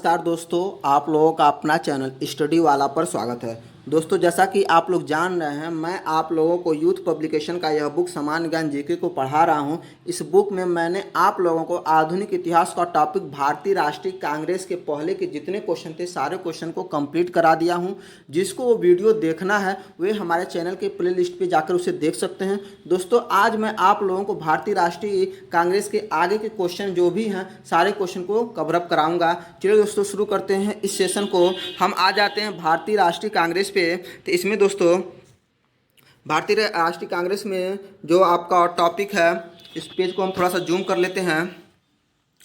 नमस्कार दोस्तों, आप लोगों का अपना चैनल स्टडी वाला पर स्वागत है। दोस्तों, जैसा कि आप लोग जान रहे हैं, मैं आप लोगों को यूथ पब्लिकेशन का यह बुक सामान्य ज्ञान जीके को पढ़ा रहा हूं। इस बुक में मैंने आप लोगों को आधुनिक इतिहास का टॉपिक भारतीय राष्ट्रीय कांग्रेस के पहले के जितने क्वेश्चन थे सारे क्वेश्चन को कंप्लीट करा दिया हूं। जिसको वो वीडियो देखना है वे हमारे चैनल के प्ले लिस्ट पर जाकर उसे देख सकते हैं। दोस्तों, आज मैं आप लोगों को भारतीय राष्ट्रीय कांग्रेस के आगे के क्वेश्चन जो भी हैं सारे क्वेश्चन को कवर अप कराऊंगा। चलिए दोस्तों, शुरू करते हैं इस सेशन को। हम आ जाते हैं भारतीय राष्ट्रीय कांग्रेस पे। तो इसमें दोस्तों भारतीय राष्ट्रीय कांग्रेस में जो आपका टॉपिक है, इस पेज को हम थोड़ा सा जूम कर लेते हैं।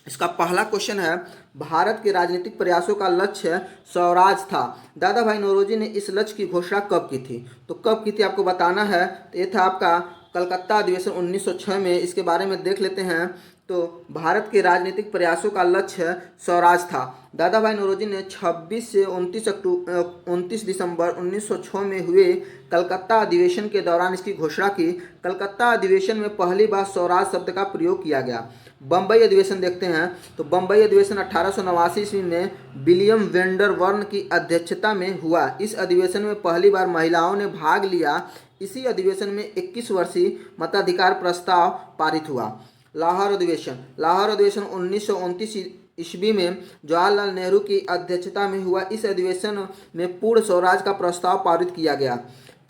इसका पहला क्वेश्चन है, भारत के राजनीतिक प्रयासों का लक्ष्य स्वराज था। दादा भाई नौरोजी ने इस लक्ष्य की घोषणा कब की थी? तो कब की थी आपको बताना है। तो ये था आपका कलकत्ता अधिवेशन 1906 में। इसके बारे में देख लेते हैं। तो भारत के राजनीतिक प्रयासों का लक्ष्य स्वराज था। दादा भाई नौरोजी ने 26 से 29 दिसंबर 1906 में हुए कलकत्ता अधिवेशन के दौरान इसकी घोषणा की। कलकत्ता अधिवेशन में पहली बार स्वराज शब्द का प्रयोग किया गया। बम्बई अधिवेशन देखते हैं। तो बम्बई अधिवेशन 1889 ईस्वी में विलियम वेंडरवर्न की अध्यक्षता में हुआ। इस अधिवेशन में पहली बार महिलाओं ने भाग लिया। इसी अधिवेशन में 21 वर्षीय मताधिकार प्रस्ताव पारित हुआ। लाहौर अधिवेशन 1929 ईस्वी में जवाहरलाल नेहरू की अध्यक्षता में हुआ। इस अधिवेशन में पूर्ण स्वराज का प्रस्ताव पारित किया गया।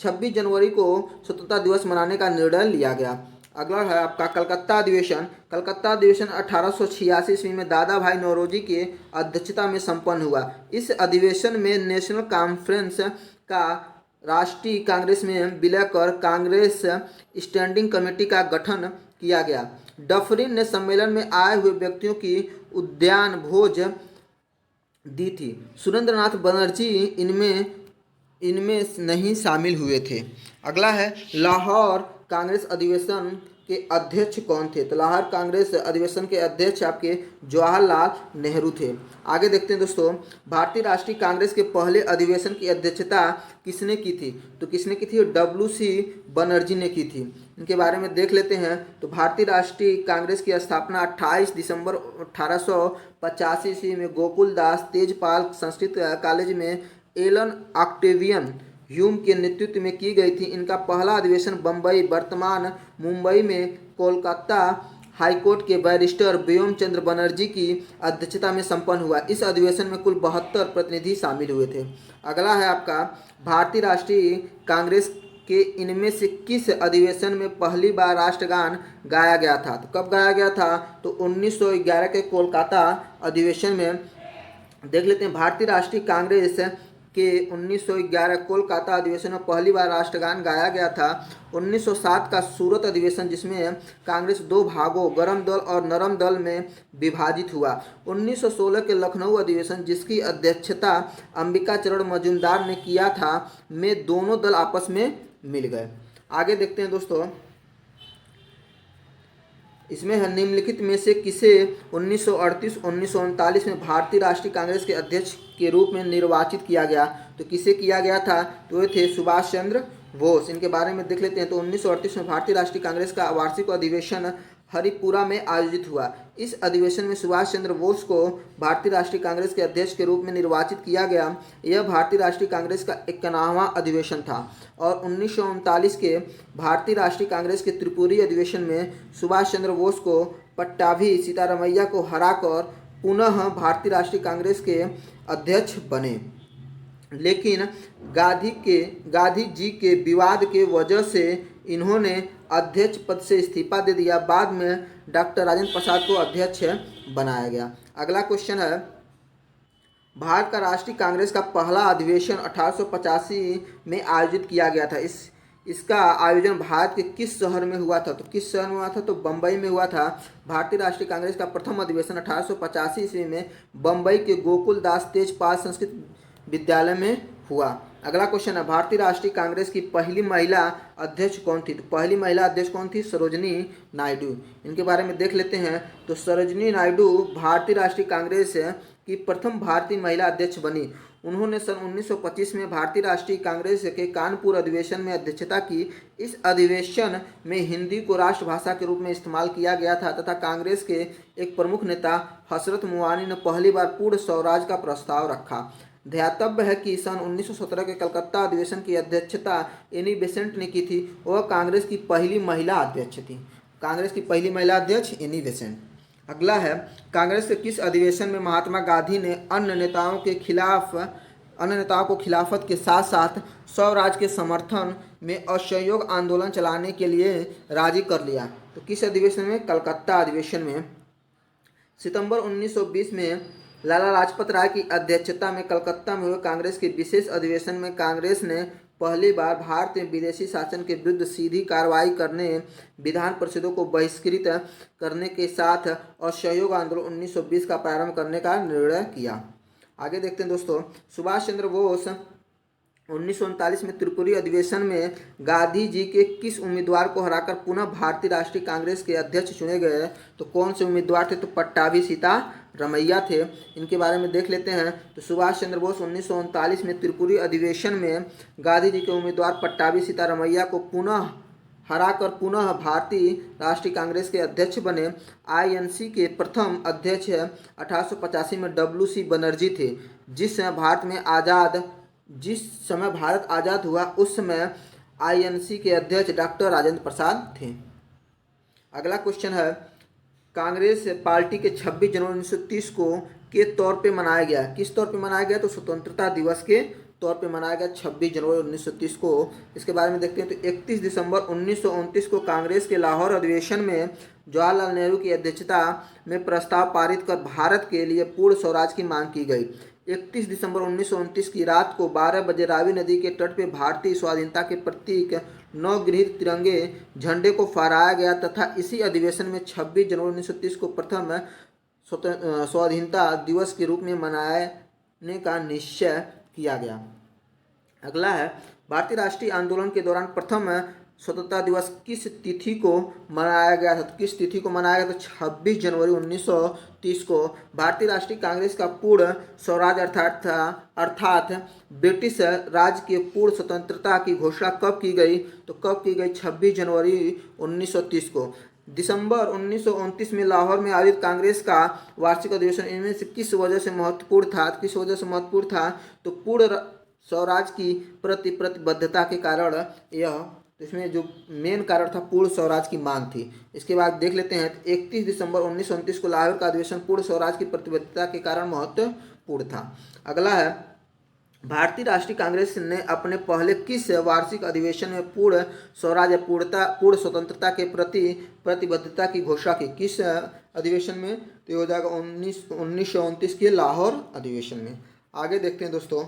26 जनवरी को स्वतंत्रता दिवस मनाने का निर्णय लिया गया। अगला है आपका कलकत्ता अधिवेशन। कलकत्ता अधिवेशन 1886 ईस्वी में दादा भाई नौरोजी की अध्यक्षता में संपन्न हुआ। इस अधिवेशन में नेशनल कॉन्फ्रेंस का राष्ट्रीय कांग्रेस में विलय कर कांग्रेस स्टैंडिंग कमेटी का गठन किया गया। डफरिन ने सम्मेलन में आए हुए व्यक्तियों की उद्यान भोज दी थी। सुरेंद्रनाथ बनर्जी इनमें नहीं शामिल हुए थे। अगला है लाहौर कांग्रेस अधिवेशन के अध्यक्ष कौन थे? तो लाहौर कांग्रेस अधिवेशन के अध्यक्ष आपके जवाहरलाल नेहरू थे। आगे देखते हैं दोस्तों, भारतीय राष्ट्रीय कांग्रेस के पहले अधिवेशन की अध्यक्षता किसने की थी? तो किसने की थी? WC बनर्जी ने की थी। इनके बारे में देख लेते हैं। तो भारतीय राष्ट्रीय कांग्रेस की स्थापना 28 दिसंबर 1885 ईस्वी में गोकुलदास तेजपाल संस्कृत कॉलेज में एलन ऑक्टेवियन ह्यूम के नेतृत्व में की गई थी। इनका पहला अधिवेशन बम्बई, वर्तमान मुंबई में कोलकाता हाईकोर्ट के बैरिस्टर व्योम चंद्र बनर्जी की अध्यक्षता में संपन्न हुआ। इस अधिवेशन में कुल 72 प्रतिनिधि शामिल हुए थे। अगला है आपका भारतीय राष्ट्रीय कांग्रेस के इनमें से किस अधिवेशन में पहली बार राष्ट्रगान गाया गया था? तो कब गाया गया था? तो 1911 के कोलकाता अधिवेशन में। देख लेते हैं, भारतीय राष्ट्रीय कांग्रेस के 1911 कोलकाता अधिवेशन में पहली बार राष्ट्रगान गाया गया था। 1907 का सूरत अधिवेशन, जिसमें कांग्रेस दो भागों गरम दल और नरम दल में विभाजित हुआ। 1916 के लखनऊ अधिवेशन, जिसकी अध्यक्षता अंबिका चरण मजूमदार ने किया था, में दोनों दल आपस में मिल गए। आगे देखते हैं दोस्तों, इसमें है निम्नलिखित में से किसे 1938-1939 में भारतीय राष्ट्रीय कांग्रेस के अध्यक्ष के रूप में निर्वाचित किया गया? तो किसे किया गया था? तो ये थे सुभाष चंद्र बोस। इनके बारे में देख लेते हैं। तो 1938 में भारतीय राष्ट्रीय कांग्रेस का वार्षिक अधिवेशन हरिपुरा में आयोजित हुआ। इस अधिवेशन में सुभाष चंद्र बोस को भारतीय राष्ट्रीय कांग्रेस के अध्यक्ष के रूप में निर्वाचित किया गया। यह भारतीय राष्ट्रीय कांग्रेस का 51वां अधिवेशन था। और 1939 के भारतीय राष्ट्रीय कांग्रेस के त्रिपुरी अधिवेशन में सुभाष चंद्र बोस को पट्टाभी सीतारामैया को हराकर पुनः भारतीय राष्ट्रीय कांग्रेस के अध्यक्ष बने। लेकिन गांधी जी के विवाद के वजह से इन्होंने अध्यक्ष पद से इस्तीफा दे दिया। बाद में डॉक्टर राजेंद्र प्रसाद को अध्यक्ष बनाया गया। अगला क्वेश्चन है, भारत का राष्ट्रीय कांग्रेस का पहला अधिवेशन 1885 में आयोजित किया गया था। इसका आयोजन भारत के किस शहर में हुआ था? तो किस शहर में हुआ था? तो बम्बई में हुआ था। भारतीय राष्ट्रीय कांग्रेस का प्रथम अधिवेशन 1885 ईस्वी में बम्बई के गोकुलदास तेजपाल संस्कृत विद्यालय में हुआ। अगला क्वेश्चन है, भारतीय राष्ट्रीय कांग्रेस की पहली महिला अध्यक्ष कौन थी? तो पहली महिला अध्यक्ष कौन थी? सरोजनी नायडू। इनके बारे में देख लेते हैं। तो सरोजनी नायडू भारतीय राष्ट्रीय कांग्रेस की प्रथम भारतीय महिला अध्यक्ष बनी। उन्होंने सन 1925 में भारतीय राष्ट्रीय कांग्रेस के कानपुर अधिवेशन में अध्यक्षता की। इस अधिवेशन में हिंदी को राष्ट्रभाषा के रूप में इस्तेमाल किया गया था तथा कांग्रेस के एक प्रमुख नेता हजरत मुआनी ने पहली बार पूर्ण स्वराज का प्रस्ताव रखा। ध्यातव्य है कि सन 1917 के कलकत्ता अधिवेशन की अध्यक्षता एनी बेसेंट ने की थी। वह कांग्रेस की पहली महिला अध्यक्ष थी। कांग्रेस की पहली महिला अध्यक्ष एनी बेसेंट। अगला है, कांग्रेस के किस अधिवेशन में महात्मा गांधी ने अन्य नेताओं को खिलाफत के साथ साथ स्वराज के समर्थन में असहयोग आंदोलन चलाने के लिए राजी कर लिया? तो किस अधिवेशन में? कलकत्ता अधिवेशन में। सितंबर 1920 में लाला लाजपत राय की अध्यक्षता में कलकत्ता में हुए कांग्रेस के विशेष अधिवेशन में कांग्रेस ने पहली बार भारत में विदेशी शासन के विरुद्ध सीधी कार्रवाई करने, विधान परिषदों को बहिष्कृत करने के साथ असहयोग आंदोलन 1920 का प्रारंभ करने का निर्णय किया। आगे देखते हैं दोस्तों, सुभाष चंद्र बोस 1939 में त्रिपुरी अधिवेशन में गांधी जी के किस उम्मीदवार को हराकर पुनः भारतीय राष्ट्रीय कांग्रेस के अध्यक्ष चुने गए? तो कौन से उम्मीदवार थे? तो पट्टाभी सीतारमैया थे। इनके बारे में देख लेते हैं। तो सुभाष चंद्र बोस 1939 में त्रिपुरी अधिवेशन में गांधी जी के उम्मीदवार पट्टाभी सीतारमैया को पुनः हराकर पुनः भारतीय राष्ट्रीय कांग्रेस के अध्यक्ष बने। आईएनसी के प्रथम अध्यक्ष 1885 में डब्ल्यू.सी. बनर्जी थे। जिस समय भारत आज़ाद हुआ उस समय आईएनसी के अध्यक्ष डॉक्टर राजेंद्र प्रसाद थे। अगला क्वेश्चन है, कांग्रेस पार्टी के 26 जनवरी 1930 को के तौर पे मनाया गया। किस तौर पे मनाया गया? तो स्वतंत्रता दिवस के तौर पे मनाया गया 26 जनवरी 1930 को। इसके बारे में देखते हैं। तो 31 दिसंबर 1929 को कांग्रेस के लाहौर अधिवेशन में जवाहरलाल नेहरू की अध्यक्षता में प्रस्ताव पारित कर भारत के लिए पूर्ण स्वराज की मांग की गई। 31 दिसंबर 1929 की रात को 12 बजे रावी नदी के तट पर भारतीय स्वाधीनता के प्रतीक नवगृहित तिरंगे झंडे को फहराया गया तथा इसी अधिवेशन में 26 जनवरी 1930 को प्रथम स्वाधीनता दिवस के रूप में मनाने का निश्चय किया गया। अगला है, भारतीय राष्ट्रीय आंदोलन के दौरान प्रथम स्वतंत्रता दिवस किस तिथि को मनाया गया था? तो किस तिथि को मनाया गया? तो 26 जनवरी 1930 को। भारतीय राष्ट्रीय कांग्रेस का पूर्ण स्वराज अर्थात ब्रिटिश राज के पूर्ण स्वतंत्रता की घोषणा कब की गई? तो कब की गई? 26 जनवरी 1930 को। दिसंबर 1929 में लाहौर में आयोजित कांग्रेस का वार्षिक अधिवेशन इनमें से किस वजह से महत्वपूर्ण था? किस वजह से महत्वपूर्ण था? तो पूर्ण स्वराज की प्रतिबद्धता के कारण यह, इसमें जो मेन कारण था पूर्ण स्वराज की मांग थी। इसके बाद देख लेते हैं, 31 दिसंबर 1929 को लाहौर का अधिवेशन पूर्ण स्वराज की प्रतिबद्धता के कारण महत्वपूर्ण था। अगला है, भारतीय राष्ट्रीय कांग्रेस ने अपने पहले किस वार्षिक अधिवेशन में पूर्ण स्वराज या पूर्ण स्वतंत्रता के प्रति प्रतिबद्धता की घोषणा की? किस अधिवेशन में? तो ये हो जाएगा 1929 के लाहौर अधिवेशन में। आगे देखते हैं दोस्तों,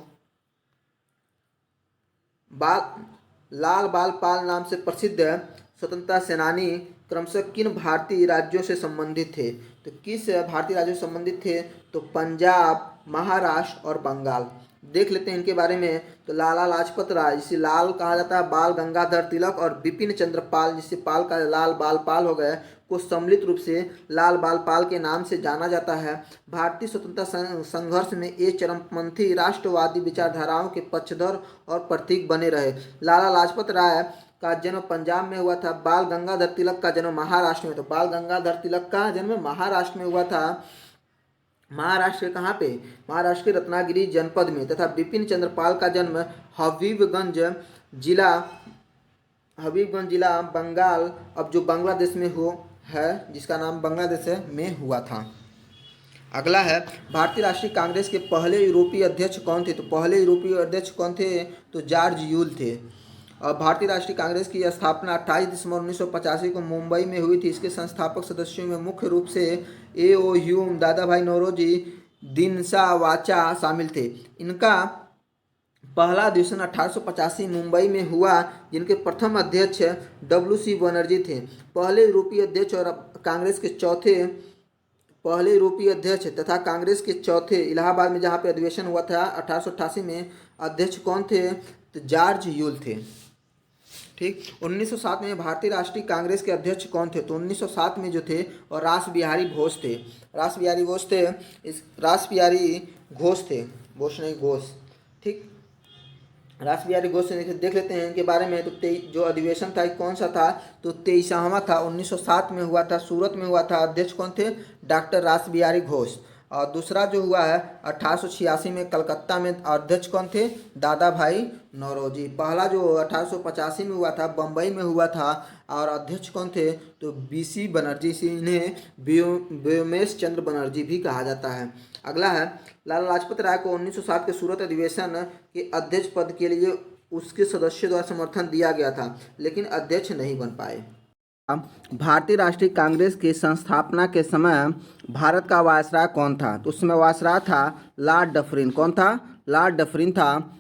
लाल बाल पाल नाम से प्रसिद्ध स्वतंत्रता सेनानी क्रमशः किन भारतीय राज्यों से संबंधित थे? तो किस भारतीय राज्यों से संबंधित थे? तो पंजाब, महाराष्ट्र और बंगाल। देख लेते हैं इनके बारे में। तो लाला लाजपत राय, जिसे लाल कहा जाता है, बाल गंगाधर तिलक और बिपिन चंद्र पाल, जिसे पाल का लाल बाल पाल हो गए, को सम्मिलित रूप से लाल बाल पाल के नाम से जाना जाता है। भारतीय स्वतंत्रता संघर्ष में ये चरमपंथी राष्ट्रवादी विचारधाराओं के पक्षधर और प्रतीक बने रहे। लाला लाजपत राय का जन्म पंजाब में हुआ था। बाल गंगाधर तिलक का जन्म महाराष्ट्र में। तो बाल गंगाधर तिलक का जन्म महाराष्ट्र में हुआ था। महाराष्ट्र के कहाँ पे? महाराष्ट्र के रत्नागिरी जनपद में। तथा बिपिन चंद्र पाल का जन्म हबीबगंज जिला बंगाल, अब जो बांग्लादेश में है, जिसका नाम बांग्लादेश है, में हुआ था। अगला है, भारतीय राष्ट्रीय कांग्रेस के पहले यूरोपीय अध्यक्ष कौन थे? तो पहले यूरोपीय अध्यक्ष कौन थे? तो जॉर्ज यूल थे। और भारतीय राष्ट्रीय कांग्रेस की स्थापना 28 दिसंबर 1985 को मुंबई में हुई थी। इसके संस्थापक सदस्यों में मुख्य रूप से ए.ओ. ह्यूम, दादा भाई नौरोजी, दिनशा वाचा शामिल थे। इनका पहला अधिवेशन 1885 मुंबई में हुआ, जिनके प्रथम अध्यक्ष डब्ल्यू.सी. बनर्जी थे। पहले यूरोपीय अध्यक्ष और कांग्रेस के चौथे इलाहाबाद में जहाँ पे अधिवेशन हुआ था 1888 में, अध्यक्ष कौन थे? तो जॉर्ज यूल थे। ठीक। 1907 में भारतीय राष्ट्रीय कांग्रेस के अध्यक्ष कौन थे? तो 1907 में जो थे और रास बिहारी घोष थे। रास बिहारी घोष थे। इस रास बिहारी घोष थे, घोष नहीं घोष, ठीक। रास बिहारी घोष से देख लेते हैं इनके बारे में। तो जो अधिवेशन था कौन सा था? तो 23वां था, 1907 में हुआ था, सूरत में हुआ था। अध्यक्ष कौन थे? डॉक्टर रास बिहारी घोष। और दूसरा जो हुआ है 1886 में कलकत्ता में, अध्यक्ष कौन थे? दादा भाई नौरोजी। पहला जो 1885 में हुआ था बम्बई में हुआ था, और अध्यक्ष कौन थे? तो बीसी बनर्जी से, इन्हें व्योमेश चंद्र बनर्जी भी कहा जाता है। अगला है लाला लाजपत राय को 1907 के सूरत अधिवेशन के अध्यक्ष पद के लिए उसके सदस्यों द्वारा समर्थन दिया गया था, लेकिन अध्यक्ष नहीं बन पाए। भारतीय राष्ट्रीय कांग्रेस की संस्थापना के समय भारत का वायसराय कौन था? तो उस समय वायसराय था लॉर्ड डफरिन। कौन था? लॉर्ड डफरिन था।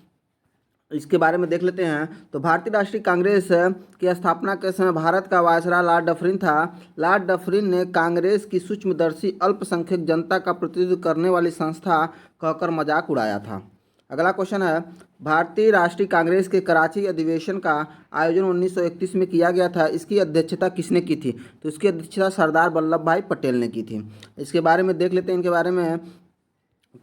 इसके बारे में देख लेते हैं। तो भारतीय राष्ट्रीय कांग्रेस की स्थापना के समय भारत का वायसराय लॉर्ड डफरिन था। लॉर्ड डफरिन ने कांग्रेस की सूक्ष्मदर्शी अल्पसंख्यक जनता का प्रतिनिधित्व करने वाली संस्था कहकर मजाक उड़ाया था। अगला क्वेश्चन है, भारतीय राष्ट्रीय कांग्रेस के कराची अधिवेशन का आयोजन 1931 में किया गया था। इसकी अध्यक्षता किसने की थी? तो इसकी अध्यक्षता सरदार वल्लभ भाई पटेल ने की थी। इसके बारे में देख लेते हैं इनके बारे में।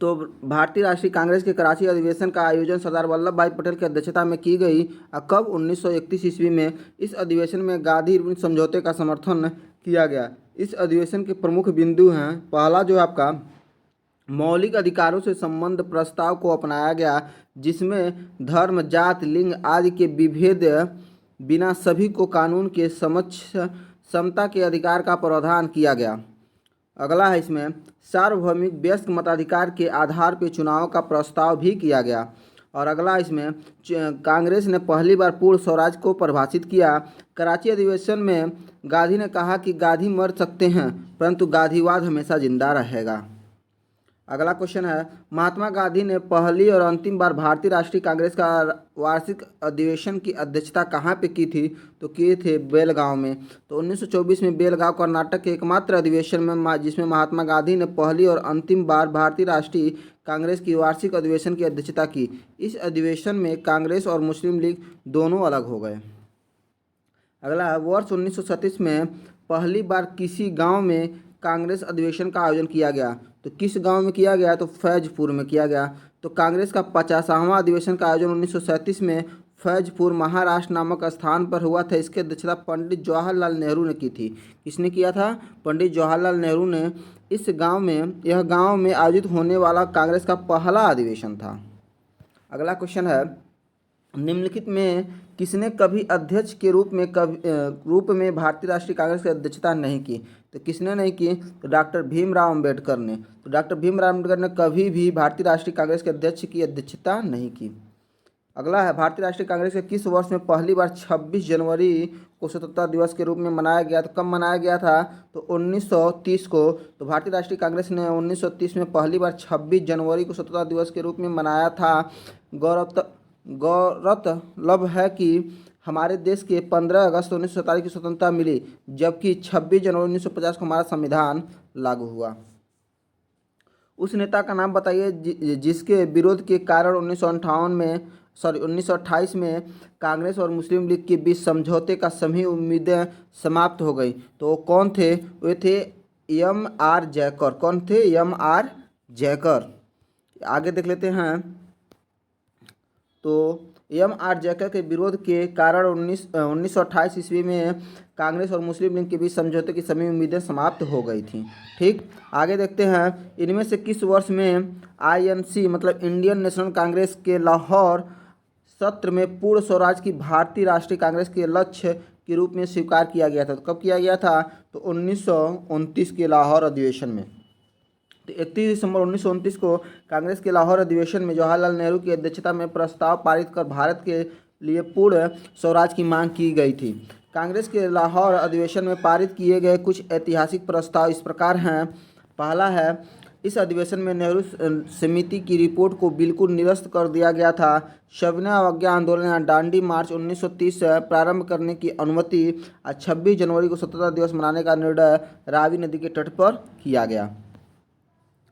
तो भारतीय राष्ट्रीय कांग्रेस के कराची अधिवेशन का आयोजन सरदार वल्लभ भाई पटेल की अध्यक्षता में की गई। कब? 1931 ईस्वी में। इस अधिवेशन में गांधी समझौते का समर्थन किया गया। इस अधिवेशन के प्रमुख बिंदु हैं, पहला जो है आपका मौलिक अधिकारों से संबंध प्रस्ताव को अपनाया गया, जिसमें धर्म, जात, लिंग आदि के विभेद बिना सभी को कानून के समक्ष समता के अधिकार का प्रावधान किया गया। अगला है इसमें सार्वभौमिक व्यस्क मताधिकार के आधार पर चुनाव का प्रस्ताव भी किया गया। और अगला इसमें कांग्रेस ने पहली बार पूर्ण स्वराज को परिभाषित किया। कराची अधिवेशन में गांधी ने कहा कि गांधी मर सकते हैं परंतु गांधीवाद हमेशा जिंदा रहेगा। अगला क्वेश्चन है, महात्मा गांधी ने पहली और अंतिम बार भारतीय राष्ट्रीय कांग्रेस का वार्षिक अधिवेशन की अध्यक्षता कहाँ पे की थी? तो किए थे बेलगांव में। तो 1924 में बेलगांव कर्नाटक के एकमात्र अधिवेशन में जिसमें महात्मा गांधी ने पहली और अंतिम बार भारतीय राष्ट्रीय कांग्रेस की वार्षिक अधिवेशन की अध्यक्षता की। इस अधिवेशन में कांग्रेस और मुस्लिम लीग दोनों अलग हो गए। अगला है, वर्ष 1937 में पहली बार किसी गाँव में कांग्रेस अधिवेशन का आयोजन किया गया। तो किस गांव में किया गया? तो फैजपुर में किया गया। तो कांग्रेस का 50वां अधिवेशन का आयोजन 1937 में फैजपुर महाराष्ट्र नामक स्थान पर हुआ था। इसकी अध्यक्षता पंडित जवाहरलाल नेहरू ने की थी। किसने किया था? पंडित जवाहरलाल नेहरू ने। यह गांव में आयोजित होने वाला कांग्रेस का पहला अधिवेशन था। अगला क्वेश्चन है, निम्नलिखित में किसने कभी अध्यक्ष के रूप में भारतीय राष्ट्रीय कांग्रेस की अध्यक्षता नहीं की? तो किसने नहीं की? तो डॉक्टर भीमराव अंबेडकर ने। तो डॉक्टर भीमराव अंबेडकर ने कभी भी भारतीय राष्ट्रीय कांग्रेस के अध्यक्ष की अध्यक्षता नहीं की। अगला है, भारतीय राष्ट्रीय कांग्रेस के किस वर्ष में पहली बार 26 जनवरी को स्वतंत्रता दिवस के रूप में मनाया गया? तो कब मनाया गया था? तो 1930 को। तो भारतीय राष्ट्रीय कांग्रेस ने 1930 में पहली बार 26 जनवरी को स्वतंत्रता दिवस के रूप में मनाया था। गौरतलब है कि हमारे देश के 15 अगस्त 1947 की स्वतंत्रता मिली, जबकि 26 जनवरी 1950 को हमारा संविधान लागू हुआ। उस नेता का नाम बताइए जिसके विरोध के कारण 1928 में कांग्रेस और मुस्लिम लीग के बीच समझौते का सभी उम्मीदें समाप्त हो गई। तो वो कौन थे? वे थे M.R. जयकर। कौन थे? M.R. जयकर। आगे देख लेते हैं। तो M.R. जयकर के विरोध के कारण 1928 ईस्वी में कांग्रेस और मुस्लिम लीग के बीच समझौते की सभी उम्मीदें समाप्त हो गई थीं। ठीक, आगे देखते हैं। इनमें से किस वर्ष में INC मतलब इंडियन नेशनल कांग्रेस के लाहौर सत्र में पूर्ण स्वराज की भारतीय राष्ट्रीय कांग्रेस के लक्ष्य के रूप में स्वीकार किया गया था? तो कब किया गया था? तो 1929 के लाहौर अधिवेशन में। तो 31 दिसंबर 1929 को कांग्रेस के लाहौर अधिवेशन में जवाहरलाल नेहरू की अध्यक्षता में प्रस्ताव पारित कर भारत के लिए पूर्ण स्वराज की मांग की गई थी। कांग्रेस के लाहौर अधिवेशन में पारित किए गए कुछ ऐतिहासिक प्रस्ताव इस प्रकार हैं। पहला है, इस अधिवेशन में नेहरू समिति की रिपोर्ट को बिल्कुल निरस्त कर दिया गया था। सविनय अवज्ञा आंदोलन या डांडी मार्च 1930 से प्रारंभ करने की अनुमति। 26 जनवरी को स्वतंत्रता दिवस मनाने का निर्णय रावी नदी के तट पर किया गया।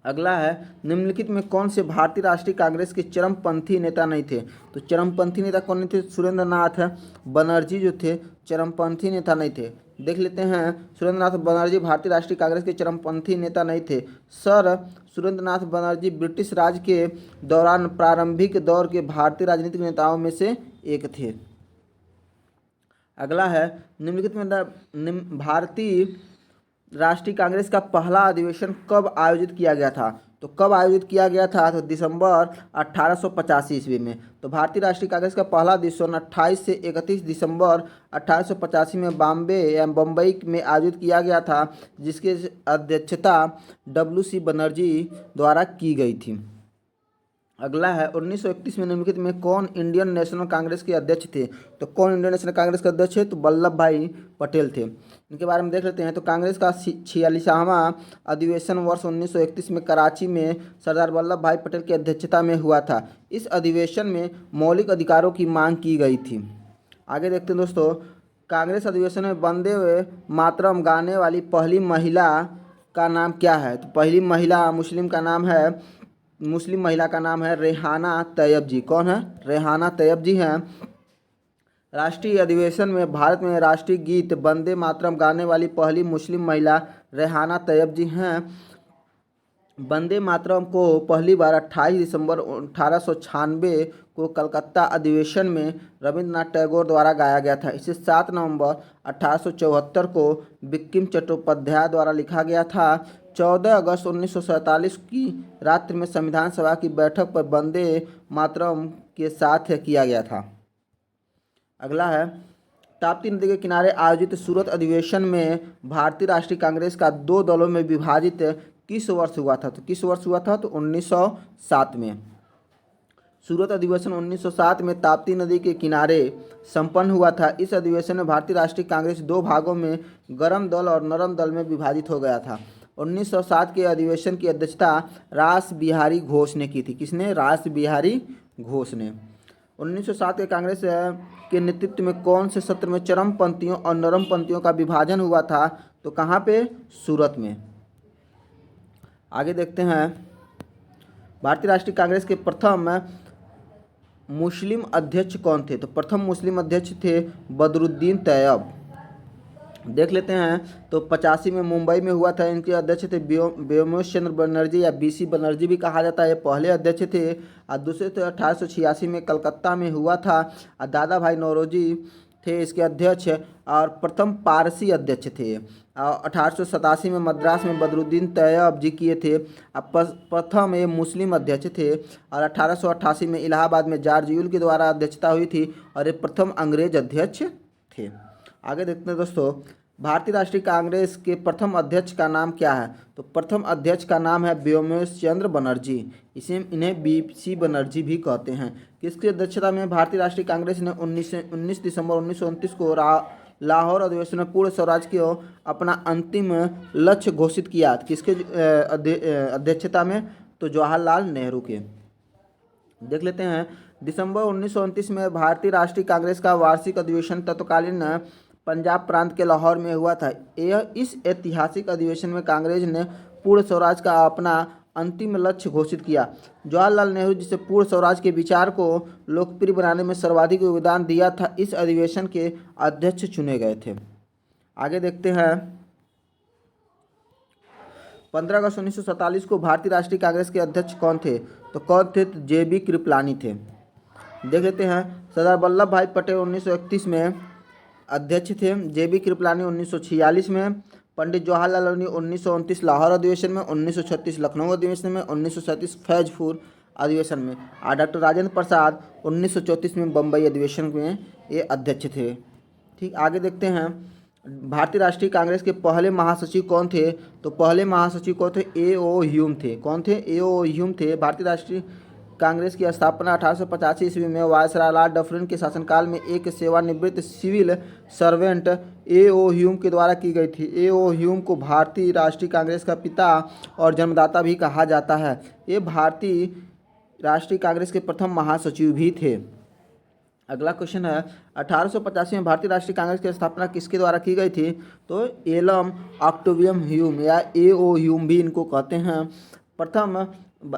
अगला है, निम्नलिखित में कौन से भारतीय राष्ट्रीय कांग्रेस के चरमपंथी नेता नहीं थे? तो चरमपंथी नेता कौन नहीं थे? सुरेंद्र नाथ बनर्जी जो थे चरमपंथी नेता नहीं थे। देख लेते हैं, सुरेंद्र नाथ बनर्जी भारतीय राष्ट्रीय कांग्रेस के चरमपंथी नेता नहीं थे। सर सुरेंद्र नाथ बनर्जी ब्रिटिश राज के दौरान प्रारंभिक दौर के भारतीय राजनीतिक नेताओं में से एक थे। अगला है, निम्नलिखित में भारतीय राष्ट्रीय कांग्रेस का पहला अधिवेशन कब आयोजित किया गया था? तो कब आयोजित किया गया था? तो दिसंबर 1885 ईस्वी में। तो भारतीय राष्ट्रीय कांग्रेस का पहला अधिवेशन 28 से 31 दिसंबर 1885 में बॉम्बे या बम्बई में आयोजित किया गया था, जिसकी अध्यक्षता WC बनर्जी द्वारा की गई थी। अगला है, 1931 में निम्नलिखित में कौन इंडियन नेशनल कांग्रेस के अध्यक्ष थे? तो कौन इंडियन नेशनल कांग्रेस के अध्यक्ष है? तो वल्लभ भाई पटेल थे। इनके बारे में देख लेते हैं। तो कांग्रेस का 46वां अधिवेशन वर्ष 1931 में कराची में सरदार वल्लभ भाई पटेल की अध्यक्षता में हुआ था। इस अधिवेशन में मौलिक अधिकारों की मांग की गई थी। आगे देखते हैं दोस्तों, कांग्रेस अधिवेशन में वंदे मातरम गाने वाली पहली महिला का नाम क्या है? तो पहली महिला मुस्लिम महिला का नाम है रेहाना तैयब जी। कौन है? रेहाना तैयब जी हैं। राष्ट्रीय अधिवेशन में भारत में राष्ट्रीय गीत वंदे मातरम गाने वाली पहली मुस्लिम महिला रेहाना तैयब जी हैं। वंदे मातरम को पहली बार 28 दिसंबर 1896 को कलकत्ता अधिवेशन में रविंद्रनाथ टैगोर द्वारा गाया गया था। इसे 7 नवंबर 1874 को बंकिम चट्टोपाध्याय द्वारा लिखा गया था। 14 अगस्त 1947 की रात्रि में संविधान सभा की बैठक पर वंदे मातरम के साथ किया गया था। अगला है, ताप्ती नदी के किनारे आयोजित सूरत अधिवेशन में भारतीय राष्ट्रीय कांग्रेस का 2 दलों में विभाजित किस वर्ष हुआ था? तो किस वर्ष हुआ था? तो 1907 में। सूरत अधिवेशन 1907 में ताप्ती नदी के किनारे संपन्न हुआ था। इस अधिवेशन में भारतीय राष्ट्रीय कांग्रेस 2 भागों में गर्म दल और नरम दल में विभाजित हो गया था। 1907 के अधिवेशन की अध्यक्षता रास बिहारी घोष ने की थी। किसने? रास बिहारी घोष ने। 1907 के कांग्रेस के नेतृत्व में कौन से सत्र में चरमपंथियों और नरमपंथियों का विभाजन हुआ था? तो कहाँ पे? सूरत में। आगे देखते हैं, भारतीय राष्ट्रीय कांग्रेस के प्रथम मुस्लिम अध्यक्ष कौन थे? तो प्रथम मुस्लिम अध्यक्ष थे बदरुद्दीन तैयब। देख लेते हैं, तो 85 में मुंबई में हुआ था। इनके अध्यक्ष थे व्योमेश चंद्र बनर्जी या BC बनर्जी भी कहा जाता है, ये पहले अध्यक्ष थे। और दूसरे थे 1886 में कलकत्ता में हुआ था और दादा भाई नौरोजी थे इसके अध्यक्ष और प्रथम पारसी अध्यक्ष थे। 1887 में मद्रास में बदरुद्दीन तैयब जी किए थे। प्रथम ये मुस्लिम अध्यक्ष थे। और 1888 में इलाहाबाद में जॉर्ज यूल के द्वारा अध्यक्षता हुई थी और ये प्रथम अंग्रेज अध्यक्ष थे। आगे देखते हैं दोस्तों, भारतीय राष्ट्रीय कांग्रेस के प्रथम अध्यक्ष का नाम क्या है? तो प्रथम अध्यक्ष का नाम है व्योमेश चंद्र बनर्जी। इन्हें BC बनर्जी भी कहते हैं। किसकी अध्यक्षता में भारतीय राष्ट्रीय कांग्रेस ने 19 दिसंबर 1929 को लाहौर अधिवेशन में पूर्ण स्वराज की अपना अंतिम लक्ष्य घोषित किया? किसके अध्यक्षता में? तो जवाहरलाल नेहरू के। देख लेते हैं, दिसंबर 1929 में भारतीय राष्ट्रीय कांग्रेस का वार्षिक अधिवेशन तत्कालीन पंजाब प्रांत के लाहौर में हुआ था। इस ऐतिहासिक अधिवेशन में कांग्रेस ने पूर्ण स्वराज का अपना अंतिम लक्ष्य घोषित किया। जवाहरलाल नेहरू जिसे पूर्ण स्वराज के विचार को लोकप्रिय बनाने में सर्वाधिक योगदान दिया था, इस अधिवेशन के अध्यक्ष चुने गए थे। आगे देखते हैं, 15 अगस्त 1947 को भारतीय राष्ट्रीय कांग्रेस के अध्यक्ष कौन थे? तो कौन थे? JB कृपलानी थे। देख लेते हैं, सरदार वल्लभ भाई पटेल 1931 में अध्यक्ष थे। JB कृपलानी 1946 में। पंडित जवाहरलाल नेहरू 1929 लाहौर अधिवेशन में, 1936 लखनऊ अधिवेशन में, 1937 फैजपुर अधिवेशन में और डॉक्टर राजेंद्र प्रसाद 1934 में बम्बई अधिवेशन में ये अध्यक्ष थे। ठीक, आगे देखते हैं, भारतीय राष्ट्रीय कांग्रेस के पहले महासचिव कौन थे? तो पहले महासचिव कौन थे? A.O. ह्यूम थे। कौन थे? A.O. ह्यूम थे। भारतीय राष्ट्रीय कांग्रेस की स्थापना 1885 ईस्वी में वायसराय लॉर्ड डफरिन के शासनकाल में एक सेवानिवृत्त सिविल सर्वेंट A.O. ह्यूम के द्वारा की गई थी। A.O. ह्यूम को भारतीय राष्ट्रीय कांग्रेस का पिता और जन्मदाता भी कहा जाता है। ये भारतीय राष्ट्रीय कांग्रेस के प्रथम महासचिव भी थे। अगला क्वेश्चन है, 1885 में भारतीय राष्ट्रीय कांग्रेस की स्थापना किसके द्वारा की गई थी? तो एलम ऑक्टेवियम ह्यूम या A.O. ह्यूम भी इनको कहते हैं। प्रथम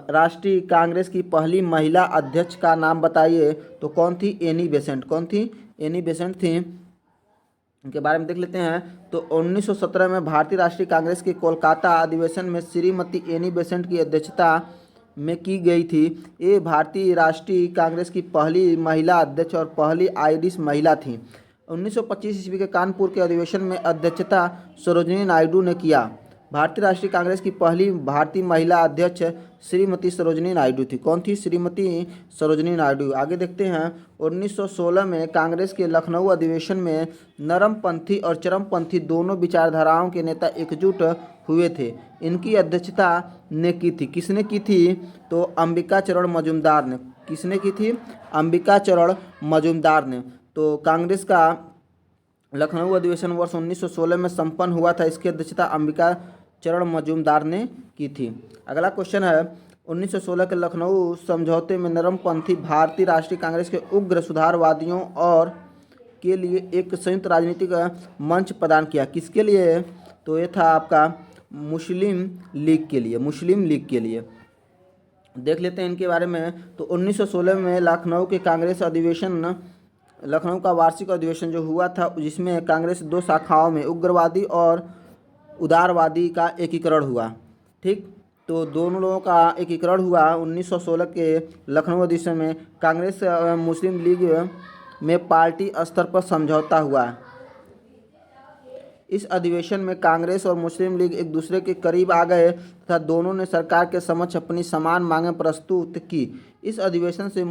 राष्ट्रीय कांग्रेस की पहली महिला अध्यक्ष का नाम बताइए। तो कौन थी? Annie Besant. कौन थी? एनी बेसेंट थी। इनके बारे में देख लेते हैं। तो 1917 में भारतीय राष्ट्रीय कांग्रेस के कोलकाता अधिवेशन में श्रीमती एनी बेसेंट की अध्यक्षता में की गई थी। ये भारतीय राष्ट्रीय कांग्रेस की पहली महिला अध्यक्ष और पहली आयरिश महिला थी। 1925 ईस्वी के कानपुर के अधिवेशन में अध्यक्षता सरोजिनी नायडू ने किया। भारतीय राष्ट्रीय कांग्रेस की पहली भारतीय महिला अध्यक्ष श्रीमती सरोजिनी नायडू थी। कौन थी? श्रीमती सरोजिनी नायडू। आगे देखते हैं। 1916 में कांग्रेस के लखनऊ अधिवेशन में नरमपंथी और चरमपंथी दोनों विचारधाराओं के नेता एकजुट हुए थे। इनकी अध्यक्षता ने की थी। किसने की थी? तो अंबिका चरण मजूमदार ने। किसने की थी? अंबिका चरण मजूमदार ने। तो कांग्रेस का लखनऊ अधिवेशन वर्ष 1916 में संपन्न हुआ था। इसकी अध्यक्षता अंबिका चरण मजूमदार ने की थी। अगला क्वेश्चन है, 1916 के लखनऊ समझौते में नरमपंथी भारतीय राष्ट्रीय कांग्रेस के उग्र सुधारवादियों और के लिए एक संयुक्त राजनीतिक मंच प्रदान किया। किसके लिए? तो ये था आपका मुस्लिम लीग के लिए। मुस्लिम लीग के लिए देख लेते हैं इनके बारे में। तो 1916 में लखनऊ के कांग्रेस अधिवेशन, लखनऊ का वार्षिक अधिवेशन जो हुआ था, जिसमें कांग्रेस दो शाखाओं में उग्रवादी और उदारवादी का एकीकरण हुआ। ठीक, तो दोनों लोगों का एकीकरण हुआ 1916 के लखनऊ अधिवेशन में। कांग्रेस मुस्लिम लीग में पार्टी स्तर पर समझौता हुआ। इस अधिवेशन में कांग्रेस और मुस्लिम लीग एक दूसरे के करीब आ गए तथा दोनों ने सरकार के समक्ष अपनी समान मांगें प्रस्तुत की। इस अधिवेशन से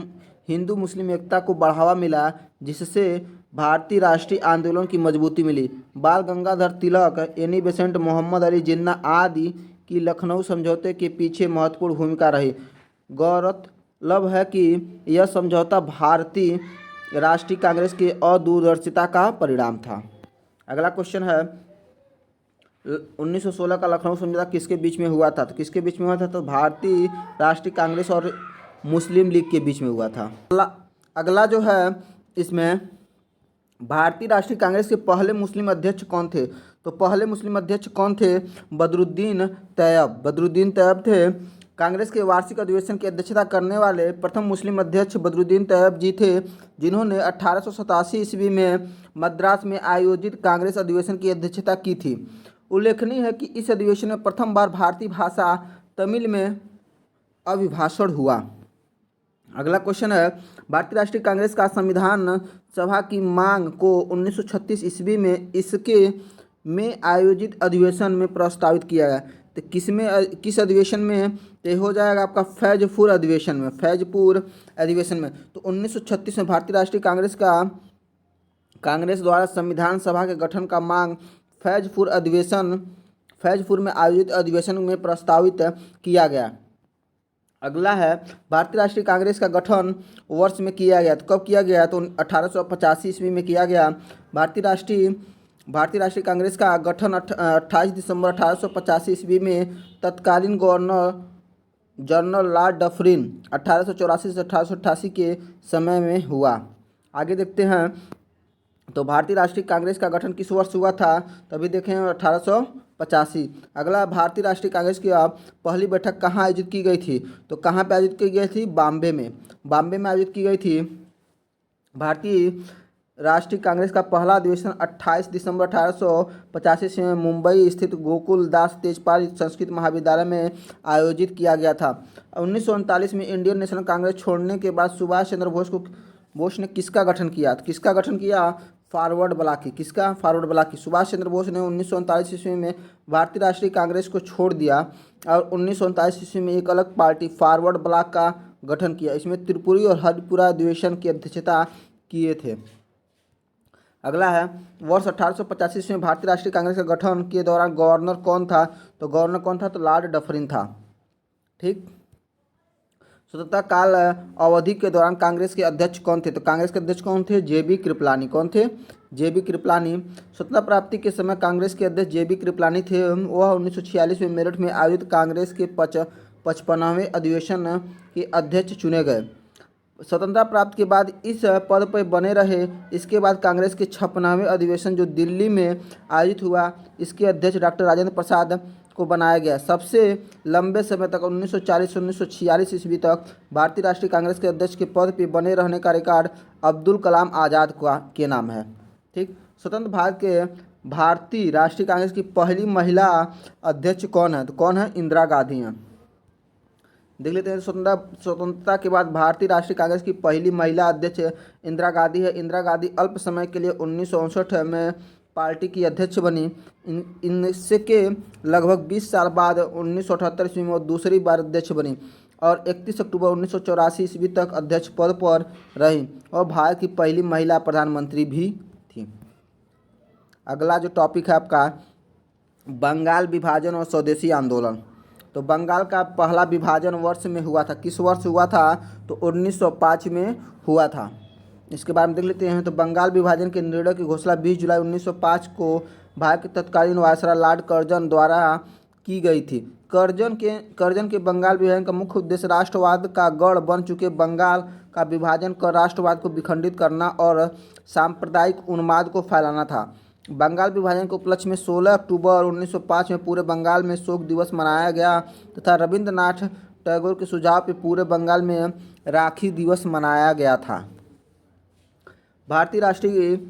हिंदू मुस्लिम एकता को बढ़ावा मिला, जिससे भारतीय राष्ट्रीय आंदोलन की मजबूती मिली। बाल गंगाधर तिलक, एनी बेसेंट, मोहम्मद अली जिन्ना आदि की लखनऊ समझौते के पीछे महत्वपूर्ण भूमिका रही। गौरतलब है कि यह समझौता भारतीय राष्ट्रीय कांग्रेस की अदूरदर्शिता का परिणाम था। अगला क्वेश्चन है, 1916 का लखनऊ समझौता किसके बीच में हुआ था? तो किसके बीच में हुआ था? तो भारतीय राष्ट्रीय कांग्रेस और मुस्लिम लीग के बीच में हुआ था। अगला जो है, इसमें भारतीय राष्ट्रीय कांग्रेस के पहले मुस्लिम अध्यक्ष कौन थे? तो पहले मुस्लिम अध्यक्ष कौन थे? बदरुद्दीन तैयब। बदरुद्दीन तैयब थे। कांग्रेस के वार्षिक अधिवेशन की अध्यक्षता करने वाले प्रथम मुस्लिम अध्यक्ष बदरुद्दीन तैयब जी थे, जिन्होंने 1887 ईस्वी में मद्रास में आयोजित कांग्रेस अधिवेशन की अध्यक्षता की थी। उल्लेखनीय है कि इस अधिवेशन में प्रथम बार भारतीय भाषा तमिल में अभिभाषण हुआ। अगला क्वेश्चन है, भारतीय राष्ट्रीय कांग्रेस का संविधान सभा की मांग को 1936 ईस्वी में इसके में आयोजित अधिवेशन में प्रस्तावित किया गया। तो किस अधिवेशन में? तो हो जाएगा आपका फैजपुर अधिवेशन में। फैजपुर अधिवेशन में। तो 1936 में भारतीय राष्ट्रीय कांग्रेस द्वारा संविधान सभा के गठन का मांग फैजपुर में आयोजित अधिवेशन में प्रस्तावित किया गया। अगला है, भारतीय राष्ट्रीय कांग्रेस का गठन वर्ष में किया गया। तो कब किया गया? तो 1885 ईस्वी में किया गया। भारतीय राष्ट्रीय कांग्रेस का गठन 28 दिसंबर 1885 ईस्वी में तत्कालीन गवर्नर जनरल लॉर्ड डफरिन 1884 से 1888 के समय में हुआ। आगे देखते हैं। तो भारतीय राष्ट्रीय कांग्रेस का गठन किस वर्ष हुआ था? तभी देखें 1885। अगला, भारतीय राष्ट्रीय कांग्रेस की पहली बैठक कहाँ आयोजित की गई थी? तो कहाँ पे आयोजित की गई थी? बॉम्बे में। बॉम्बे में आयोजित की गई थी। भारतीय राष्ट्रीय कांग्रेस का पहला अधिवेशन 28 दिसंबर 1885 में मुंबई स्थित गोकुल दास तेजपाल संस्कृत महाविद्यालय में आयोजित किया गया था। 1939 में इंडियन नेशनल कांग्रेस छोड़ने के बाद सुभाष चंद्र बोस ने किसका गठन किया? तो किसका गठन किया? फॉरवर्ड ब्लॉक की। किसका? फॉरवर्ड ब्लॉक की। सुभाष चंद्र बोस ने 1939 ईस्वी में भारतीय राष्ट्रीय कांग्रेस को छोड़ दिया और 1939 ईस्वी में एक अलग पार्टी फॉरवर्ड ब्लॉक का गठन किया। इसमें त्रिपुरी और हरिपुरा अधिवेशन की अध्यक्षता किए थे। अगला है, वर्ष 1885 ईस्वी में भारतीय राष्ट्रीय कांग्रेस के गठन के दौरान गवर्नर कौन था? तो गवर्नर कौन था? तो लॉर्ड डफरिन था। ठीक। स्वतंत्रता काल अवधि के दौरान कांग्रेस के अध्यक्ष कौन थे? तो कांग्रेस के अध्यक्ष कौन थे? जेबी कृपलानी। कौन थे? जेबी कृपलानी। स्वतंत्रता प्राप्ति के समय कांग्रेस के अध्यक्ष जेबी कृपलानी थे। वह 1946 में मेरठ में आयोजित कांग्रेस के 55वें अधिवेशन के अध्यक्ष चुने गए। स्वतंत्रता प्राप्ति के बाद इस पद पर बने रहे। इसके बाद कांग्रेस के 56वें अधिवेशन जो दिल्ली में आयोजित हुआ, इसके अध्यक्ष डॉक्टर राजेंद्र प्रसाद को बनाया गया। सबसे लंबे समय तक 1940 से 1946 ईस्वी तक भारतीय राष्ट्रीय कांग्रेस के अध्यक्ष के पद पर बने रहने का रिकॉर्ड अब्दुल कलाम आज़ाद के नाम है। ठीक। स्वतंत्र भारत के भारतीय राष्ट्रीय कांग्रेस की पहली महिला अध्यक्ष कौन है? तो कौन है? इंदिरा गांधी हैं। देख लेते हैं। स्वतंत्रता के बाद भारतीय राष्ट्रीय कांग्रेस की पहली महिला अध्यक्ष इंदिरा गांधी है। इंदिरा गांधी अल्प समय के लिए 1959 में पार्टी की अध्यक्ष बनी। इनके लगभग 20 साल बाद 1978 ईस्वी में वो दूसरी बार अध्यक्ष बनी और 31 अक्टूबर 1984 ईस्वी तक अध्यक्ष पद पर रही और भारत की पहली महिला प्रधानमंत्री भी थी। अगला जो टॉपिक है आपका बंगाल विभाजन और स्वदेशी आंदोलन। तो बंगाल का पहला विभाजन वर्ष में हुआ था। किस वर्ष हुआ था? तो 1905 में हुआ था। इसके बारे में देख लेते हैं। तो बंगाल विभाजन के निर्णय की घोषणा 20 जुलाई 1905 को भारत के तत्कालीन वायसराय लॉर्ड कर्जन द्वारा की गई थी। कर्जन के बंगाल विभाजन का मुख्य उद्देश्य राष्ट्रवाद का गढ़ बन चुके बंगाल का विभाजन कर राष्ट्रवाद को विखंडित करना और सांप्रदायिक उन्माद को फैलाना था। बंगाल विभाजन के उपलक्ष्य में 16 अक्टूबर 1905 में पूरे बंगाल में शोक दिवस मनाया गया तथा रविंद्रनाथ टैगोर के सुझाव पर पूरे बंगाल में राखी दिवस मनाया गया था। भारतीय राष्ट्रीय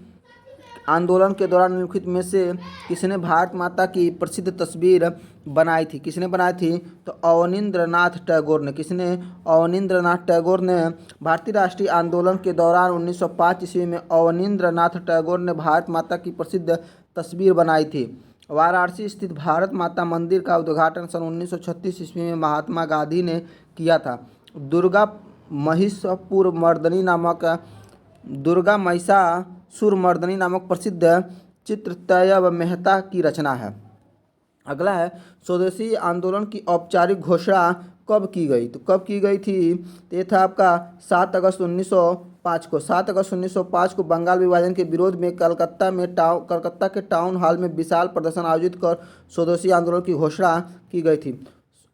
आंदोलन के दौरान निम्नलिखित में से किसने भारत माता की प्रसिद्ध तस्वीर बनाई थी? किसने बनाई थी? तो अवनींद्रनाथ टैगोर ने। किसने? अवनींद्रनाथ टैगोर ने। भारतीय राष्ट्रीय आंदोलन के दौरान 1905 ईस्वी में अवनींद्रनाथ टैगोर ने भारत माता की प्रसिद्ध तस्वीर बनाई थी। वाराणसी स्थित भारत माता मंदिर का उद्घाटन सन 1936 ईस्वी में महात्मा गांधी ने किया था। दुर्गा महिषासुरमर्दिनी नामक प्रसिद्ध चित्र तैयब मेहता की रचना है। अगला है स्वदेशी आंदोलन की औपचारिक घोषणा कब की गई? तो कब की गई थी? तो ये था आपका 7 अगस्त 1905 को। 7 अगस्त 1905 को बंगाल विभाजन के विरोध में कलकत्ता के टाउन हॉल में विशाल प्रदर्शन आयोजित कर स्वदेशी आंदोलन की घोषणा की गई थी।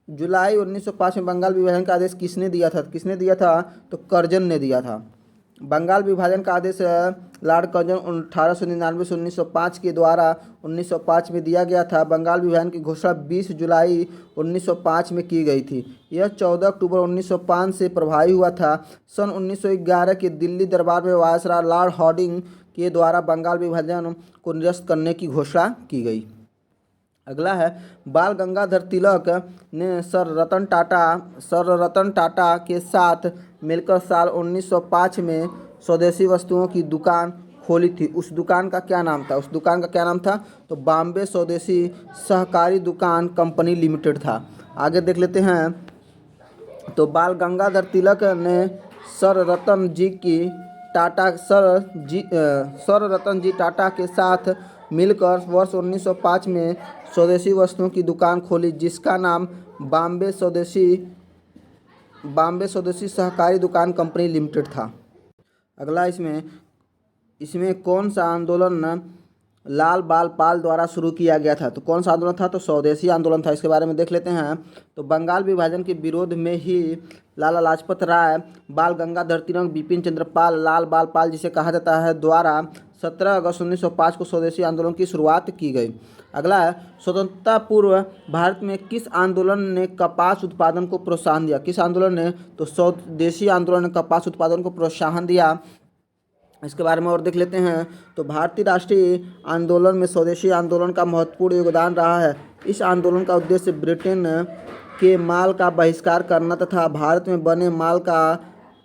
जुलाई 1905 में बंगाल विभाजन का आदेश किसने दिया था? किसने दिया था? तो कर्जन ने दिया था। बंगाल विभाजन का आदेश लॉर्ड कर्जन 1899 से 1905 के द्वारा 1905 में दिया गया था। बंगाल विभाजन की घोषणा 20 जुलाई 1905 में की गई थी। यह 14 अक्टूबर 1905 से प्रभावी हुआ था। सन 1911 के दिल्ली दरबार में वायसराय लॉर्ड हार्डिंग के द्वारा बंगाल विभाजन को निरस्त करने की घोषणा की गई। अगला है बाल गंगाधर तिलक ने सर रतन टाटा के साथ मिलकर साल 1905 में स्वदेशी वस्तुओं की दुकान खोली थी। उस दुकान का क्या नाम था? तो बॉम्बे स्वदेशी सहकारी दुकान कंपनी लिमिटेड था। आगे देख लेते हैं। तो बाल गंगाधर तिलक ने सर रतन जी टाटा के साथ मिलकर वर्ष 1905 में स्वदेशी वस्तुओं की दुकान खोली जिसका नाम बॉम्बे स्वदेशी सहकारी दुकान कंपनी लिमिटेड था। अगला इसमें कौन सा आंदोलन लाल बाल पाल द्वारा शुरू किया गया था? तो कौन सा आंदोलन था? तो स्वदेशी आंदोलन था। इसके बारे में देख लेते हैं। तो बंगाल विभाजन के विरोध में ही लाला लाजपत राय, बाल गंगाधर तिलक, बिपिन चंद्र पाल, लाल बाल पाल जिसे कहा जाता है द्वारा 17 अगस्त 1905 को स्वदेशी आंदोलन की शुरुआत की गई। अगला है स्वतंत्रता पूर्व भारत में किस आंदोलन ने कपास उत्पादन को प्रोत्साहन दिया? किस आंदोलन ने? तो स्वदेशी आंदोलन ने कपास उत्पादन को प्रोत्साहन दिया। इसके बारे में और देख लेते हैं। तो भारतीय राष्ट्रीय आंदोलन में स्वदेशी आंदोलन का महत्वपूर्ण योगदान रहा है। इस आंदोलन का उद्देश्य ब्रिटेन के माल का बहिष्कार करना तथा भारत में बने माल का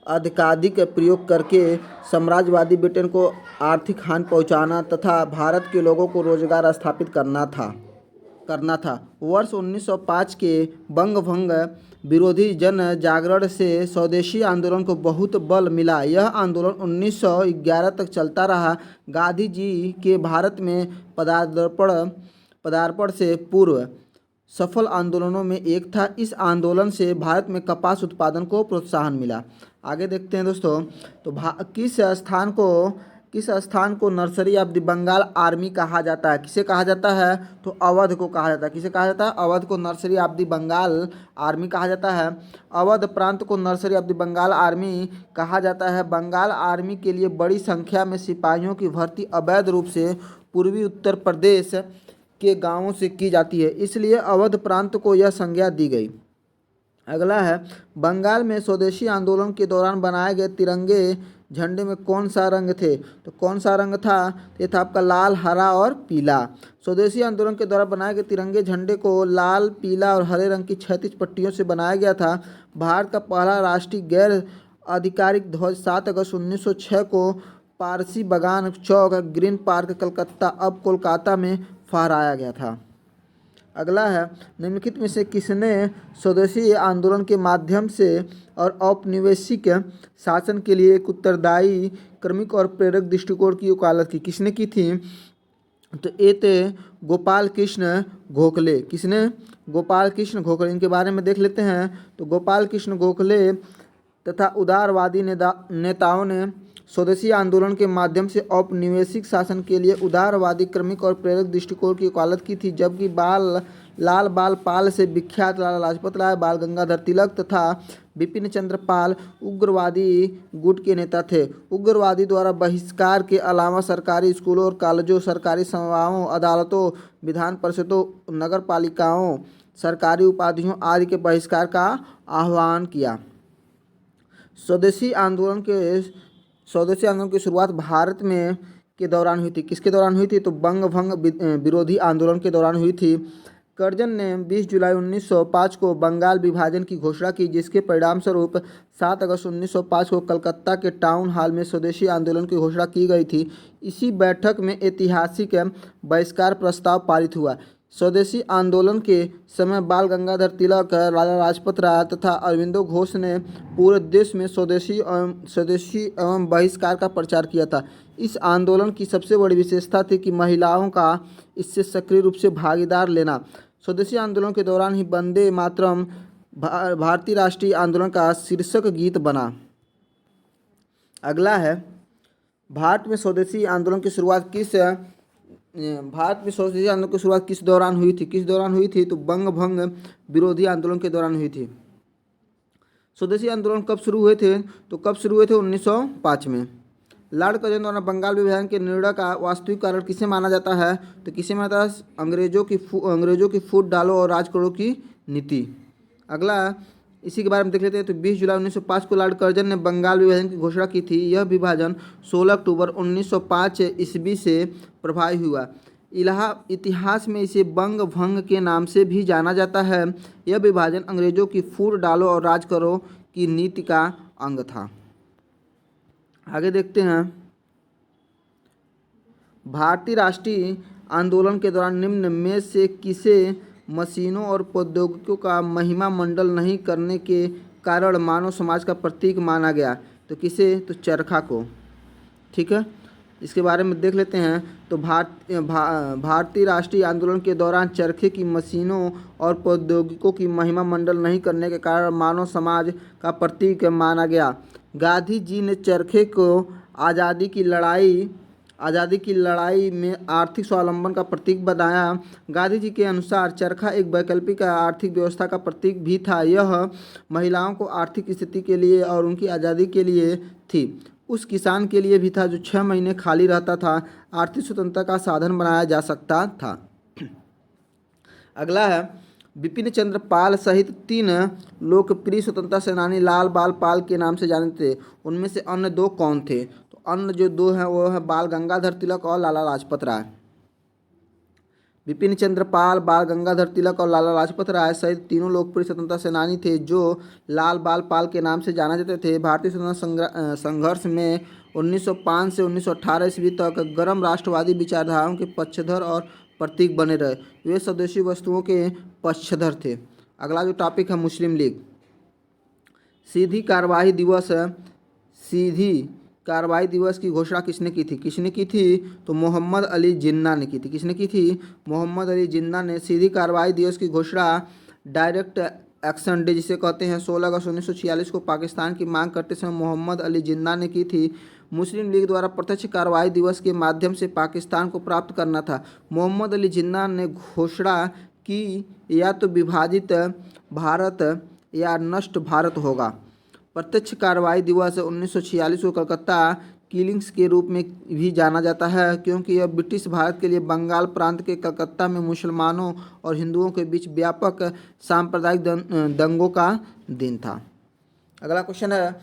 अधिकाधिक प्रयोग करके साम्राज्यवादी ब्रिटेन को आर्थिक हानि पहुंचाना तथा भारत के लोगों को रोजगार स्थापित करना था। वर्ष 1905 के बंगभंग विरोधी जन जागरण से स्वदेशी आंदोलन को बहुत बल मिला। यह आंदोलन 1911 तक चलता रहा। गांधी जी के भारत में पदार्पण से पूर्व सफल आंदोलनों में एक था। इस आंदोलन से भारत में कपास उत्पादन को प्रोत्साहन मिला। आगे देखते हैं दोस्तों। तो किस स्थान को nursery of the Bengal army कहा जाता है? किसे कहा जाता है? तो अवध को कहा जाता है। किसे कहा जाता है? अवध को nursery of the Bengal army कहा जाता है। अवध प्रांत को nursery of the Bengal army कहा जाता है। बंगाल आर्मी के लिए बड़ी संख्या में सिपाहियों की भर्ती अवैध रूप से पूर्वी उत्तर प्रदेश के गांवों से की जाती है, इसलिए अवध प्रांत को यह संज्ञा दी गई। अगला है, बंगाल में स्वदेशी आंदोलन के दौरान बनाए गए तिरंगे झंडे में कौन सा रंग थे? तो कौन सा रंग था? ये था आपका लाल, हरा और पीला। स्वदेशी आंदोलन के दौरान बनाए गए तिरंगे झंडे को लाल, पीला और हरे रंग की 36 पट्टियों से बनाया गया था। भारत का पहला राष्ट्रीय गैर आधिकारिक ध्वज 7 अगस्त 1906 को पारसी बागान चौक, ग्रीन पार्क, कलकत्ता, अब कोलकाता में फहराया गया था। अगला है, निम्नलिखित में से किसने स्वदेशी आंदोलन के माध्यम से और औपनिवेशिक शासन के लिए एक उत्तरदायी, क्रमिक और प्रेरक दृष्टिकोण की वकालत की? किसने की थी? तो ये थे गोपाल कृष्ण गोखले। किसने? गोपाल कृष्ण गोखले। इनके बारे में देख लेते हैं। तो गोपाल कृष्ण गोखले तथा उदारवादी नेताओं ने स्वदेशी आंदोलन के माध्यम से औपनिवेशिक शासन के लिए उदारवादी, क्रमिक और प्रेरक दृष्टिकोण की वकालत की थी, जबकि लाल बाल पाल से विख्यात लाला लाजपत राय, बाल गंगाधर तिलक तथा बिपिन चंद्र पाल उग्रवादी गुट के नेता थे। उग्रवादी द्वारा बहिष्कार के अलावा सरकारी स्कूलों और कॉलेजों, सरकारी सभाओं, अदालतों, विधान परिषदों, नगर पालिकाओं, सरकारी उपाधियों आदि के बहिष्कार का आह्वान किया। स्वदेशी आंदोलन की शुरुआत भारत में के दौरान हुई थी। किसके दौरान हुई थी? तो बंग भंग विरोधी आंदोलन के दौरान हुई थी। कर्जन ने 20 जुलाई 1905 को बंगाल विभाजन की घोषणा की, जिसके परिणामस्वरूप 7 अगस्त 1905 को कलकत्ता के टाउन हॉल में स्वदेशी आंदोलन की घोषणा की गई थी। इसी बैठक में ऐतिहासिक बहिष्कार प्रस्ताव पारित हुआ। स्वदेशी आंदोलन के समय बाल गंगाधर तिलक, लाला लाजपत राय तथा अरविंदो घोष ने पूरे देश में स्वदेशी एवं बहिष्कार का प्रचार किया था। इस आंदोलन की सबसे बड़ी विशेषता थी कि महिलाओं का इससे सक्रिय रूप से भागीदार लेना। स्वदेशी आंदोलन के दौरान ही वंदे मातरम भारतीय राष्ट्रीय आंदोलन का शीर्षक गीत बना। अगला है, भारत में स्वदेशी आंदोलन की शुरुआत किस दौरान हुई थी? किस दौरान हुई थी? तो बंग भंग विरोधी आंदोलन के दौरान हुई थी। स्वदेशी आंदोलन कब शुरू हुए थे? तो कब शुरू हुए थे? 1905 में। लॉर्ड कर्जन द्वारा बंगाल विभाजन के निर्णय का वास्तविक कारण किसे माना जाता है? तो किसे माना जाता है? अंग्रेजों की फूट डालो और राज करो की नीति। अगला इसी के बारे में देख लेते हैं। तो 20 जुलाई 1905 को लॉर्ड कर्जन ने बंगाल विभाजन की घोषणा की थी। यह विभाजन 16 अक्टूबर 1905 ईस्वी से प्रभावी हुआ। इतिहास में इसे बंग भंग के नाम से भी जाना जाता है। यह विभाजन अंग्रेजों की फूट डालो और राज करो की नीति का अंग था। आगे देखते हैं, भारतीय राष्ट्रीय आंदोलन के दौरान निम्न में से किसे मशीनों और प्रौद्योगिकियों का महिमा मंडल नहीं करने के कारण मानव समाज का प्रतीक माना गया? तो किसे? तो चरखा को। ठीक है, इसके बारे में देख लेते हैं। तो भारतीय राष्ट्रीय आंदोलन के दौरान चरखे की मशीनों और प्रौद्योगिकों की महिमा मंडल नहीं करने के कारण मानव समाज का प्रतीक माना गया। गांधी जी ने चरखे को आज़ादी की लड़ाई में आर्थिक स्वावलंबन का प्रतीक बताया। गांधी जी के अनुसार चरखा एक वैकल्पिक आर्थिक व्यवस्था का प्रतीक भी था। यह महिलाओं को आर्थिक स्थिति के लिए और उनकी आज़ादी के लिए थी। उस किसान के लिए भी था जो 6 महीने खाली रहता था। आर्थिक स्वतंत्रता का साधन बनाया जा सकता था। अगला है, बिपिन चंद्र पाल सहित 3 लोकप्रिय स्वतंत्रता सेनानी लाल बाल पाल के नाम से जाने थे। उनमें से अन्य 2 कौन थे? तो अन्य जो 2 हैं वो है बाल गंगाधर तिलक और लाला लाजपत राय। बिपिन चंद्र पाल, बाल गंगाधर तिलक और लाला लाजपत राय सहित तीनों लोकप्रिय स्वतंत्रता सेनानी थे जो लाल बाल पाल के नाम से जाने जाते थे। भारतीय स्वतंत्रता संघर्ष में 1905 से 1918 ईस्वी तक गर्म राष्ट्रवादी विचारधाराओं के पक्षधर और प्रतीक बने रहे। वे स्वदेशी वस्तुओं के पक्षधर थे। अगला जो टॉपिक है, मुस्लिम लीग। सीधी कार्रवाई दिवस की घोषणा किसने की थी? तो मोहम्मद अली जिन्ना ने की थी। किसने की थी? मोहम्मद अली जिन्ना ने सीधी कार्रवाई दिवस की घोषणा डायरेक्ट एक्शन डे जिसे कहते हैं 16 अगस्त 1946 को पाकिस्तान की मांग करते समय मोहम्मद अली जिन्ना ने की थी। मुस्लिम लीग द्वारा प्रत्यक्ष कार्रवाई दिवस के माध्यम से पाकिस्तान को प्राप्त करना था। मोहम्मद अली जिन्ना ने घोषणा की या तो विभाजित भारत या नष्ट भारत होगा। प्रत्यक्ष कार्रवाई दिवस 1946 को कलकत्ता किलिंग्स के रूप में भी जाना जाता है, क्योंकि यह ब्रिटिश भारत के लिए बंगाल प्रांत के कलकत्ता में मुसलमानों और हिंदुओं के बीच व्यापक सांप्रदायिक दंगों का दिन था। अगला क्वेश्चन है,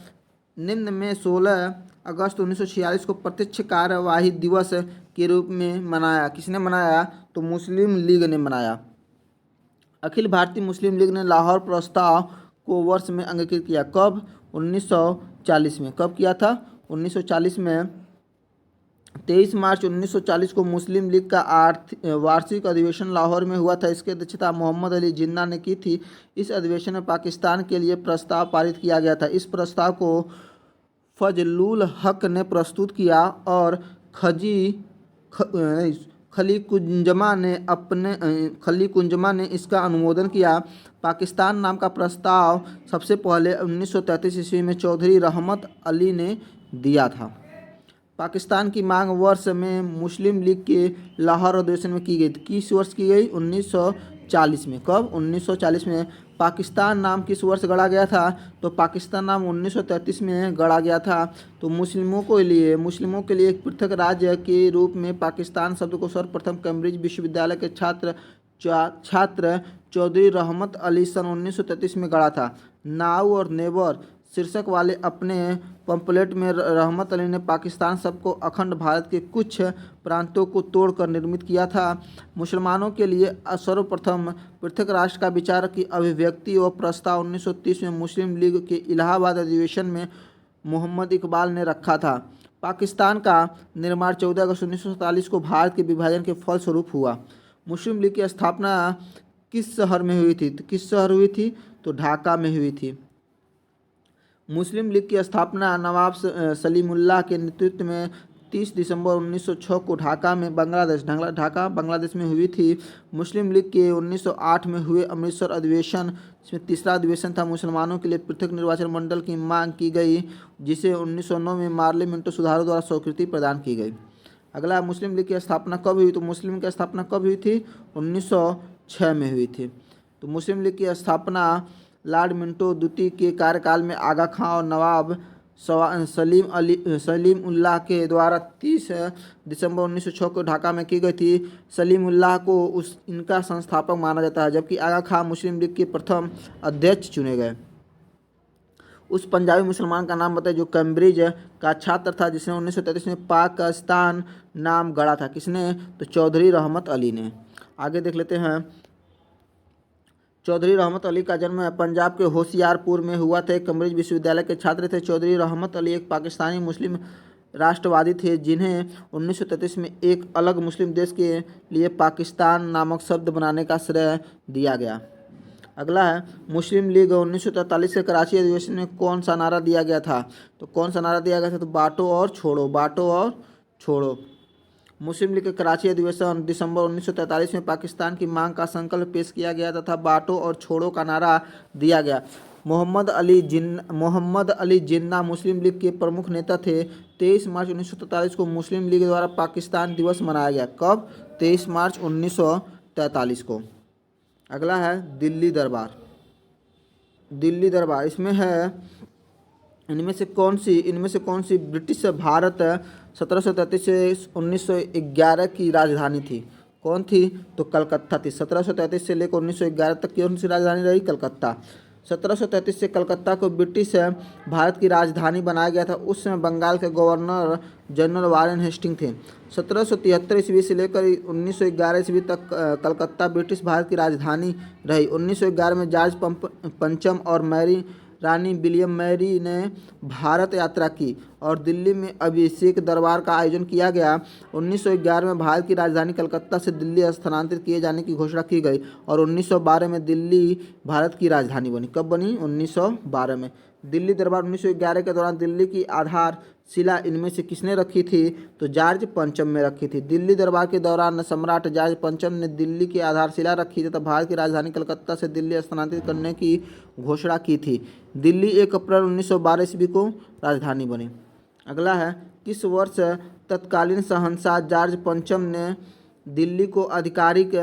निम्न में 16 अगस्त 1946 को प्रत्यक्ष कार्यवाही दिवस के रूप में मनाया, किसने मनाया? तो मुस्लिम लीग ने मनाया। अखिल भारतीय मुस्लिम लीग ने लाहौर प्रस्ताव को वर्ष में अंगीकृत किया, कब? 1940 में। कब किया था? 1940 में। 23 मार्च 1940 को मुस्लिम लीग का वार्षिक अधिवेशन लाहौर में हुआ था। इसकी अध्यक्षता मोहम्मद अली जिन्ना ने की थी। इस अधिवेशन में पाकिस्तान के लिए प्रस्ताव पारित किया गया था। इस प्रस्ताव को फजलुल हक ने प्रस्तुत किया और खली कुंजमा ने इसका अनुमोदन किया। पाकिस्तान नाम का प्रस्ताव सबसे पहले 1933 ईस्वी में चौधरी रहमत अली ने दिया था। पाकिस्तान की मांग वर्ष में मुस्लिम लीग के लाहौर अधिवेशन में की गई। किस वर्ष की गई? 1940 में। कब? 1940 में। पाकिस्तान नाम किस वर्ष गढ़ा गया था? तो पाकिस्तान नाम 1933 में गढ़ा गया था। तो मुस्लिमों के लिए एक पृथक राज्य के रूप में पाकिस्तान शब्द को सर्वप्रथम कैम्ब्रिज विश्वविद्यालय के छात्र चौधरी रहमत अली सन 1933 में गढ़ा था। नाउ और नेवर शीर्षक वाले अपने पंपलेट में रहमत अली ने पाकिस्तान शब्द को अखंड भारत के कुछ प्रांतों को तोड़कर निर्मित किया था। मुसलमानों के लिए सर्वप्रथम पृथक राष्ट्र का विचार की अभिव्यक्ति और प्रस्ताव 1930 में मुस्लिम लीग के इलाहाबाद अधिवेशन में मोहम्मद इकबाल ने रखा था। पाकिस्तान का निर्माण 14 अगस्त 1947 को भारत के विभाजन के फलस्वरूप हुआ। मुस्लिम लीग की स्थापना किस शहर में हुई थी? तो किस शहर हुई थी? तो ढाका में हुई थी। मुस्लिम लीग की स्थापना नवाब सलीमुल्लाह के नेतृत्व में 30 दिसंबर 1906 को ढाका बांग्लादेश में हुई थी। मुस्लिम लीग के 1908 में हुए अमृतसर अधिवेशन, इसमें तीसरा अधिवेशन था, मुसलमानों के लिए पृथक निर्वाचन मंडल की मांग की गई, जिसे 1909 में मार्ले मिंटो सुधारों द्वारा स्वीकृति प्रदान की गई। अगला, मुस्लिम लीग की स्थापना कब हुई? तो मुस्लिम की स्थापना कब हुई थी? 1906 में हुई थी। तो मुस्लिम लीग की स्थापना लॉर्ड मिंटो द्वितीय के कार्यकाल में आगा खां और नवाब सलीम उल्लाह के द्वारा 30 दिसंबर 1906 को ढाका में की गई थी। सलीम उल्लाह को इनका संस्थापक माना जाता है, जबकि आगा खां मुस्लिम लीग के प्रथम अध्यक्ष चुने गए। उस पंजाबी मुसलमान का नाम बताइए जो कैम्ब्रिज का छात्र था, जिसने 1933 में पाकिस्तान नाम गढ़ा था। किसने? तो चौधरी रहमत अली ने। आगे देख लेते हैं। चौधरी रहमत अली का जन्म पंजाब के होशियारपुर में हुआ था। कैम्ब्रिज विश्वविद्यालय के छात्र थे। चौधरी रहमत अली एक पाकिस्तानी मुस्लिम राष्ट्रवादी थे, जिन्हें 1933 में एक अलग मुस्लिम देश के लिए पाकिस्तान नामक शब्द बनाने का श्रेय दिया गया। अगला है, मुस्लिम लीग 1943 के कराची अधिवेशन में कौन सा नारा दिया गया था? तो कौन सा नारा दिया गया था? तो बांटो और छोड़ो, बांटो और छोड़ो। मुस्लिम लीग के कराची अधिवेशन दिसंबर 1943 में पाकिस्तान की मांग का संकल्प पेश किया गया तथा बांटो और छोड़ो का नारा दिया गया। मोहम्मद अली जिन्ना मुस्लिम लीग के प्रमुख नेता थे। 23 मार्च 1943 को मुस्लिम लीग द्वारा पाकिस्तान दिवस मनाया गया। कब? 23 मार्च 1943 को। अगला है दिल्ली दरबार। इनमें से कौन सी ब्रिटिश भारत 1733 से 1911 की राजधानी थी? कौन थी? तो कलकत्ता थी। 1733 से लेकर 1911 तक कौन सी राजधानी रही? कलकत्ता। 1733 से कलकत्ता को ब्रिटिश भारत की राजधानी बनाया गया था। उस समय बंगाल के गवर्नर जनरल वारेन हेस्टिंग थे। 1773 ईस्वी से लेकर 1911 ईस्वी तक कलकत्ता ब्रिटिश भारत की राजधानी रही। 1911 में जॉर्ज पंचम और रानी विलियम मैरी ने भारत यात्रा की और दिल्ली में अभिषेक दरबार का आयोजन किया गया। 1911 में भारत की राजधानी कलकत्ता से दिल्ली स्थानांतरित किए जाने की घोषणा की गई और 1912 में दिल्ली भारत की राजधानी बनी। कब बनी? 1912 में। दिल्ली दरबार 1911 के दौरान दिल्ली की आधारशिला इनमें से किसने रखी थी? तो जॉर्ज पंचम ने रखी थी। दिल्ली दरबार के दौरान सम्राट जॉर्ज पंचम ने दिल्ली की आधारशिला रखी तथा भारत की राजधानी कलकत्ता से दिल्ली स्थानांतरित करने की घोषणा की थी। दिल्ली 1 अप्रैल 1912 ईस्वी को राजधानी बनी। अगला है, किस वर्ष तत्कालीन शहंशाह जॉर्ज पंचम ने दिल्ली को आधिकारिक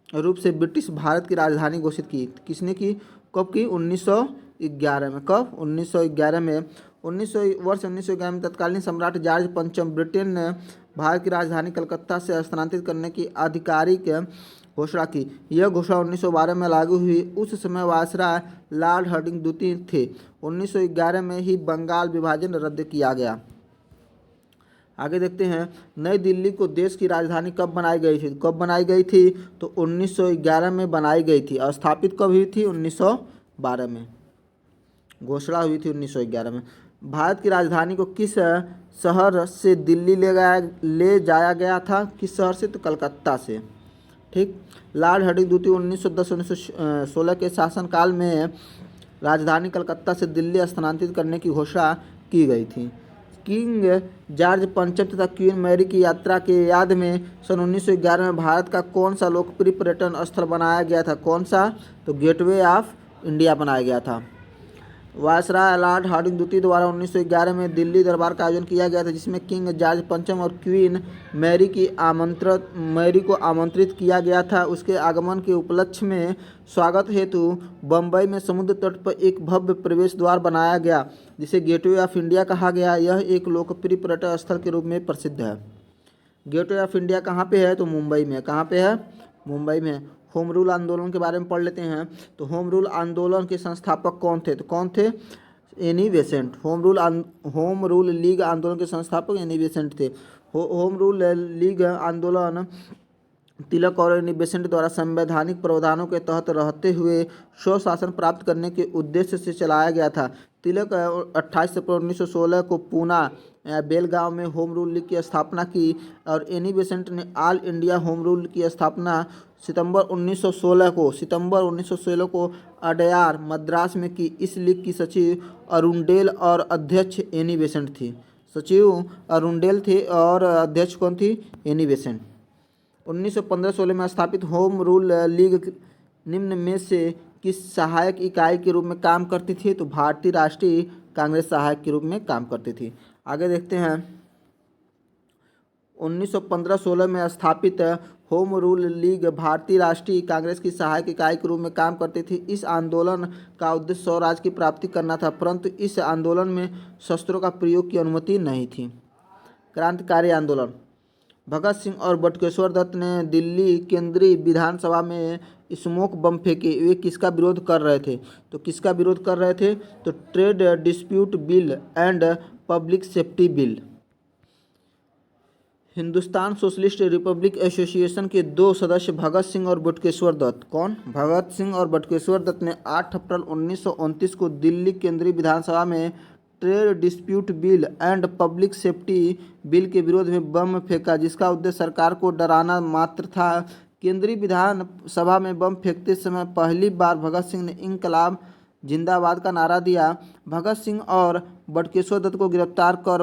रूप से ब्रिटिश भारत की राजधानी घोषित की? किसने की? कब की? 1911 में। कब? 1911 में। वर्ष 1911 में तत्कालीन सम्राट जॉर्ज पंचम ब्रिटेन ने भारत की राजधानी कलकत्ता से स्थानांतरित करने की आधिकारिक घोषणा की। यह घोषणा 1912 में लागू हुई। उस समय वायसराय लॉर्ड हार्डिंग द्वितीय थे। 1911 में ही बंगाल विभाजन रद्द किया गया। आगे देखते हैं, नई दिल्ली को देश की राजधानी कब बनाई गई थी? कब बनाई गई थी? तो 1911 में बनाई गई थी। स्थापित कब हुई थी? 1912 में। घोषणा हुई थी 1911 में। भारत की राजधानी को किस शहर से दिल्ली ले जाया गया था? किस शहर से? तो कलकत्ता से। ठीक। लॉर्ड हार्डिंग द्वितीय 1910-1916 के शासनकाल में राजधानी कलकत्ता से दिल्ली स्थानांतरित करने की घोषणा की गई थी। किंग जॉर्ज पंचम तथा क्वीन मैरी की यात्रा के याद में सन 1911 में भारत का कौन सा लोकप्रिय पर्यटन स्थल बनाया गया था? कौन सा? तो गेटवे ऑफ इंडिया बनाया गया था। वायसराय लॉर्ड हार्डिंग द्वितीय द्वारा 1911 में दिल्ली दरबार का आयोजन किया गया था, जिसमें किंग जॉर्ज पंचम और क्वीन मैरी को आमंत्रित किया गया था। उसके आगमन के उपलक्ष्य में स्वागत हेतु बम्बई में समुद्र तट पर एक भव्य प्रवेश द्वार बनाया गया, जिसे गेटवे ऑफ इंडिया कहा गया। यह एक लोकप्रिय पर्यटन स्थल के रूप में प्रसिद्ध है। गेटवे ऑफ इंडिया कहाँ पे है? तो मुंबई में। कहाँ पे है? मुंबई में। होम रूल आंदोलन के बारे में पढ़ लेते हैं। तो होम रूल आंदोलन के संस्थापक कौन थे? तो कौन थे? Annie Besant. Home rule league आंदोलन के संस्थापक एनी बेसेंट थे। होम रूल लीग आंदोलन तिलक और एनी बेसेंट द्वारा संवैधानिक प्रावधानों के तहत रहते हुए स्वशासन प्राप्त करने के उद्देश्य से चलाया गया था। तिलक 28 अप्रैल 1916 को पूना बेलगांव में होम रूल लीग की स्थापना की और एनी बेसेंट ने ऑल इंडिया होम रूल की स्थापना सितंबर 1916 को अडयार मद्रास में की। इस लीग की सचिव अरुंडेल और अध्यक्ष एनी बेसेंट थी। सचिव अरुंडेल थे और अध्यक्ष कौन थी? Annie Besant. 1915-16 में स्थापित होम रूल लीग निम्न में से किस सहायक इकाई के रूप में काम करती थी? तो भारतीय राष्ट्रीय कांग्रेस सहायक के रूप में काम करती थी। आगे देखते हैं, 1915-16 में स्थापित होम रूल लीग भारतीय राष्ट्रीय कांग्रेस की सहायक इकाई के रूप में काम करती थी। इस आंदोलन का उद्देश्य स्वराज की प्राप्ति करना था, परंतु इस आंदोलन में शस्त्रों का प्रयोग की अनुमति नहीं थी। क्रांतिकारी आंदोलन। भगत सिंह और बटुकेश्वर दत्त ने दिल्ली केंद्रीय विधानसभा में स्मोक बम फेंके। वे किसका विरोध कर रहे थे? तो किसका विरोध कर रहे थे? तो trade dispute bill and public safety bill. Hindustan socialist Republic association के दो सदस्य भगत सिंह और बटुकेश्वर दत्त। कौन? भगत सिंह और बटुकेश्वर दत्त ने 8 अप्रैल 1929 को दिल्ली केंद्रीय विधानसभा में trade dispute bill and public safety bill के विरोध में बम फेंका, जिसका उद्देश्य सरकार को डराना मात्र था। केंद्रीय विधानसभा में बम फेंकते समय पहली बार भगत सिंह ने इंकलाब जिंदाबाद का नारा दिया। भगत सिंह और बटुकेश्वर दत्त को गिरफ्तार कर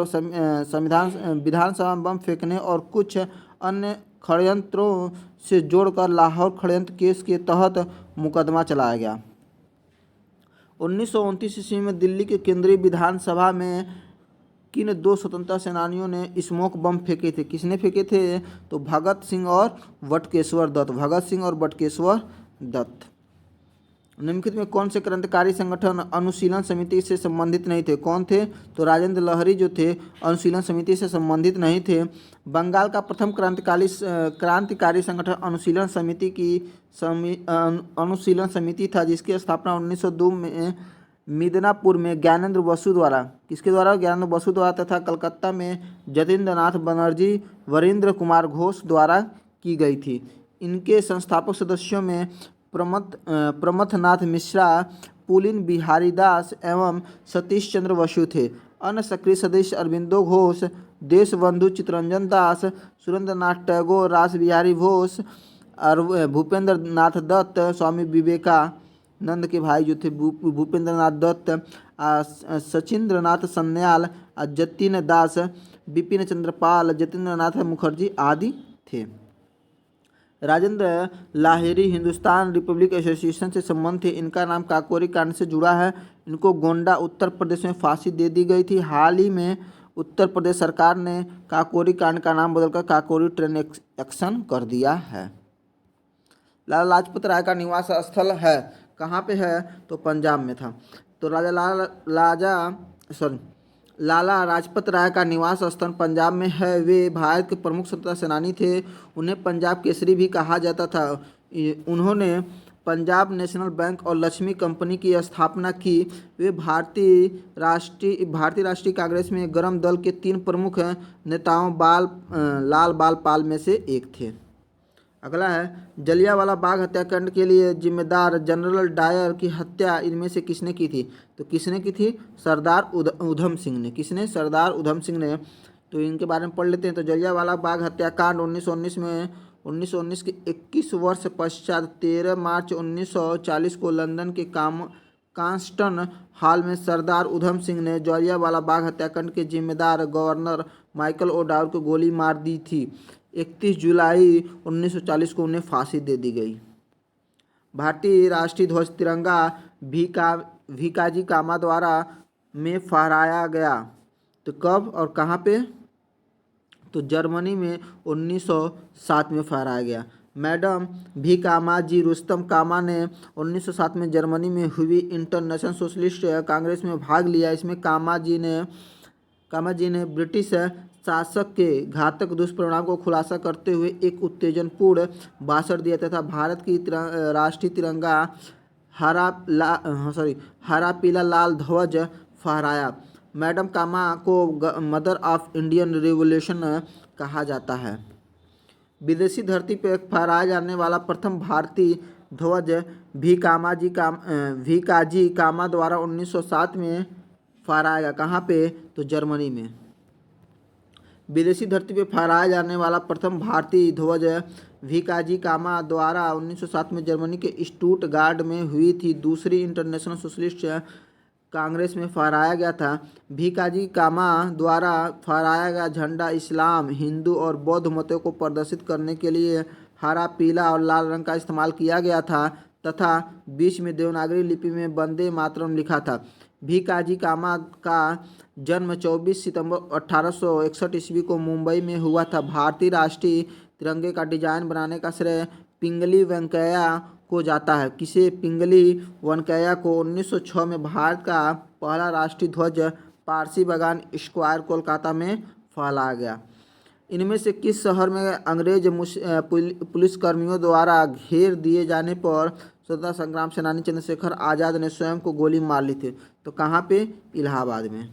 विधानसभा में बम फेंकने और कुछ अन्य षड्यंत्रों से जोड़कर लाहौर षड्यंत्र केस के तहत मुकदमा चलाया गया। 1929 ईस्वी में दिल्ली के केंद्रीय विधानसभा में किन दो स्वतंत्रता सेनानियों ने स्मोक बम फेंके थे? किसने फेंके थे? तो भगत सिंह और बटुकेश्वर दत्त। भगत सिंह और बटुकेश्वर दत्त। निम्नलिखित में कौन से क्रांतिकारी संगठन अनुशीलन समिति से संबंधित नहीं थे? कौन थे? तो राजेंद्र लहरी जो थे अनुशीलन समिति से संबंधित नहीं थे। बंगाल का प्रथम क्रांतिकारी संगठन अनुशीलन समिति था, जिसकी स्थापना 1902 में मिदनापुर में ज्ञानेंद्र बसु द्वारा, किसके द्वारा? ज्ञानेंद्र बसु द्वारा, तथा कलकत्ता में जतीन्द्र नाथ बनर्जी, वरिंद्र कुमार घोष द्वारा की गई थी। इनके संस्थापक सदस्यों में प्रमथनाथ मिश्रा, पुलिन बिहारी दास एवं सतीश चंद्र बसु थे। अन्य सक्रिय सदस्य अरविंदो घोष, देशबंधु चित्तरंजन दास, सुरेंद्र नाथ टैगोर, रास बिहारी घोष, भूपेंद्र नाथ दत्त, स्वामी विवेकानंद के भाई जो थे भूपेंद्र नाथ दत्त, सचिंद्र नाथ सन्याल, जतिन दास, बिपिन चंद्रपाल, जतेंद्र नाथ मुखर्जी आदि थे। राजेंद्र लाहिरी हिंदुस्तान रिपब्लिक एसोसिएशन से संबंध थे। इनका नाम काकोरी कांड से जुड़ा है। इनको गोंडा उत्तर प्रदेश में फांसी दे दी गई थी। हाल ही में उत्तर प्रदेश सरकार ने काकोरी कांड का नाम बदलकर काकोरी ट्रेन एक्शन कर दिया है। लाला लाजपत राय का निवास स्थल है, कहाँ पे है? तो पंजाब में था। तो लाला लाजपत राय का निवास स्थान पंजाब में है। वे भारत के प्रमुख स्वतंत्रता सेनानी थे। उन्हें पंजाब केसरी भी कहा जाता था। उन्होंने पंजाब नेशनल बैंक और लक्ष्मी कंपनी की स्थापना की। वे भारतीय राष्ट्रीय कांग्रेस में गरम दल के 3 प्रमुख नेताओं लाल बाल पाल में से एक थे। अगला है, जलियांवाला बाग हत्याकांड के लिए जिम्मेदार जनरल डायर की हत्या इनमें से किसने की थी? तो किसने की थी? सरदार उधम सिंह ने। किसने? सरदार उधम सिंह ने। तो इनके बारे में पढ़ लेते हैं। तो जलियांवाला बाग हत्याकांड 1919 के 21 वर्ष पश्चात 13 मार्च 1940 को लंदन के कांस्टन हॉल में सरदार उधम सिंह ने जलियांवाला बाग हत्याकांड के जिम्मेदार गवर्नर माइकल ओडाउर को गोली मार दी थी। 31 जुलाई 1940 को उन्हें फांसी दे दी गई। भारतीय राष्ट्रीय ध्वज तिरंगा भीकाजी कामा द्वारा में फहराया गया। तो कब और कहाँ पे? तो जर्मनी में 1907 में फहराया गया। मैडम भी कामा जी रुस्तम कामा ने 1907 में जर्मनी में हुई इंटरनेशनल सोशलिस्ट कांग्रेस में भाग लिया। इसमें कामा जी ने ब्रिटिश शासक के घातक दुष्परिणाम को खुलासा करते हुए एक उत्तेजनपूर्ण भाषण दिया तथा भारत की राष्ट्रीय तिरंगा हरा पीला लाल ध्वज फहराया। मैडम कामा को मदर ऑफ इंडियन रिवॉल्यूशन कहा जाता है। विदेशी धरती पर फहराया जाने वाला प्रथम भारतीय ध्वज भीकाजी कामा द्वारा 1907 में फहराया गया। कहाँ पे? तो जर्मनी में। विदेशी धरती पर फहराया जाने वाला प्रथम भारतीय ध्वज भीकाजी कामा द्वारा 1907 में जर्मनी के स्टुटगार्ट में हुई थी दूसरी इंटरनेशनल सोशलिस्ट कांग्रेस में फहराया गया था। भीकाजी कामा द्वारा फहराया गया झंडा इस्लाम, हिंदू और बौद्ध मतों को प्रदर्शित करने के लिए हरा, पीला और लाल रंग का इस्तेमाल किया गया था तथा बीच में देवनागरी लिपि में वंदे मातरम लिखा था। भीकाजी कामा का जन्म 24 सितंबर 1861 ईस्वी को मुंबई में हुआ था। भारतीय राष्ट्रीय तिरंगे का डिजाइन बनाने का श्रेय पिंगली वेंकैया को जाता है। किसे? पिंगली वेंकैया को। 1906 में भारत का पहला राष्ट्रीय ध्वज पारसी बागान स्क्वायर कोलकाता में फहराया गया। इनमें से किस शहर में अंग्रेज पुलिसकर्मियों द्वारा घेर दिए जाने पर स्वतंत्रता संग्राम सेनानी चंद्रशेखर आज़ाद ने स्वयं को गोली मार ली थी? तो कहाँ पे? इलाहाबाद में।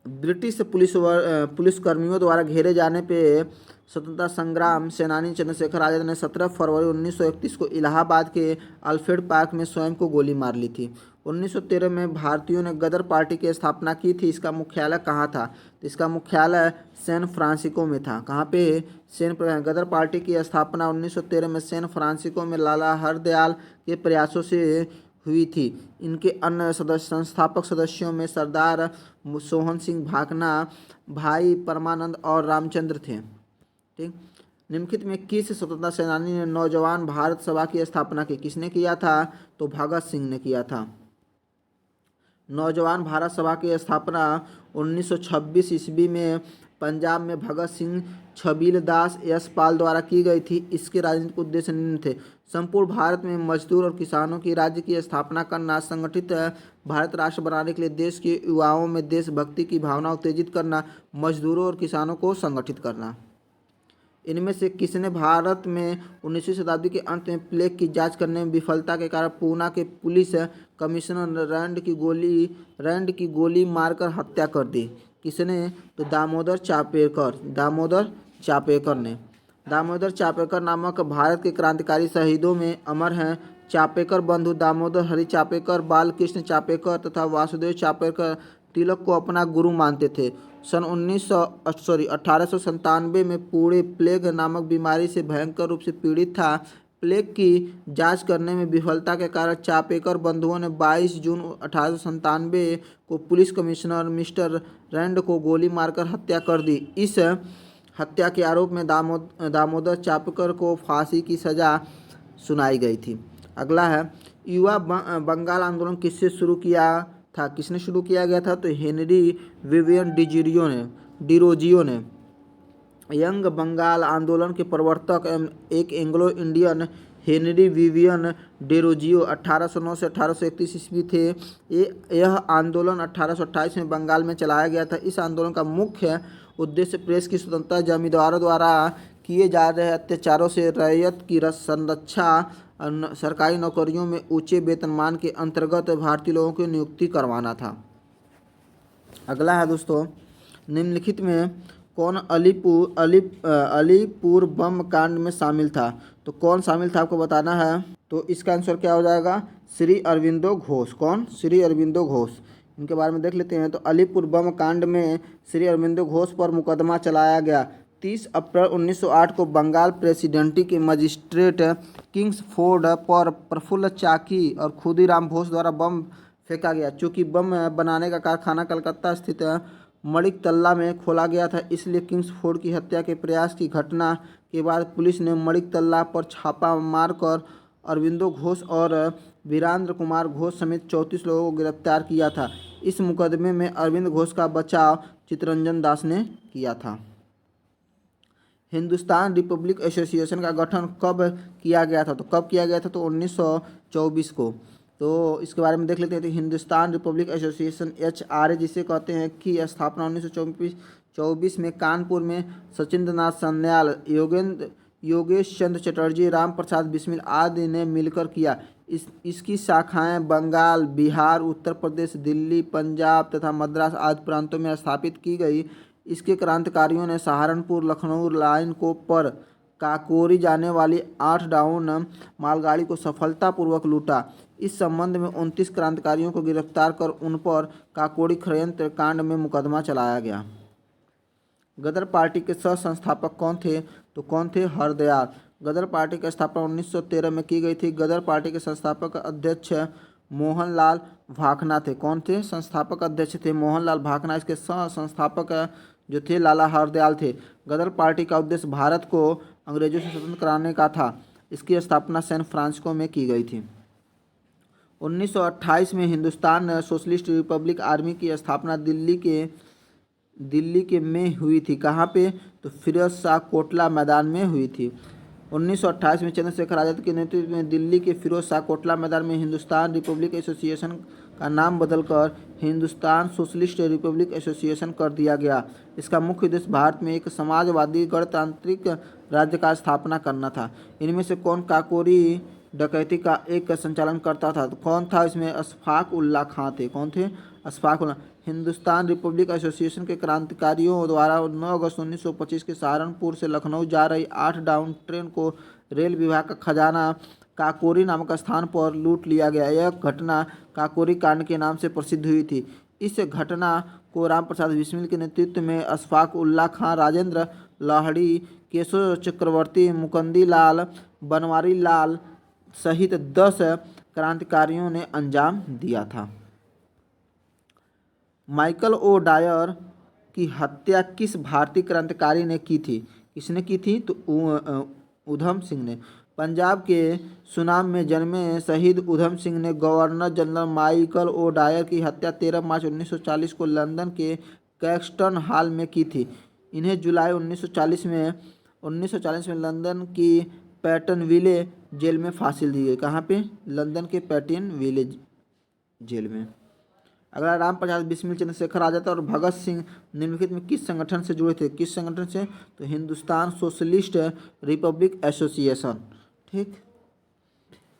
ब्रिटिश पुलिसकर्मियों द्वारा घेरे जाने पे स्वतंत्रता संग्राम सेनानी चंद्रशेखर आज़ाद ने 17 फरवरी 1931 को इलाहाबाद के अल्फ्रेड पार्क में स्वयं को गोली मार ली थी। 1913 में भारतीयों ने गदर पार्टी की स्थापना की थी। इसका मुख्यालय कहाँ था? तो इसका मुख्यालय सैन फ्रांसिस्को में था। कहाँ पे? गदर पार्टी की स्थापना 1913 में सैन फ्रांसिस्को में लाला हरदयाल के प्रयासों से हुई थी। इनके अन्य संस्थापक सदस्यों में सरदार सोहन सिंह भाकना, भाई परमानंद और रामचंद्र थे। ठीक। निम्नलिखित में किस स्वतंत्रता सेनानी ने नौजवान भारत सभा की स्थापना की? किसने किया था? तो भगत सिंह ने किया था। नौजवान भारत सभा की स्थापना 1926 ईस्वी में पंजाब में भगत सिंह छबीलदास यशपाल द्वारा की गई थी। इसके राजनीतिक उद्देश्य निम्न थे: संपूर्ण भारत में मजदूर और किसानों की राज्य की स्थापना करना, संगठित भारत राष्ट्र बनाने के लिए देश के युवाओं में देशभक्ति की भावना उत्तेजित करना, मजदूरों और किसानों को संगठित करना। इनमें से किसने भारत में 19वीं शताब्दी के अंत में प्लेग की जांच करने में विफलता के कारण पूना के पुलिस कमिश्नर रैंड की गोली मारकर हत्या कर दी? किसने? तो दामोदर चापेकर ने। दामोदर चापेकर नामक भारत के क्रांतिकारी शहीदों में अमर हैं चापेकर बंधु दामोदर हरि चापेकर, बालकृष्ण चापेकर तथा वासुदेव चापेकर तिलक को अपना गुरु मानते थे। सन 1897 में पूरे प्लेग नामक बीमारी से भयंकर रूप से पीड़ित था। प्लेग की जांच करने में विफलता के कारण चापेकर बंधुओं ने 22 जून 1897 को पुलिस कमिश्नर मिस्टर रैंड को गोली मारकर हत्या कर दी। इस हत्या के आरोप में दामोदर चापेकर को फांसी की सज़ा सुनाई गई थी। अगला है, युवा बंगाल आंदोलन किससे शुरू किया था? किसने शुरू किया गया था? तो हेनरी विवियन डिरोजियो ने। यंग बंगाल आंदोलन के प्रवर्तक एवं एक Anglo Indian Henry Vivian Derozio 1809 से 1831 ईस्वी थे। यह आंदोलन 1828 में बंगाल में चलाया गया था। इस आंदोलन का मुख्य उद्देश्य प्रेस की स्वतंत्रता, जमींदारों द्वारा किए जा रहे अत्याचारों से रैयत की संरक्षा, सरकारी नौकरियों में ऊंचे वेतनमान के अंतर्गत भारतीय लोगों की नियुक्ति करवाना था। अगला है दोस्तों, निम्नलिखित में कौन अलीपुर बम कांड में शामिल था? तो कौन शामिल था आपको बताना है। तो इसका आंसर क्या हो जाएगा? श्री अरविंदो घोष। कौन? श्री अरविंदो घोष। इनके बारे में देख लेते हैं। तो अलीपुर बम कांड में श्री अरविंदो घोष पर मुकदमा चलाया गया। 30 अप्रैल 1908 को बंगाल प्रेसिडेंटी के मजिस्ट्रेट किंग्सफोर्ड पर प्रफुल्ल चाकी और खुदीराम बोस द्वारा बम फेंका गया। चूँकि बम बनाने का कारखाना कलकत्ता स्थित मणिक तल्ला में खोला गया था, इसलिए किंग्सफोर्ड की हत्या के प्रयास की घटना के बाद पुलिस ने मणिक तल्ला पर छापा मारकर अरविंदो घोष और वीरेंद्र कुमार घोष समेत 34 लोगों को गिरफ्तार किया था। इस मुकदमे में अरविंद घोष का बचाव चित्तरंजन दास ने किया था। हिंदुस्तान रिपब्लिक एसोसिएशन का गठन कब किया गया था? तो कब किया गया था? तो 1924 को। तो इसके बारे में देख लेते हैं। तो हिंदुस्तान रिपब्लिक एसोसिएशन HRA जिसे कहते हैं की स्थापना 1924 में कानपुर में सचिंद्र नाथ सान्याल, योगेश चंद्र चटर्जी, राम प्रसाद बिस्मिल आदि ने मिलकर किया। इसकी शाखाएं बंगाल, बिहार, उत्तर प्रदेश, दिल्ली, पंजाब तथा मद्रास आदि प्रांतों में स्थापित की गई। इसके क्रांतिकारियों ने सहारनपुर लखनऊ लाइन को पर काकोरी जाने वाली 8 डाउन मालगाड़ी को सफलतापूर्वक लूटा। इस संबंध में 29 क्रांतिकारियों को गिरफ्तार कर उन पर काकोरी षड्यंत्र कांड में मुकदमा चलाया गया। गदर पार्टी के सह संस्थापक कौन थे? तो कौन थे? हरदयाल। गदर पार्टी की स्थापना 1913 में की गई थी। गदर पार्टी के संस्थापक अध्यक्ष मोहनलाल भाखना थे। कौन थे? संस्थापक अध्यक्ष थे मोहनलाल भाखना। इसके सह संस्थापक जो थे लाला हरदयाल थे। गदर पार्टी का उद्देश्य भारत को अंग्रेजों से स्वतंत्र कराने का था। इसकी स्थापना सैन फ्रांसिस्को में की गई थी। 1928 में हिंदुस्तान सोशलिस्ट रिपब्लिक आर्मी की स्थापना दिल्ली के में हुई थी। कहाँ पे? तो फिरोज शाह कोटला मैदान में हुई थी। 1928 में चंद्रशेखर आज़ाद के नेतृत्व में दिल्ली के फिरोज शाह कोटला मैदान में हिंदुस्तान रिपब्लिक एसोसिएशन का नाम बदलकर हिंदुस्तान सोशलिस्ट रिपब्लिक एसोसिएशन कर दिया गया। इसका मुख्य उद्देश्य भारत में एक समाजवादी गणतांत्रिक राज्य का स्थापना करना था। इनमें से कौन काकोरी डकैती का एक संचालन करता था? तो कौन था इसमें? अशफाक उल्ला खां थे। कौन थे? अशफाक उल्ला। हिंदुस्तान रिपब्लिक एसोसिएशन के क्रांतिकारियों द्वारा 9 अगस्त 1925 के सहारनपुर से लखनऊ जा रही 8 डाउन ट्रेन को रेल विभाग का खजाना काकोरी नामक स्थान पर लूट लिया गया। यह घटना काकोरी कांड के नाम से प्रसिद्ध हुई थी। इस घटना को राम प्रसाद बिस्मिल के नेतृत्व में अशफाक उल्ला खां, राजेंद्र लाहिड़ी, केशव चक्रवर्ती, मुकुंदी लाल, बनवारी लाल सहित 10 क्रांतिकारियों ने अंजाम दिया था। माइकल ओ डायर की हत्या किस भारतीय क्रांतिकारी ने की थी? किसने की थी? तो उधम सिंह ने। पंजाब के सुनाम में जन्मे शहीद उधम सिंह ने governor general Michael O'Dwyer की हत्या 13 मार्च 1940 को लंदन के कैक्सटन हॉल में की थी। इन्हें जुलाई 1940 में लंदन की पैटनविले जेल में फांसी दी गई। कहाँ पे? लंदन के पैटनविले जेल में। अगला, राम प्रसाद बिस्मिल, चंद्रशेखर आज़ाद और भगत सिंह निम्नलिखित में किस संगठन से जुड़े थे? किस संगठन से? तो हिंदुस्तान सोशलिस्ट रिपब्लिक एसोसिएशन। ठीक,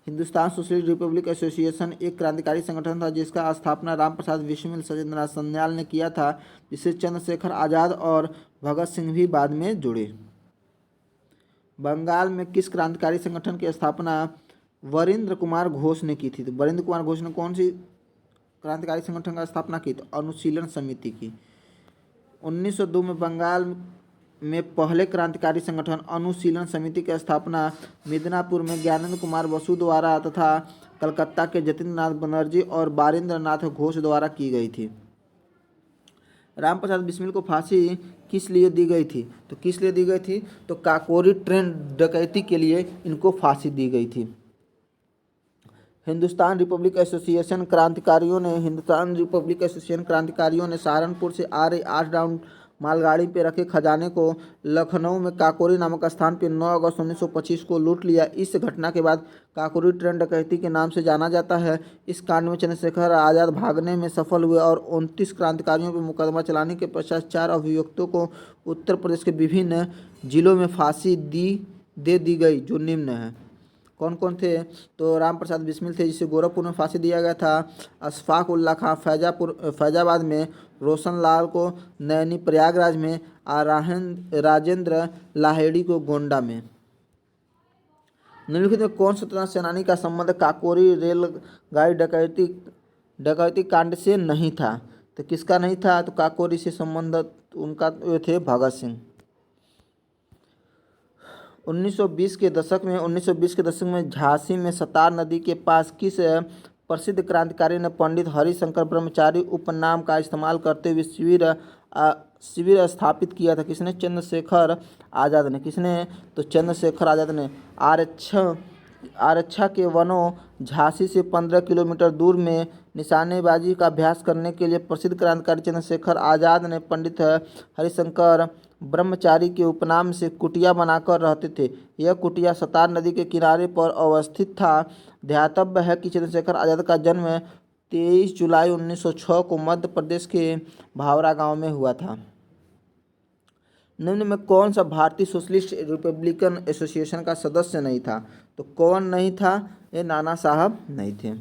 हिंदुस्तान सोशलिस्ट रिपब्लिक एसोसिएशन एक क्रांतिकारी संगठन था जिसका स्थापना राम प्रसाद बिस्मिल, सचिंद्र नाथ सान्याल ने किया था, जिससे चंद्रशेखर आज़ाद और भगत सिंह भी बाद में जुड़े। बंगाल में किस क्रांतिकारी संगठन की स्थापना वरिंद्र कुमार घोष ने की थी? तो वरिंद्र कुमार घोष ने कौन सी क्रांतिकारी संगठन का स्थापना की? तो अनुशीलन समिति की। 1902 में बंगाल में पहले क्रांतिकारी संगठन अनुशीलन समिति की स्थापना मिदनापुर में ज्ञानेंद्र कुमार बसु द्वारा तथा कलकत्ता के जतीन्द्र नाथ बनर्जी और बारिंद्र नाथ घोष द्वारा की गई थी। राम प्रसाद बिस्मिल को फांसी किस लिए दी गई थी? तो किस लिए दी गई थी? तो काकोरी ट्रेन डकैती के लिए इनको फांसी दी गई थी। हिंदुस्तान रिपब्लिक एसोसिएशन क्रांतिकारियों ने सहारनपुर से आ रही 8 डाउन मालगाड़ी पे रखे खजाने को लखनऊ में काकोरी नामक स्थान पर 9 अगस्त 1925 को लूट लिया। इस घटना के बाद काकोरी ट्रेन डकैती के नाम से जाना जाता है। इस कांड में चंद्रशेखर आज़ाद भागने में सफल हुए और 29 क्रांतिकारियों पर मुकदमा चलाने के पश्चात 4 अभियुक्तों को उत्तर प्रदेश के विभिन्न जिलों में फांसी दे दी गई, जो निम्न है। कौन कौन थे? तो राम प्रसाद बिस्मिल थे, जिसे गोरखपुर में फांसी दिया गया था। अशफाक उल्ला खां फैजाबाद में, रोशन लाल को नैनी प्रयागराज में, और राजेंद्र लाहेड़ी को गोंडा में। निम्नलिखित में कौन स्वतंत्रता सेनानी का संबंध काकोरी रेलगाड़ी डकैती कांड से नहीं था? तो किसका नहीं था? तो काकोरी से संबंधित उनका थे भगत सिंह। 1920 के दशक में झांसी में सतार नदी के पास किस प्रसिद्ध क्रांतिकारी ने पंडित हरिशंकर ब्रह्मचारी उपनाम का इस्तेमाल करते हुए शिविर स्थापित किया था? किसने? चंद्रशेखर आज़ाद ने। किसने? तो चंद्रशेखर आज़ाद ने। आरक्षा के वनों झांसी से 15 किलोमीटर दूर में निशानेबाजी का अभ्यास करने के लिए प्रसिद्ध क्रांतिकारी चंद्रशेखर आज़ाद ने पंडित हरिशंकर ब्रह्मचारी के उपनाम से कुटिया बनाकर रहते थे। यह कुटिया सतार नदी के किनारे पर अवस्थित था। ध्यातव्य है कि चंद्रशेखर आज़ाद का जन्म 23 जुलाई 1906 को मध्य प्रदेश के भावरा गांव में हुआ था। निम्न में कौन सा भारतीय सोशलिस्ट रिपब्लिकन एसोसिएशन का सदस्य नहीं था? तो कौन नहीं था? ये नाना साहब नहीं थे।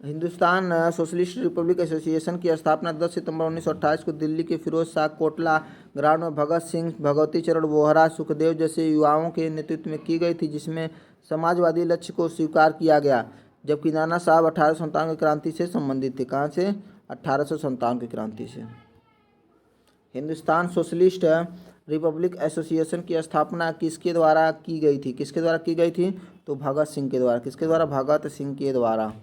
हिंदुस्तान सोशलिस्ट रिपब्लिक एसोसिएशन की स्थापना 10 सितंबर 1928 को दिल्ली के फिरोज शाह कोटला ग्राउंड में भगत सिंह, भगवती चरण वोहरा, सुखदेव जैसे युवाओं के नेतृत्व में की गई थी, जिसमें समाजवादी लक्ष्य को स्वीकार किया गया। जबकि नाना साहब 1857 की क्रांति से संबंधित थे। कहाँ से? 1857 की क्रांति से। हिंदुस्तान सोशलिस्ट रिपब्लिक एसोसिएशन की स्थापना किसके द्वारा की गई थी? किसके द्वारा की गई थी? तो भगत सिंह के द्वारा। किसके द्वारा? भगत सिंह के द्वारा।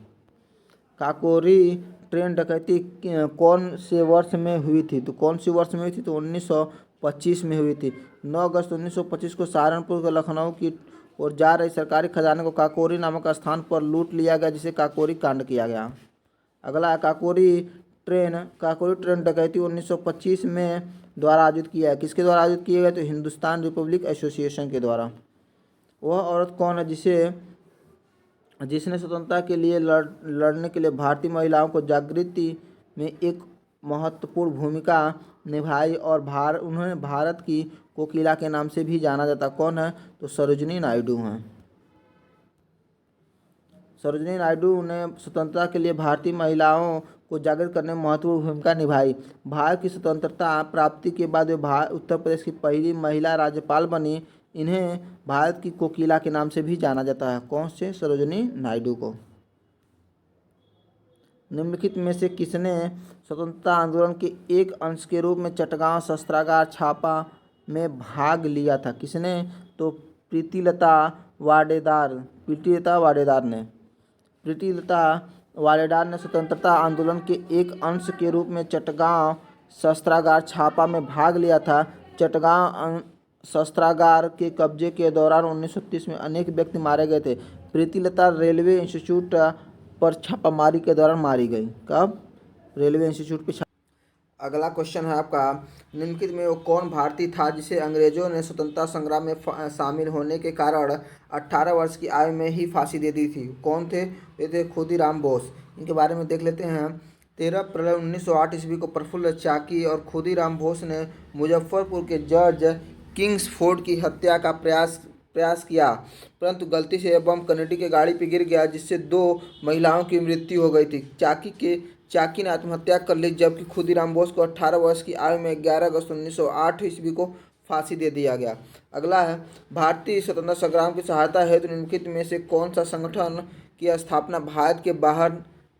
काकोरी ट्रेन डकैती कौन से वर्ष में हुई थी? तो कौन सी वर्ष में हुई थी? तो 1925 में हुई थी। 9 अगस्त 1925 को सहारनपुर के लखनऊ की ओर जा रही सरकारी खजाने को काकोरी नामक स्थान पर लूट लिया गया, जिसे काकोरी कांड किया गया। अगला काकोरी ट्रेन डकैती 1925 में द्वारा आयोजित किया है। किसके द्वारा आयोजित किया गया? तो हिंदुस्तान रिपब्लिक एसोसिएशन के द्वारा। वह औरत कौन है जिसने स्वतंत्रता के लिए लड़ने के लिए भारतीय महिलाओं को जागृति में एक महत्वपूर्ण भूमिका निभाई और उन्हें भारत की कोकिला के नाम से भी जाना जाता? कौन है? तो सरोजिनी नायडू हैं। सरोजिनी नायडू ने स्वतंत्रता के लिए भारतीय महिलाओं को जागृत करने में महत्वपूर्ण भूमिका निभाई। भारत की स्वतंत्रता प्राप्ति के बाद वे उत्तर प्रदेश की पहली महिला राज्यपाल बनी। इन्हें भारत की कोकिला के नाम से भी जाना जाता है। कौन से? सरोजिनी नायडू को। निम्नलिखित में से किसने स्वतंत्रता आंदोलन के एक अंश के रूप में चटगांव शस्त्रागार छापा में भाग लिया था? किसने? तो प्रीतिलता वाडेदार ने स्वतंत्रता आंदोलन के एक अंश के रूप में चटगांव शस्त्रागार छापा में भाग लिया था। चटगांव शस्त्रागार के कब्जे के दौरान 1930 में अनेक व्यक्ति मारे गए थे। प्रीतिलता रेलवे इंस्टीट्यूट पर छापामारी के दौरान मारी गई। कब? रेलवे इंस्टीट्यूट पे। अगला क्वेश्चन है आपका, निम्नलिखित में वो कौन भारतीय था जिसे अंग्रेजों ने स्वतंत्रता संग्राम में शामिल होने के कारण 18 वर्ष की आयु में ही फांसी दे दी थी? कौन थे? ये थे खुदीराम बोस। इनके बारे में देख लेते हैं। 13 अप्रैल 1908 ईस्वी को प्रफुल्ल चाकी और खुदीराम बोस ने मुजफ्फरपुर के जॉर्ज किंग्सफोर्ड की हत्या का प्रयास किया, परंतु गलती से यह बम कनेडी के गाड़ी पर गिर गया, जिससे 2 महिलाओं की मृत्यु हो गई थी। चाकी ने आत्महत्या कर ली, जबकि खुदीराम बोस को 18 वर्ष की आयु में 11 अगस्त 1908 ईस्वी को फांसी दे दिया गया। अगला है, भारतीय स्वतंत्रता संग्राम की सहायता हेतु निम्नलिखित में से कौन सा संगठन की स्थापना भारत के बाहर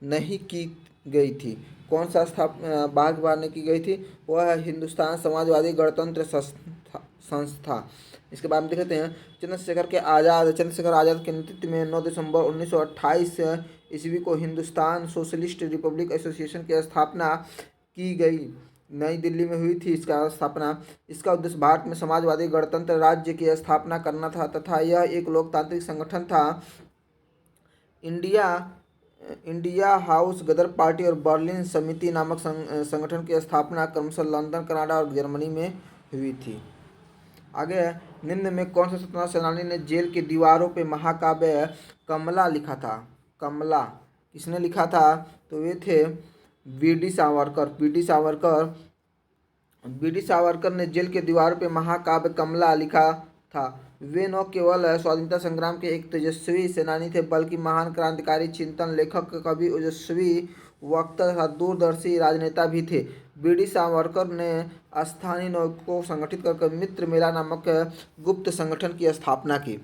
नहीं की गई थी? कौन सा बाहर के बाहर नहीं की गई थी? वह है हिंदुस्तान समाजवादी गणतंत्र संस्था। इसके बारे में देख लेते हैं। चंद्रशेखर आज़ाद के नेतृत्व में 9 दिसंबर 1928 ईस्वी को हिंदुस्तान सोशलिस्ट रिपब्लिक एसोसिएशन की स्थापना की गई। नई दिल्ली में हुई थी इसका स्थापना। इसका उद्देश्य भारत में समाजवादी गणतंत्र राज्य की स्थापना करना था तथा यह एक लोकतांत्रिक संगठन था। इंडिया इंडिया हाउस गदर पार्टी और बर्लिन समिति नामक संगठन की स्थापना क्रमशः लंदन, कनाडा और जर्मनी में हुई थी। आगे निम्न में कौन से स्वतंत्रता सेनानी ने जेल की दीवारों पे महाकाव्य कमला लिखा था? कमला किसने लिखा था? तो वे थे वीडी सावरकर। वीडी सावरकर ने जेल के दीवारों पे महाकाव्य कमला लिखा था। वे न केवल स्वाधीनता संग्राम के एक तेजस्वी सेनानी थे, बल्कि महान क्रांतिकारी, चिंतन लेखक, कवि, ओजस्वी वक्ता तथा दूरदर्शी राजनेता भी थे। वीडी सावरकर ने स्थानीय नागरिकों को संगठित कर मित्र मेला नामक गुप्त संगठन की स्थापना की।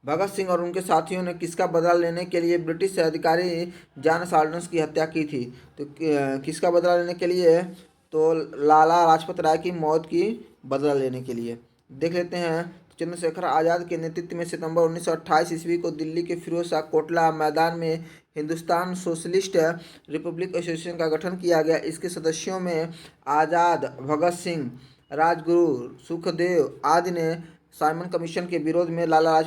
भगत सिंह और उनके साथियों ने किसका बदला लेने के लिए ब्रिटिश अधिकारी जॉन सॉल्डर्स की हत्या की थी? तो किसका बदला लेने के लिए? तो लाला लाजपत राय की मौत की बदला लेने के लिए। देख लेते हैं। चंद्रशेखर आज़ाद के नेतृत्व में सितंबर 1928 ईस्वी को दिल्ली के फिरोज शाह कोटला मैदान में हिंदुस्तान सोशलिस्ट रिपब्लिक एसोसिएशन का गठन किया गया। इसके सदस्यों में आज़ाद, भगत सिंह, राजगुरु, सुखदेव आदि ने साइमन कमीशन के विरोध में लाला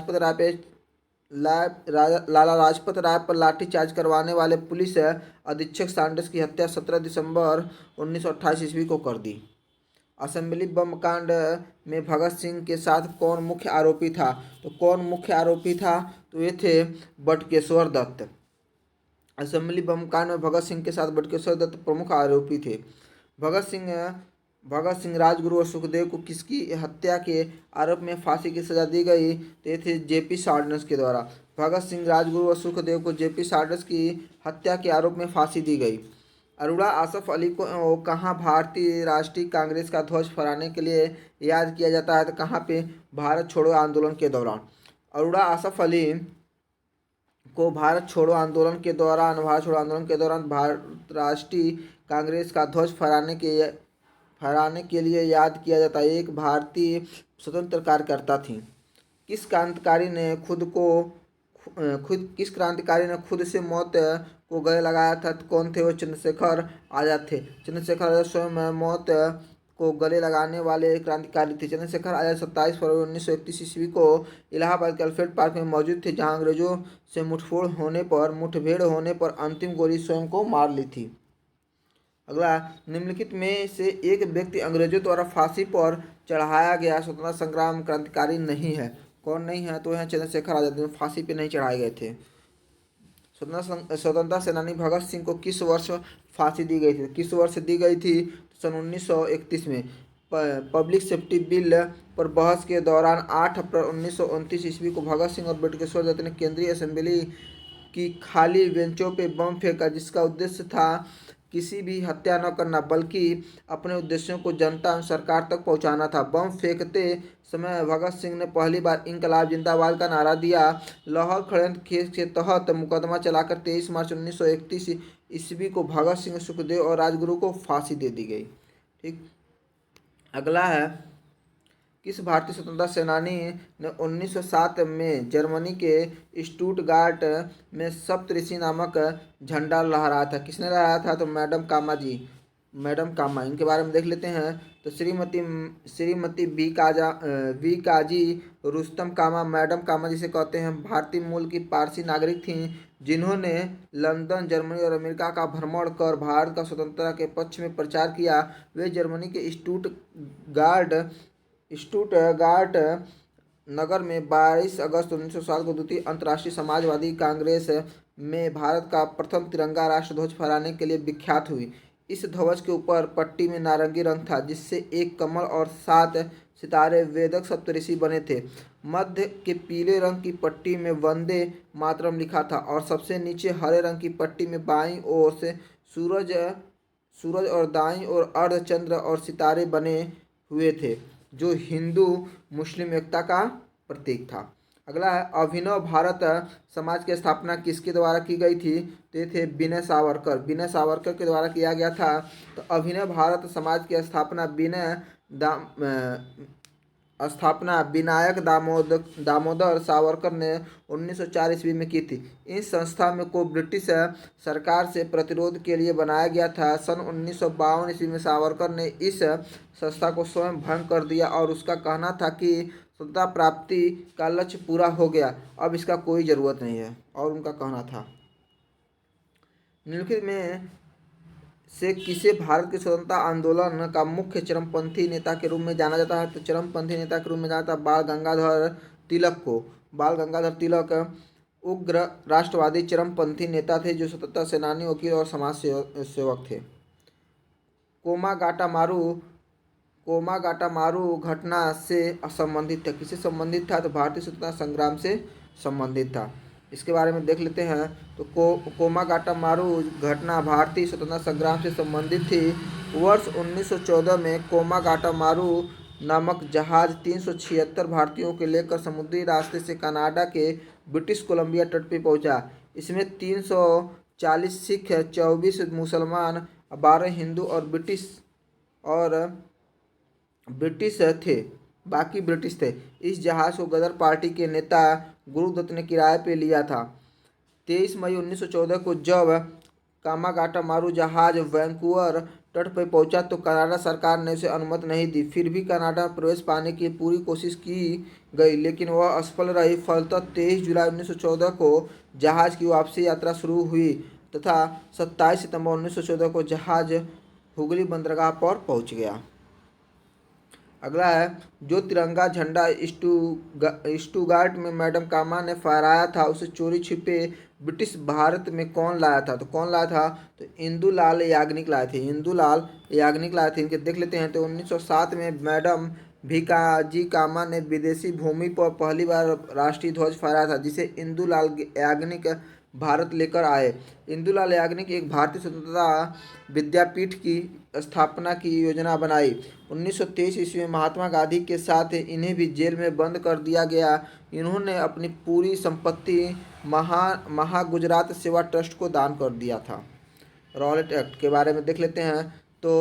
लाजपत राय पर लाठीचार्ज करवाने वाले पुलिस अधीक्षक सैंडर्स की हत्या 17 दिसंबर 1928 ईस्वी को कर दी। असेंबली बम कांड में भगत सिंह के साथ कौन मुख्य आरोपी था? तो कौन मुख्य आरोपी था? तो ये थे बटुकेश्वर दत्त। असेंबली बम कांड में भगत सिंह के साथ बटुकेश्वर दत्त प्रमुख आरोपी थे। भगत सिंह, राजगुरु और सुखदेव को किसकी हत्या के आरोप में फांसी की सजा दी गई? तो ये थे जेपी सॉर्डर्स के द्वारा। भगत सिंह, राजगुरु और सुखदेव को जेपी सॉर्डर्स की हत्या के आरोप में फांसी दी गई। अरोड़ा आसफ अली को कहाँ भारतीय राष्ट्रीय कांग्रेस का ध्वज फहराने के लिए याद किया जाता है? तो कहाँ पे? भारत छोड़ो आंदोलन के दौरान। अरोड़ा आसफ अली को भारत छोड़ो आंदोलन के दौरान भारत राष्ट्रीय कांग्रेस का ध्वज फहराने के लिए याद किया जाता है। एक भारतीय स्वतंत्र कार्यकर्ता थी। किस क्रांतिकारी ने खुद से मौत को गले लगाया था? तो कौन थे वो? चंद्रशेखर आज़ाद थे। चंद्रशेखर आज़ाद स्वयं मौत को गले लगाने वाले क्रांतिकारी थे। चंद्रशेखर आज़ाद 27 फरवरी 1931 ईस्वी को इलाहाबाद के अल्फ्रेड पार्क में मौजूद थे, जहां अंग्रेजों से मुठभेड़ होने पर अंतिम गोली स्वयं को मार ली थी। अगला, निम्नलिखित में से एक व्यक्ति अंग्रेजों द्वारा फांसी पर चढ़ाया गया स्वतंत्रता संग्राम क्रांतिकारी नहीं है। कौन नहीं है? तो यहाँ चंद्रशेखर आज़ाद फांसी पे नहीं चढ़ाए गए थे। स्वतंत्रता सेनानी भगत सिंह को किस वर्ष फांसी दी गई थी? किस वर्ष दी गई थी? सन 1931 में। पब्लिक सेफ्टी बिल पर बहस के दौरान 8 अप्रैल 1929 ईस्वी को भगत सिंह और बटुकेश्वर दत्त ने केंद्रीय असेंबली की खाली बेंचों पे बम फेंका, जिसका उद्देश्य था किसी भी हत्या न करना, बल्कि अपने उद्देश्यों को जनता एवं सरकार तक पहुंचाना था। बम फेंकते समय भगत सिंह ने पहली बार इंकलाब जिंदाबाद का नारा दिया। लाहौर षड्यंत्र केस के तहत मुकदमा चलाकर 23 मार्च 1931 ईस्वी को भगत सिंह, सुखदेव और राजगुरु को फांसी दे दी गई। ठीक। अगला है, किस भारतीय स्वतंत्रता सेनानी ने 1907 में जर्मनी के स्टुटगार्ट में सप्तऋषि नामक झंडा लहराया था? किसने लहराया था? तो मैडम कामा। इनके बारे में देख लेते हैं। तो श्रीमती वी काजी रुस्तम कामा, मैडम कामा जिसे कहते हैं, भारतीय मूल की पारसी नागरिक थीं, जिन्होंने लंदन, जर्मनी और अमेरिका का भ्रमण कर भारत का स्वतंत्रता के पक्ष में प्रचार किया। वे जर्मनी के स्टुटगार्ट नगर में 22 अगस्त 1907 को द्वितीय अंतर्राष्ट्रीय समाजवादी कांग्रेस में भारत का प्रथम तिरंगा राष्ट्रध्वज फहराने के लिए विख्यात हुई। इस ध्वज के ऊपर पट्टी में नारंगी रंग था, जिससे एक कमल और 7 सितारे वेदक सप्तऋषि बने थे। मध्य के पीले रंग की पट्टी में वंदे मातरम लिखा था और सबसे नीचे हरे रंग की पट्टी में बाईं ओर से सूरज और दाईं ओर अर्धचंद्र और सितारे बने हुए थे, जो हिंदू मुस्लिम एकता का प्रतीक था। अगला है, अभिनव भारत समाज की स्थापना किसके द्वारा की गई थी? तो ये थे विनय सावरकर के द्वारा किया गया था। तो अभिनव भारत समाज की स्थापना विनायक दामोदर सावरकर ने 1904 ईस्वी में की थी। इस संस्था में को ब्रिटिश सरकार से प्रतिरोध के लिए बनाया गया था। सन 1952 ईस्वी में सावरकर ने इस संस्था को स्वयं भंग कर दिया और उसका कहना था कि स्वतंत्रता प्राप्ति का लक्ष्य पूरा हो गया, अब इसका कोई ज़रूरत नहीं है, और उनका कहना था। निम्नलिखित में से किसे भारत के स्वतंत्रता आंदोलन का मुख्य चरमपंथी नेता के रूप में जाना जाता है? तो चरमपंथी नेता के रूप में जाना जाता है बाल गंगाधर तिलक को। बाल गंगाधर तिलक उग्र राष्ट्रवादी चरमपंथी नेता थे जो स्वतंत्रता सेनानी, वकील और समाज सेवक थे। कोमागाटामारू कोमागाटामारू घटना से संबंधित था। किससे संबंधित था? तो भारतीय स्वतंत्रता संग्राम से संबंधित था। इसके बारे में देख लेते हैं। तो कोमागाटामारू घटना भारतीय स्वतंत्रता संग्राम से संबंधित थी। वर्ष 1914 में कोमागाटामारू नामक जहाज 376 भारतीयों को लेकर समुद्री रास्ते से कनाडा के ब्रिटिश कोलंबिया तट पर पहुंचा। इसमें 340 सिख, 24 मुसलमान, 12 हिंदू और ब्रिटिश थे। बाकी ब्रिटिश थे। इस जहाज़ को गदर पार्टी के नेता गुरुदत्त ने किराए पे लिया था। 23 मई 1914 को जब कामागाटामारू जहाज वैंकूवर तट पर पहुंचा तो कनाडा सरकार ने उसे अनुमति नहीं दी। फिर भी कनाडा में प्रवेश पाने की पूरी कोशिश की गई लेकिन वह असफल रही। फलतः 23 जुलाई 1914 को जहाज की वापसी यात्रा शुरू हुई तथा 27 सितंबर 1914 को जहाज हुगली बंदरगाह पर पहुंच गया। अगला है, जो तिरंगा झंडा स्टुगार्ट में मैडम कामा ने फहराया था उसे चोरी छिपे ब्रिटिश भारत में कौन लाया था? तो कौन लाया था? तो इंदुलाल याग्निक लाए थे। इंदुलाल याग्निक लाए थे। इनके देख लेते हैं। तो 1907 में मैडम भीकाजी कामा ने विदेशी भूमि पर पहली बार राष्ट्रीय ध्वज फहराया था जिसे इंदुलाल याग्निक भारत लेकर आए। इंदुलाल याग्निक एक भारतीय स्वतंत्रता विद्यापीठ की स्थापना की योजना बनाई। 1923 ईस्वी में महात्मा गांधी के साथ इन्हें भी जेल में बंद कर दिया गया। इन्होंने अपनी पूरी संपत्ति महागुजरात सेवा ट्रस्ट को दान कर दिया था। रॉलेट एक्ट के बारे में देख लेते हैं। तो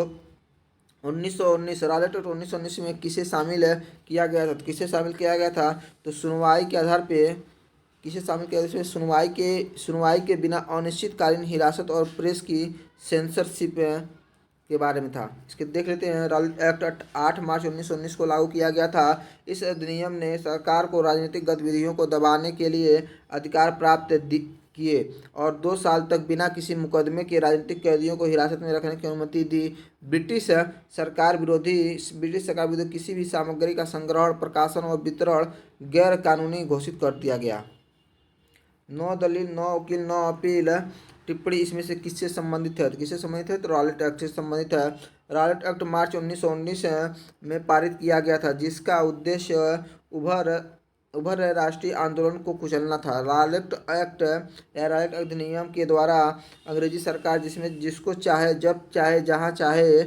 1919 रॉलेट एक्ट 1919 में किसे शामिल किया गया था? तो किसे शामिल किया गया था? तो सुनवाई के आधार पे किसे शामिल किया? इसमें सुनवाई के बिना अनिश्चितकालीन हिरासत और प्रेस की सेंसरशिप के बारे में था। इसके देख लेते हैं। रॉलेट एक्ट 8 मार्च 1919 को लागू किया गया था। इस अधिनियम ने सरकार को राजनीतिक गतिविधियों को दबाने के लिए अधिकार प्राप्त किए और 2 साल तक बिना किसी मुकदमे के राजनीतिक कैदियों को हिरासत में रखने की अनुमति दी। ब्रिटिश सरकार विरोधी किसी भी सामग्री का संग्रहण, प्रकाशन और वितरण गैर कानूनी घोषित कर दिया गया। 9 दलील, 9 वकील, 9 अपील टिप्पणी इसमें से किससे संबंधित है? तो किससे संबंधित है? तो रॉलेट एक्ट से संबंधित है। रॉलेट एक्ट मार्च 1919 में पारित किया गया था जिसका उद्देश्य उभर रहे राष्ट्रीय आंदोलन को कुचलना था। रॉलेट एक्ट या रॉलेट अधिनियम के द्वारा अंग्रेजी सरकार जिसको चाहे जब चाहे जहाँ चाहे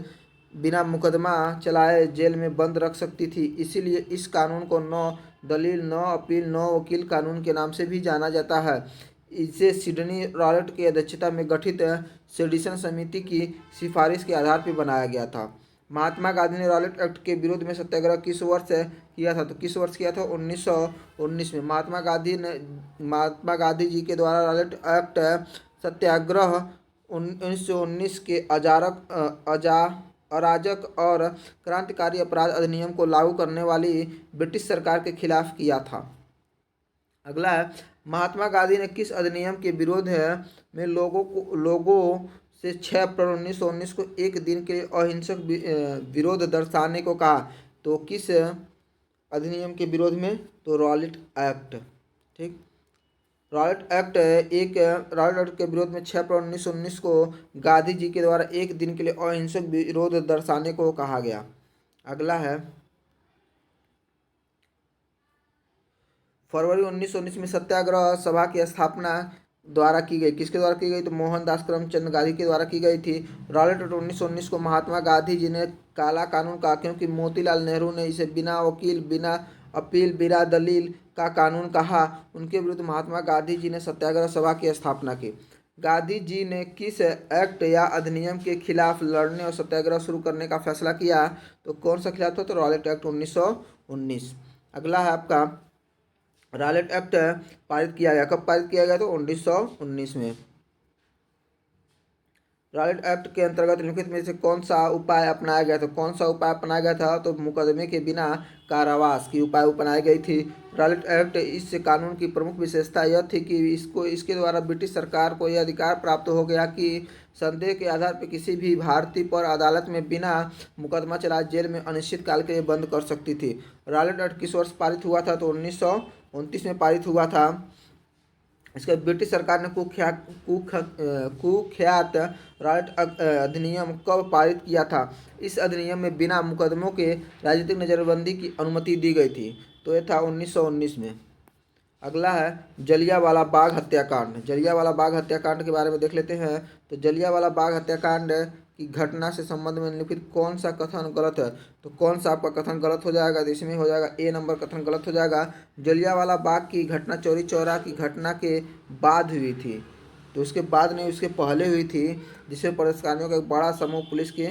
बिना मुकदमा चलाए जेल में बंद रख सकती थी। इसीलिए इस कानून को 9 दलील, 9 अपील, 9 वकील कानून के नाम से भी जाना जाता है। इसे सिडनी रॉलेट की अध्यक्षता में गठित सेडिशन समिति की सिफारिश के आधार पर बनाया गया था। महात्मा गांधी ने रॉलेट एक्ट के विरोध में सत्याग्रह किस वर्ष किया था? तो किस वर्ष किया था? 1919 में। महात्मा गांधी जी के द्वारा रॉलेट एक्ट सत्याग्रह 1919 के अराजक और क्रांतिकारी अपराध अधिनियम को लागू करने वाली ब्रिटिश सरकार के खिलाफ किया था। अगला है, महात्मा गांधी ने किस अधिनियम के विरोध में लोगों से 6 अप्रैल 1919 को एक दिन के लिए अहिंसक विरोध दर्शाने को कहा? तो किस अधिनियम के विरोध में? तो रॉलेट एक्ट। ठीक, रॉलेट एक्ट के विरोध में 6 अप्रैल 1919 को गांधी जी के द्वारा एक दिन के लिए अहिंसक विरोध दर्शाने को कहा गया। अगला है, फरवरी 1919 में सत्याग्रह सभा की स्थापना द्वारा की गई। किसके द्वारा की गई? तो मोहनदास करमचंद गांधी के द्वारा की गई थी। रॉलेट एक्ट 1919 को महात्मा गांधी जी ने काला कानून कहा क्योंकि मोतीलाल नेहरू ने इसे बिना वकील, बिना अपील, बिना दलील का कानून कहा। उनके विरुद्ध महात्मा गांधी जी ने सत्याग्रह सभा की स्थापना की। गांधी जी ने किस एक्ट या अधिनियम के खिलाफ लड़ने और सत्याग्रह शुरू करने का फैसला किया? तो कौन सा खिलाफ था? तो रॉलेट एक्ट 1919। अगला है आपका, रॉलेट एक्ट पारित किया गया। कब पारित किया गया? तो 1919 में। रॉलेट एक्ट के अंतर्गत निम्नलिखित में से कौन सा उपाय अपनाया गया था? कौन सा उपाय अपनाया गया था? तो मुकदमे के बिना कारावास की उपाय अपनाई गई थी। रॉलेट एक्ट इस कानून की प्रमुख विशेषता यह थी कि इसके द्वारा ब्रिटिश सरकार को यह अधिकार प्राप्त हो गया कि संदेह के आधार पर किसी भी भारतीय पर अदालत में बिना मुकदमा चलाए जेल में अनिश्चित काल के लिए बंद कर सकती थी। रॉलेट एक्ट किस वर्ष पारित हुआ था? तो 1929 में पारित हुआ था। इसके ब्रिटिश सरकार ने कुख्यात रॉलेट अधिनियम कब पारित किया था? इस अधिनियम में बिना मुकदमों के राजनीतिक नज़रबंदी की अनुमति दी गई थी, तो ये था 1919 में। अगला है जलियांवाला बाग हत्याकांड। जलियांवाला बाग हत्याकांड के बारे में देख लेते हैं। तो जलियांवाला बाग हत्याकांड की घटना से संबंध में निम्नलिखित कौन सा कथन गलत है? तो कौन सा आपका कथन गलत हो जाएगा? तो इसमें हो जाएगा ए नंबर कथन गलत हो जाएगा। जलियांवाला बाग की घटना चौरी चौरा की घटना के बाद हुई थी, तो उसके बाद नहीं, उसके पहले हुई थी, जिसमें पुलिसकर्मियों का एक बड़ा समूह पुलिस के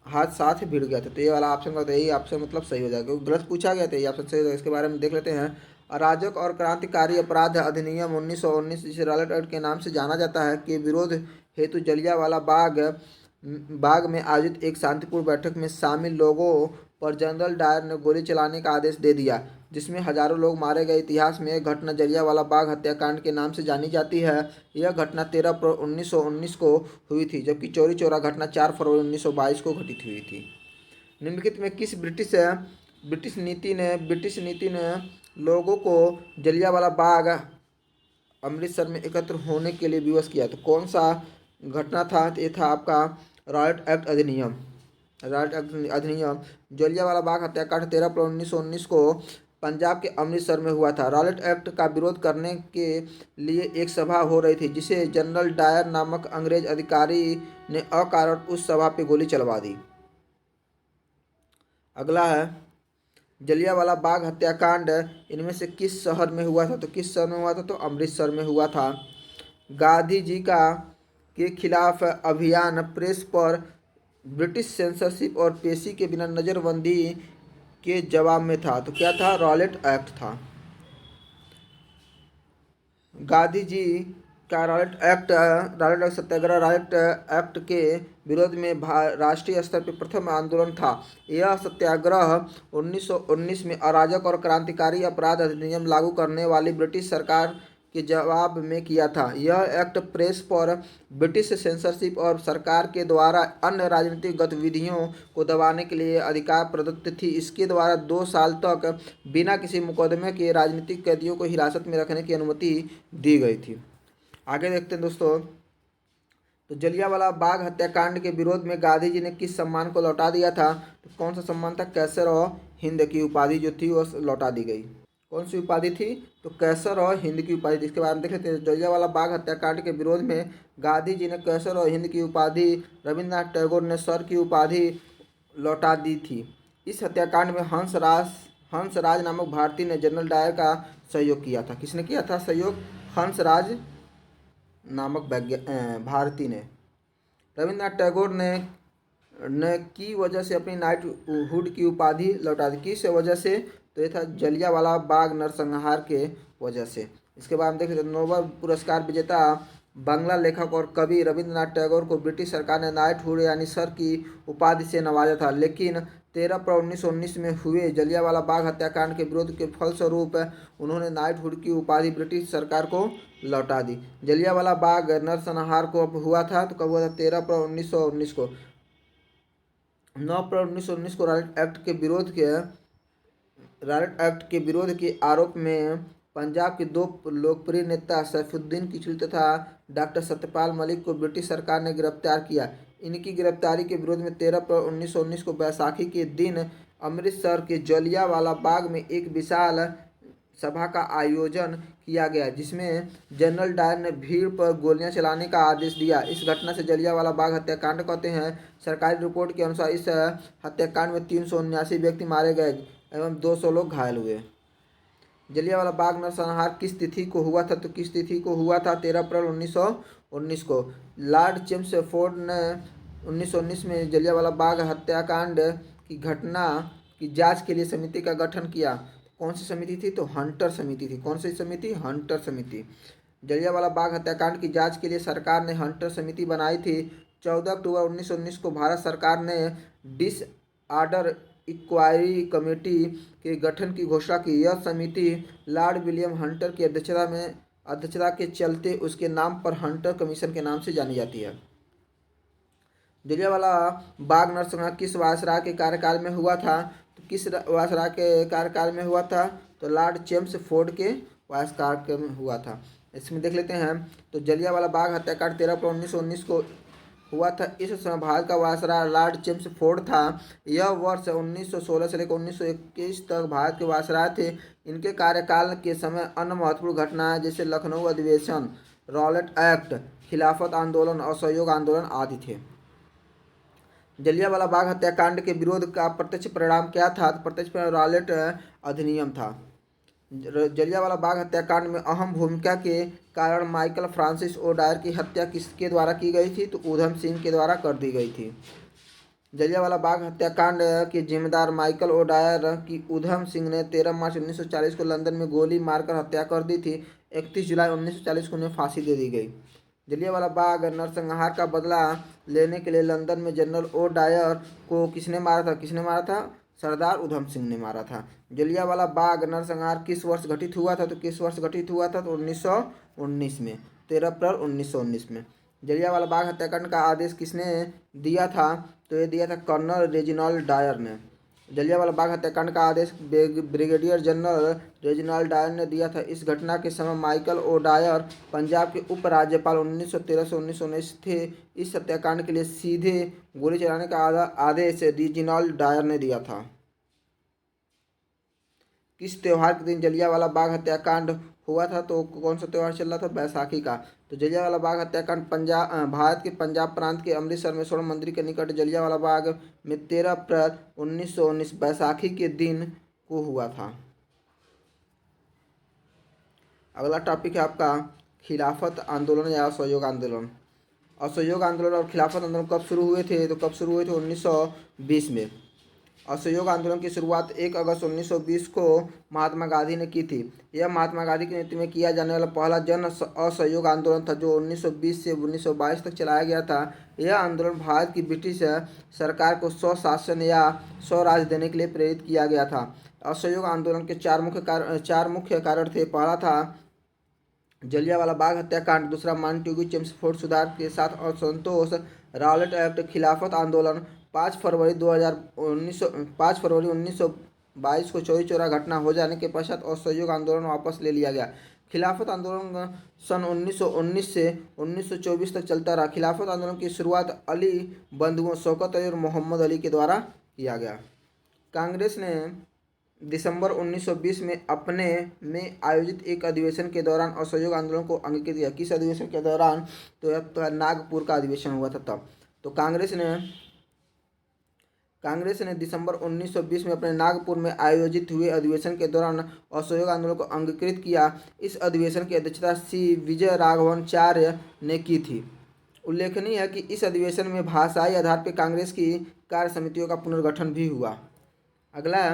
हाथ साथ भिड़ गया था। तो ये वाला ऑप्शन गलत है। यही ऑप्शन मतलब सही हो जाएगा, क्योंकि गलत पूछा गया था, ये ऑप्शन सही हो जाएगा। इसके बारे में देख लेते हैं। अराजक और क्रांतिकारी अपराध अधिनियम 1919, जिसे रॉलेट एक्ट के नाम से जाना जाता है, के विरोध हेतु जलियांवाला बाग में आयोजित एक शांतिपूर्ण बैठक में शामिल लोगों पर जनरल डायर ने गोली चलाने का आदेश दे दिया, जिसमें हजारों लोग मारे गए। इतिहास में यह घटना जलियांवाला बाग हत्याकांड के नाम से जानी जाती है। यह घटना 13 फरवरी 1919 को हुई थी, जबकि चौरी चौरा घटना 4 फरवरी 1922 को घटित हुई थी। निम्नलिखित में किस ब्रिटिश नीति ने लोगों को जलियांवाला बाग अमृतसर में एकत्र होने के लिए विवश किया? तो कौन सा घटना था? तो ये था आपका रॉलेट एक्ट अधिनियम। रॉलेट एक्ट अधिनियम जलियांवाला बाग हत्याकांड 13 अप्रैल 1919 को पंजाब के अमृतसर में हुआ था। रॉलेट एक्ट का विरोध करने के लिए एक सभा हो रही थी, जिसे जनरल डायर नामक अंग्रेज अधिकारी ने अकारण उस सभा पर गोली चलवा दी। अगला है जलियांवाला बाग हत्याकांड इनमें से किस शहर में हुआ था? तो किस शहर में हुआ था? तो अमृतसर में हुआ था। गांधी जी का के खिलाफ अभियान प्रेस पर ब्रिटिश सेंसरशिप और पेशी के बिना नज़रबंदी के जवाब में था। तो क्या था? रॉलेट एक्ट था। गांधी जी का रॉलेट एक्ट सत्याग्रह रॉलेट एक्ट के विरोध में राष्ट्रीय स्तर पर प्रथम आंदोलन था। यह सत्याग्रह 1919 में अराजक और क्रांतिकारी अपराध अधिनियम लागू करने वाली ब्रिटिश सरकार के जवाब में किया था। यह एक्ट प्रेस पर ब्रिटिश सेंसरशिप और सरकार के द्वारा अन्य राजनीतिक गतिविधियों को दबाने के लिए अधिकार प्रदत्त थी। इसके द्वारा 2 साल तक बिना किसी मुकदमे के राजनीतिक कैदियों को हिरासत में रखने की अनुमति दी गई थी। आगे देखते हैं दोस्तों। तो जलियांवाला बाग हत्याकांड के विरोध में गांधी जी ने किस सम्मान को लौटा दिया था? तो कौन सा सम्मान था? कैसर और हिंद की उपाधि जो थी वो लौटा दी गई। कौन सी उपाधि थी? तो कैसर और हिंद की उपाधि थी। इसके बारे में देख लेते हैं। जलियांवाला बाग हत्याकांड के विरोध में गांधी जी ने कैसर और हिंद की उपाधि, रविन्द्रनाथ टैगोर ने सर की उपाधि लौटा दी थी। इस हत्याकांड में हंसराज नामक भारतीय ने जनरल डायर का सहयोग किया था। किसने किया था सहयोग? हंसराज नामक भारतीय ने। रविन्द्रनाथ टैगोर ने की वजह से अपनी नाइटहुड की उपाधि लौटा दी। किस वजह से? तो ये था जलियांवाला बाग नरसंहार के वजह से। इसके बाद हम देख लेते हैं। नोबेल पुरस्कार विजेता बांग्ला लेखक और कवि रविन्द्रनाथ टैगोर को ब्रिटिश सरकार ने नाइटहुड यानी सर की उपाधि से नवाजा था, लेकिन 13 अप्रैल 1919 में हुए जलियांवाला बाग हत्याकांड के विरोध के फलस्वरूप उन्होंने नाइटहुड की उपाधि ब्रिटिश सरकार को लौटा दी। जलियांवाला बाग नरसंहार को अब हुआ था, तो कब हुआ था? 13 अप्रैल 1919 को। 9 अप्रैल 1919 को रॉलेट एक्ट के विरोध के आरोप में पंजाब के 2 लोकप्रिय नेता सैफुद्दीन किचलू तथा डॉक्टर सत्यपाल मलिक को ब्रिटिश सरकार ने गिरफ्तार किया। इनकी गिरफ्तारी के विरोध में 13 अप्रैल 1919 को बैसाखी के दिन अमृतसर के जलियांवाला बाग में एक विशाल सभा का आयोजन किया गया, जिसमें जनरल डायर ने भीड़ पर गोलियां चलाने का आदेश दिया। इस घटना से जलियांवाला बाग हत्याकांड कहते हैं। सरकारी रिपोर्ट के अनुसार इस हत्याकांड में 379 व्यक्ति मारे गए एवं 200 लोग घायल हुए। जलियांवाला बाग नरसंहार किस तिथि को हुआ था? तो किस तिथि को हुआ था? 13 अप्रैल 1919 को। लॉर्ड चेम्सफोर्ड ने 1919 में जलियांवाला बाग हत्याकांड की घटना की जांच के लिए समिति का गठन किया। कौन सी समिति थी? तो हंटर समिति थी। कौन सी समिति? हंटर समिति। जलियांवाला बाग हत्याकांड की जांच के लिए सरकार ने हंटर समिति बनाई थी। 14 अक्टूबर 1919 को भारत सरकार ने डिसऑर्डर इंक्वायरी कमेटी के गठन की घोषणा की। यह समिति लॉर्ड विलियम हंटर की अध्यक्षता के चलते उसके नाम पर हंटर कमीशन के नाम से जानी जाती है। जलियांवाला बाग नरसंहार किस वायसराय के कार्यकाल में हुआ था? तो किस वायसराय के कार्यकाल में हुआ था? तो लॉर्ड चेम्सफोर्ड के वायसराय में हुआ था। इसमें देख लेते हैं। तो जलियांवाला बाग हत्याकांड 13 अप्रैल 1919 को हुआ था। इस समय भारत का वायसराय लॉर्ड चेम्सफोर्ड था। यह वर्ष 1916 से लेकर 1921 तक भारत के वायसराय थे। इनके कार्यकाल के समय अन्य महत्वपूर्ण घटनाएं जैसे लखनऊ अधिवेशन, रॉलेट एक्ट, खिलाफत आंदोलन, असहयोग आंदोलन आदि थे। जलियांवाला बाग हत्याकांड के विरोध का प्रत्यक्ष परिणाम क्या था? तो प्रत्यक्ष परिणाम रॉलेट अधिनियम था। जलियांवाला बाग हत्याकांड में अहम भूमिका के कारण माइकल फ्रांसिस ओडायर की हत्या किसके द्वारा की गई थी? तो ऊधम सिंह के द्वारा कर दी गई थी। जलियांवाला बाग हत्याकांड के जिम्मेदार माइकल ओडायर की ऊधम सिंह ने 13 मार्च 1940 को लंदन में गोली मारकर हत्या कर दी थी। 31 जुलाई 1940 को उन्हें फांसी दे दी गई। जलियांवाला बाग नरसंहार का बदला लेने के लिए लंदन में जनरल ओडायर को किसने मारा था? किसने मारा था? सरदार ऊधम सिंह ने मारा था। जलियांवाला बाग नरसंहार किस वर्ष घटित हुआ था? तो किस वर्ष घटित हुआ था? तो 1919 में, 13 अप्रैल 1919 में। जलियांवाला बाग हत्याकांड का आदेश किसने दिया था? तो ये दिया था कर्नल रेजिनाल्ड डायर ने। जलियांवाला बाग हत्याकांड का आदेश ब्रिगेडियर जनरल रेजिनाल्ड डायर ने दिया था। इस घटना के समय माइकल ओडायर पंजाब के उप राज्यपाल 1913 से 1919 थे। इस हत्याकांड के लिए सीधे गोली चलाने का आदेश रेजिनाल्ड डायर ने दिया था। किस त्यौहार के दिन जलियांवाला बाग हत्याकांड हुआ था? तो कौन सा त्यौहार चल रहा था? बैसाखी का। तो जलियांवाला बाग हत्याकांड भारत के पंजाब प्रांत के अमृतसर में स्वर्ण मंदिर के निकट जलियांवाला बाग में 13 अप्रैल 1919 बैसाखी के दिन को हुआ था। अगला टॉपिक है आपका खिलाफत आंदोलन या असहयोग आंदोलन। असहयोग आंदोलन और खिलाफत आंदोलन कब शुरू हुए थे? तो कब शुरू हुए थे? 1920 में। असहयोग आंदोलन की शुरुआत 1 अगस्त 1920 को महात्मा गांधी ने की थी। यह महात्मा गांधी के नेतृत्व में किया जाने वाला पहला जन असहयोग आंदोलन था जो 1920 से 1922 तक चलाया गया था। यह आंदोलन भारत की ब्रिटिश सरकार को स्वशासन या स्वराज देने के लिए प्रेरित किया गया था। असहयोग आंदोलन के चार मुख्य कारण थे। पहला था जलियांवाला बाग हत्याकांड, दूसरा मांटेग्यू चेम्सफोर्ड सुधार के साथ असंतोष, रॉलेट एक्ट, खिलाफत आंदोलन। 5 फरवरी 1922 को चौरी चौरा घटना हो जाने के पश्चात असहयोग आंदोलन वापस ले लिया गया। खिलाफत आंदोलन सन 1919 से 1924 तक चलता रहा। खिलाफत आंदोलन की शुरुआत अली बंधुओं शौकत अली और मोहम्मद अली के द्वारा किया गया। कांग्रेस ने दिसंबर 1920 में अपने में आयोजित एक अधिवेशन के दौरान असहयोग आंदोलन को अंगीकृत किया। किस अधिवेशन के दौरान? तो नागपुर का अधिवेशन हुआ था तब। तो कांग्रेस ने दिसंबर 1920 में अपने नागपुर में आयोजित हुए अधिवेशन के दौरान असहयोग आंदोलन को अंगीकृत किया। इस अधिवेशन की अध्यक्षता सी विजय राघवाचार्य ने की थी। उल्लेखनीय है कि इस अधिवेशन में भाषाई आधार पर कांग्रेस की कार्य समितियों का पुनर्गठन भी हुआ। अगला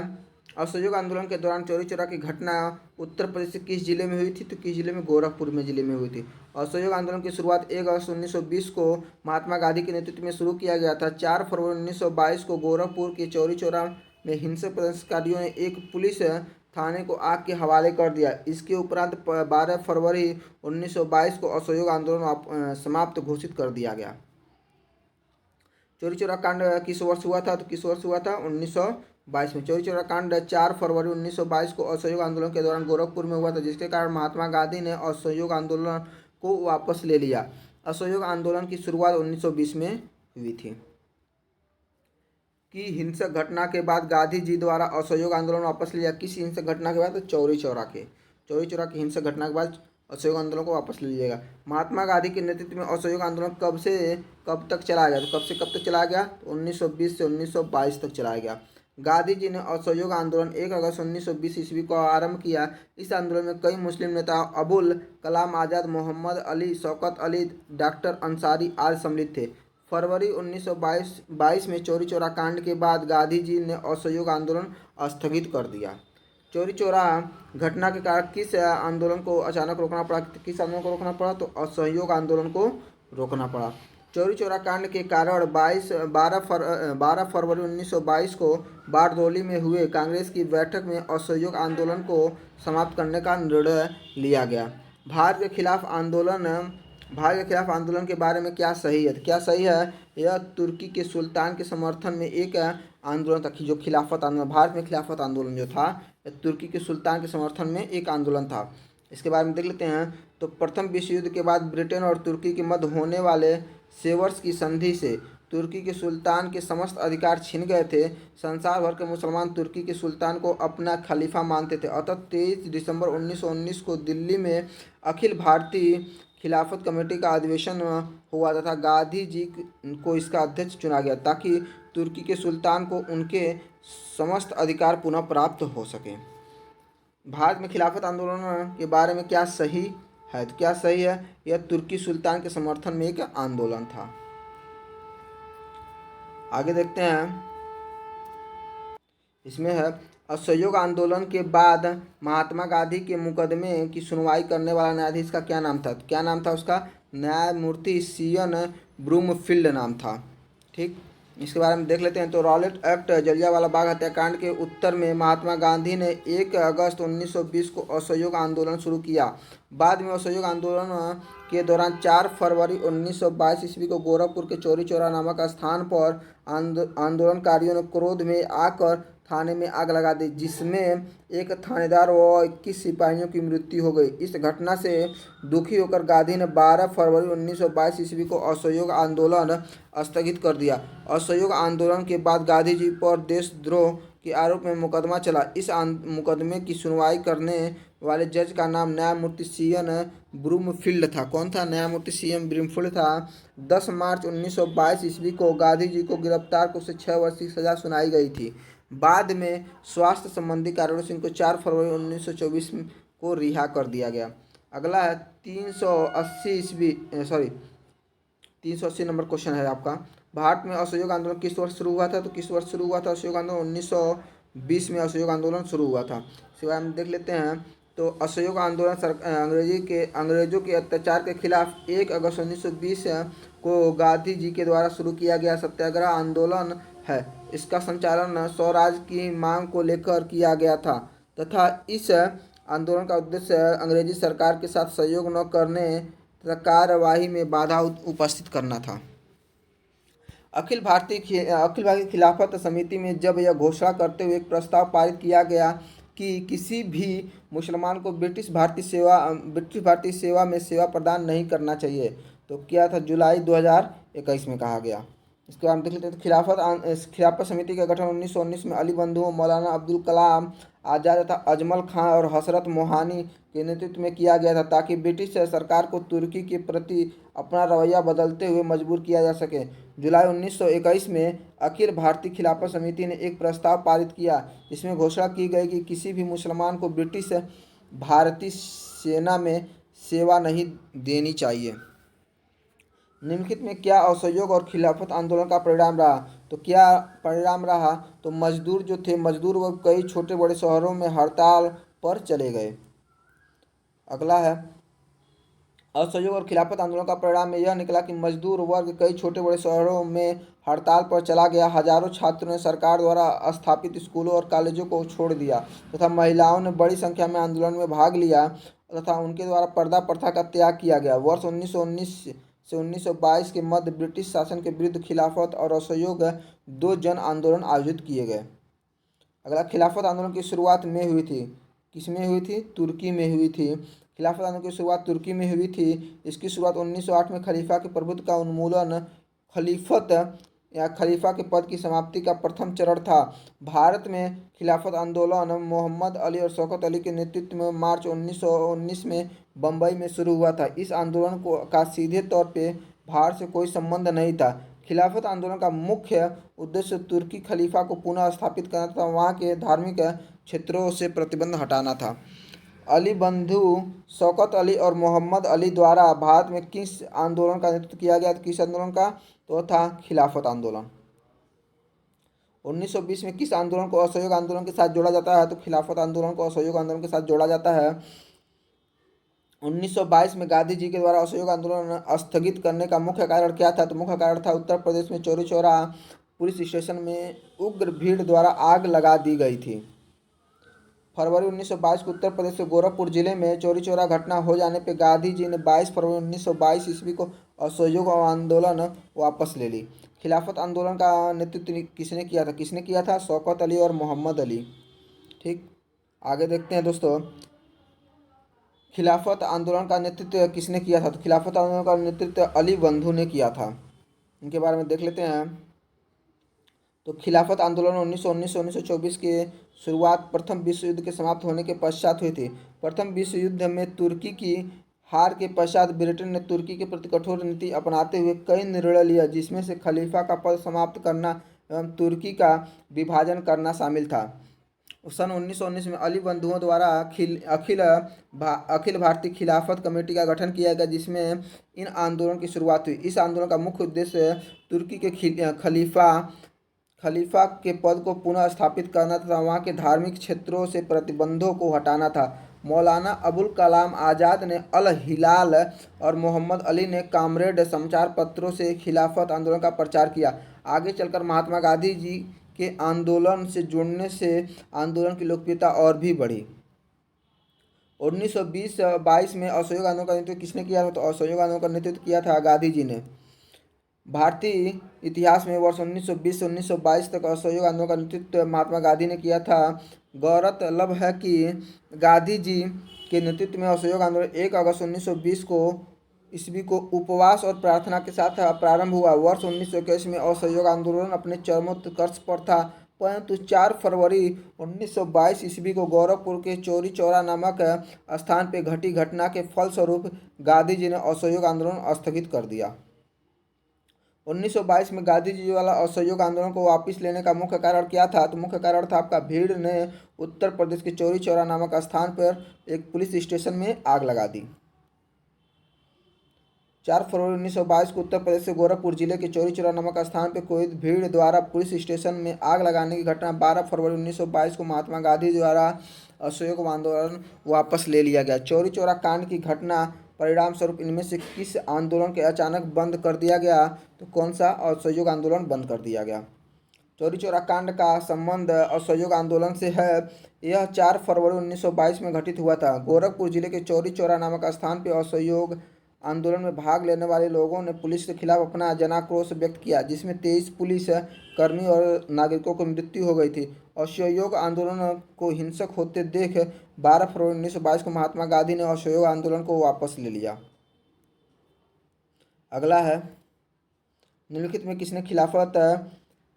असहयोग आंदोलन के दौरान चौरी चौरा की घटना उत्तर प्रदेश के किस जिले में हुई थी? तो किस जिले में? गोरखपुर में जिले में हुई थी। असहयोग आंदोलन की शुरुआत 1 अगस्त 1920 को महात्मा गांधी के नेतृत्व में शुरू किया गया था। 4 फरवरी 1922 को गोरखपुर के चौरी चौरा में हिंसक प्रदर्शनकारियों ने एक पुलिस थाने को आग के हवाले कर दिया। इसके उपरांत 12 फरवरी 1922 को असहयोग आंदोलन समाप्त घोषित कर दिया गया। चौरी चौरा कांड किस वर्ष हुआ था? तो किस वर्ष हुआ था? 1922 में। चौरी चौरा कांड 4 फरवरी 1922 को असहयोग आंदोलन के दौरान गोरखपुर में हुआ था, जिसके कारण महात्मा गांधी ने असहयोग आंदोलन को वापस ले लिया। असहयोग आंदोलन की शुरुआत 1920 में हुई थी। कि हिंसक घटना के बाद गांधी जी द्वारा असहयोग आंदोलन वापस लिया। किस हिंसक घटना के बाद? तो चौरी चौरा की हिंसक घटना के बाद असहयोग आंदोलन को वापस ले लीजिएगा। महात्मा गांधी के नेतृत्व में असहयोग आंदोलन कब से कब तक चलाया गया? तो कब से कब तक चलाया गया? तो 1920 से 1922 तक चलाया गया। गांधी जी ने असहयोग आंदोलन 1 अगस्त 1920 ईस्वी को आरंभ किया। इस आंदोलन में कई मुस्लिम नेता अबुल कलाम आज़ाद, मोहम्मद अली, शौकत अली, डॉक्टर अंसारी आदि सम्मिलित थे। फरवरी 1922 में चौरी चौरा कांड के बाद गांधी जी ने असहयोग आंदोलन स्थगित कर दिया। चौरी चौरा घटना के कारण किस आंदोलन को अचानक रोकना पड़ा? किस आंदोलन को रोकना पड़ा? तो असहयोग आंदोलन को रोकना पड़ा। चौरी चौरा कांड के कारण 12 फरवरी 1922 को बारदौली में हुए कांग्रेस की बैठक में असहयोग आंदोलन को समाप्त करने का निर्णय लिया गया। भारत के खिलाफ आंदोलन के बारे में क्या सही है? यह तुर्की के सुल्तान के समर्थन में एक आंदोलन था, जो खिलाफत आंदोलन, भारत में खिलाफत आंदोलन जो था, तुर्की के सुल्तान के समर्थन में एक आंदोलन था। इसके बारे में देख लेते हैं। तो प्रथम विश्व युद्ध के बाद ब्रिटेन और तुर्की के मध्य होने वाले सेवर्स की संधि से तुर्की के सुल्तान के समस्त अधिकार छिन गए थे। संसार भर के मुसलमान तुर्की के सुल्तान को अपना खलीफा मानते थे। अतः 23 दिसंबर 1919 को दिल्ली में अखिल भारतीय खिलाफत कमेटी का अधिवेशन हुआ तथा गांधी जी को इसका अध्यक्ष चुना गया, ताकि तुर्की के सुल्तान को उनके समस्त अधिकार पुनः प्राप्त हो सके। भारत में खिलाफत आंदोलन के बारे में क्या सही है? तो क्या सही है? यह तुर्की सुल्तान के समर्थन में एक आंदोलन था। आगे देखते हैं। इसमें है असहयोग आंदोलन के बाद महात्मा गांधी के मुकदमे की सुनवाई करने वाला न्यायाधीश का क्या नाम था? क्या नाम था उसका? न्यायमूर्ति सीएन ब्रूमफील्ड नाम था। ठीक, इसके बारे में देख लेते हैं। तो रॉलेट एक्ट, जलियांवाला बाग हत्याकांड के उत्तर में महात्मा गांधी ने 1 अगस्त 1920 को असहयोग आंदोलन शुरू किया। बाद में असहयोग आंदोलन के दौरान 4 फरवरी 1922 ईस्वी को गोरखपुर के चौरी चौरा नामक स्थान पर आंदोलनकारियों ने क्रोध में आकर थाने में आग लगा दी, जिसमें एक थानेदार व 21 सिपाहियों की मृत्यु हो गई। इस घटना से दुखी होकर गांधी ने 12 फरवरी 1922 ईस्वी को असहयोग आंदोलन स्थगित कर दिया। असहयोग आंदोलन के बाद गांधी जी पर देशद्रोह के आरोप में मुकदमा चला। इस मुकदमे की सुनवाई करने वाले जज का नाम न्यायमूर्ति सीएन ब्रूमफील्ड था। कौन था? न्यायमूर्ति सीएन ब्रूमफील्ड था। 10 मार्च 1922 ईस्वी को गांधी जी को गिरफ्तार कर उसे 6 वर्ष की सजा सुनाई गई थी। बाद में स्वास्थ्य संबंधी कारणों से इनको 4 फरवरी 1924 को रिहा कर दिया गया। अगला है 380 नंबर क्वेश्चन है आपका। भारत में असहयोग आंदोलन किस वर्ष शुरू हुआ था? तो किस वर्ष शुरू हुआ था असहयोग आंदोलन? 1920 में असहयोग आंदोलन शुरू हुआ था। इसके बारे में देख लेते हैं। तो असहयोग आंदोलन अंग्रेजों के अत्याचार के खिलाफ 1 अगस्त 1920 को गांधी जी के द्वारा शुरू किया गया सत्याग्रह आंदोलन है। इसका संचालन स्वराज की मांग को लेकर किया गया था तथा इस आंदोलन का उद्देश्य अंग्रेजी सरकार के साथ सहयोग न करने तथा कार्यवाही में बाधा उपस्थित करना था। अखिल भारतीय खिलाफत समिति में जब यह घोषणा करते हुए एक प्रस्ताव पारित किया गया कि किसी भी मुसलमान को ब्रिटिश भारतीय सेवा में सेवा प्रदान नहीं करना चाहिए, तो क्या था? जुलाई 2021 में कहा गया। इसके बाद हम देख लेते हैं। तो खिलाफत समिति का गठन 1919 में अली बंधुओं, मौलाना अब्दुल कलाम आज़ाद तथा अजमल खां और हसरत मोहानी के नेतृत्व में किया गया था, ताकि ब्रिटिश सरकार को तुर्की के प्रति अपना रवैया बदलते हुए मजबूर किया जा सके। जुलाई 1921 में अखिल भारतीय खिलाफत समिति ने एक प्रस्ताव पारित किया, जिसमें घोषणा की गई कि किसी भी मुसलमान को ब्रिटिश भारतीय सेना में सेवा नहीं देनी चाहिए। निम्नलिखित में क्या असहयोग और खिलाफत आंदोलन का परिणाम रहा? तो क्या परिणाम रहा? तो मजदूर व कई छोटे बड़े शहरों में हड़ताल पर चले गए। अगला है असहयोग और खिलाफत आंदोलन का परिणाम में यह निकला कि मजदूर वर्ग कई छोटे बड़े शहरों में हड़ताल पर चला गया। हजारों छात्रों ने सरकार द्वारा स्थापित स्कूलों और कॉलेजों को छोड़ दिया तथा महिलाओं ने बड़ी संख्या में आंदोलन में भाग लिया तथा उनके द्वारा पर्दा प्रथा का त्याग किया गया। वर्ष 1919 से 1922 के मध्य ब्रिटिश शासन के विरुद्ध खिलाफत और असहयोग 2 जन आंदोलन आयोजित किए गए। अगला, खिलाफत आंदोलन की शुरुआत में हुई थी। किस में हुई थी? तुर्की में हुई थी। खिलाफत आंदोलन की शुरुआत तुर्की में हुई थी। इसकी शुरुआत 1908 में खलीफा के प्रभुत्व का उन्मूलन, खलीफा के पद की समाप्ति का प्रथम चरण था। भारत में खिलाफत आंदोलन मोहम्मद अली और शौकत अली के नेतृत्व में मार्च 1919 में बम्बई में शुरू हुआ था। इस आंदोलन का सीधे तौर पे भारत से कोई संबंध नहीं था। खिलाफत आंदोलन का मुख्य उद्देश्य तुर्की खलीफा को पुनः स्थापित करना तथा वहाँ के धार्मिक क्षेत्रों से प्रतिबंध हटाना था। अली बंधु शौकत अली और मोहम्मद अली द्वारा भारत में किस आंदोलन का नेतृत्व किया गया? किस आंदोलन का? तो था खिलाफत आंदोलन। 1920 में किस आंदोलन को असहयोग आंदोलन के साथ जोड़ा जाता है? तो खिलाफत आंदोलन को असहयोग आंदोलन के साथ जोड़ा जाता है। 1922 में गांधी जी के द्वारा असहयोग आंदोलन स्थगित करने का मुख्य कारण क्या था? तो मुख्य कारण था उत्तर प्रदेश में चौरी चौरा पुलिस स्टेशन में उग्र भीड़ द्वारा आग लगा दी गई थी। फरवरी 1922 को उत्तर प्रदेश के गोरखपुर जिले में चौरी चौरा घटना हो जाने पर गांधी जी ने 22 फरवरी 1922 ईस्वी को असहयोग आंदोलन वापस ले ली। खिलाफत आंदोलन का नेतृत्व किसने किया था? शौकत अली और मोहम्मद अली। ठीक, आगे देखते हैं दोस्तों, खिलाफत आंदोलन का नेतृत्व किसने किया था? तो खिलाफत आंदोलन का नेतृत्व अली बंधु ने किया था। इनके बारे में देख लेते हैं। तो खिलाफत आंदोलन 1919-1924 की शुरुआत प्रथम विश्व युद्ध के समाप्त होने के पश्चात हुई थी। प्रथम विश्व युद्ध में तुर्की की हार के पश्चात ब्रिटेन ने तुर्की के प्रति कठोर नीति अपनाते हुए कई निर्णय लिया, जिसमें से खलीफा का पद समाप्त करना एवं तुर्की का विभाजन करना शामिल था। सन 1919 में अली बंधुओं द्वारा अखिल भारतीय खिलाफत कमेटी का गठन किया गया, जिसमें इन आंदोलन की शुरुआत हुई। इस आंदोलन का मुख्य उद्देश्य तुर्की के खलीफा के पद को पुनः स्थापित करना तथा वहाँ के धार्मिक क्षेत्रों से प्रतिबंधों को हटाना था। मौलाना अबुल कलाम आज़ाद ने अल हिलाल और मोहम्मद अली ने कामरेड समाचार पत्रों से खिलाफत आंदोलन का प्रचार किया। आगे चलकर महात्मा गांधी जी के आंदोलन से जुड़ने से आंदोलन की लोकप्रियता और भी बढ़ी। 1920-22 में असहयोग आंदोलन का नेतृत्व किसने किया था? तो असहयोग आंदोलन का नेतृत्व किया था गांधी जी ने। भारतीय इतिहास में वर्ष 1920 से 1922 तक असहयोग आंदोलन का नेतृत्व महात्मा गांधी ने किया था। गौरतलब है कि गांधी जी के नेतृत्व में असहयोग आंदोलन 1 अगस्त 1920 को ईस्वी को उपवास और प्रार्थना के साथ प्रारंभ हुआ। वर्ष 1921 में असहयोग आंदोलन अपने चरमोत्कर्ष पर था, परंतु 4 फरवरी 1922 ईस्वी को गोरखपुर के चौरी चौरा नामक स्थान पर घटी घटना के फलस्वरूप गांधी जी ने असहयोग आंदोलन स्थगित कर दिया। 1922 में गांधी जी वाला असहयोग आंदोलन को वापस लेने का मुख्य कारण क्या था? तो मुख्य कारण था आपका भीड़ ने उत्तर प्रदेश के चौरी चौरा नामक स्थान पर एक पुलिस स्टेशन में आग लगा दी। 4 फरवरी 1922 को उत्तर प्रदेश के गोरखपुर जिले के चौरी चौरा नामक स्थान पर कोई भीड़ द्वारा पुलिस स्टेशन में आग लगाने की घटना 12 फरवरी 1922 को महात्मा गांधी द्वारा असहयोग आंदोलन वापस ले लिया गया। चौरी चौरा कांड की घटना परिणाम स्वरूप इनमें से किस आंदोलन के अचानक बंद कर दिया गया? तो कौन सा असहयोग आंदोलन बंद कर दिया गया? चौरी चौरा कांड का संबंध असहयोग आंदोलन से है। यह 4 फरवरी 1922 में घटित हुआ था। गोरखपुर जिले के चौरी चौरा नामक स्थान पर असहयोग आंदोलन में भाग लेने वाले लोगों ने पुलिस के खिलाफ अपना जनाक्रोश व्यक्त किया, जिसमें 23 पुलिस कर्मी और नागरिकों की मृत्यु हो गई थी। असहयोग आंदोलन को हिंसक होते देख 12 फरवरी 1922 को महात्मा गांधी ने असहयोग आंदोलन को वापस ले लिया। अगला है, निम्नलिखित में किसने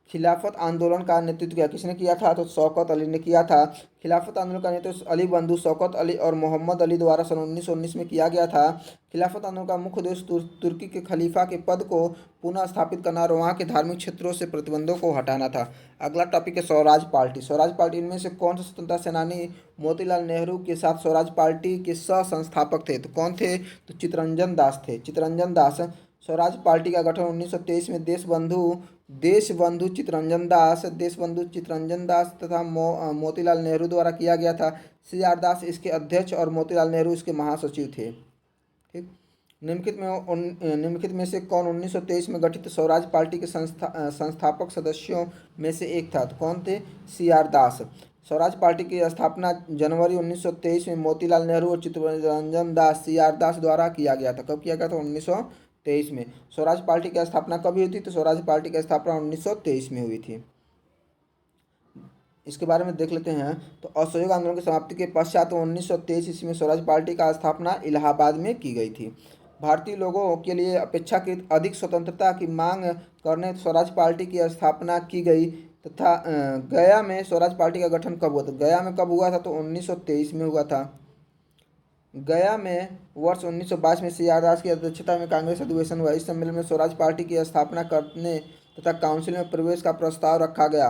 खिलाफत आंदोलन का नेतृत्व किया? किसने किया था? तो शौकत अली ने किया था। खिलाफत आंदोलन का नेतृत्व अली बंधु शौकत अली और मोहम्मद अली द्वारा सन 1919 में किया गया था। खिलाफत आंदोलन का मुख्य उद्देश्य तुर्की के खलीफा के पद को पुनः स्थापित करना और वहाँ के धार्मिक क्षेत्रों से प्रतिबंधों को हटाना था। अगला टॉपिक है स्वराज पार्टी। स्वराज पार्टी इनमें से कौन से स्वतंत्रता सेनानी मोतीलाल नेहरू के साथ स्वराज पार्टी के सह संस्थापक थे? तो कौन थे? तो चित्तरंजन दास थे। चित्तरंजन दास। स्वराज पार्टी का गठन 1923 में देशबंधु चित्तरंजन दास तथा मोतीलाल नेहरू द्वारा किया गया था। CR दास इसके अध्यक्ष और मोतीलाल नेहरू इसके महासचिव थे। ठीक, निम्नलिखित में से कौन 1923 में गठित स्वराज पार्टी के संस्थापक सदस्यों में से एक था? तो कौन थे? CR दास। स्वराज पार्टी की स्थापना जनवरी 1923 में मोतीलाल नेहरू और चित्तरंजन दास CR दास द्वारा किया गया था। कब किया गया था? 1923 में। स्वराज पार्टी की स्थापना कब हुई थी? तो स्वराज पार्टी की स्थापना 1923 में हुई थी। इसके बारे में देख लेते हैं। तो असहयोग आंदोलन की समाप्ति के पश्चात 1923 ईस्वी में स्वराज पार्टी का स्थापना इलाहाबाद में की गई थी। भारतीय लोगों के लिए अपेक्षाकृत अधिक स्वतंत्रता की मांग करने स्वराज पार्टी की स्थापना की गई तथा गया में स्वराज पार्टी का गठन कब हुआ था? गया में कब हुआ था? तो 1923 में हुआ था। गया में वर्ष 1922 में CR दास की अध्यक्षता में कांग्रेस अधिवेशन हुआ। इस सम्मेलन में स्वराज पार्टी की स्थापना करने तथा काउंसिल में प्रवेश का प्रस्ताव रखा गया।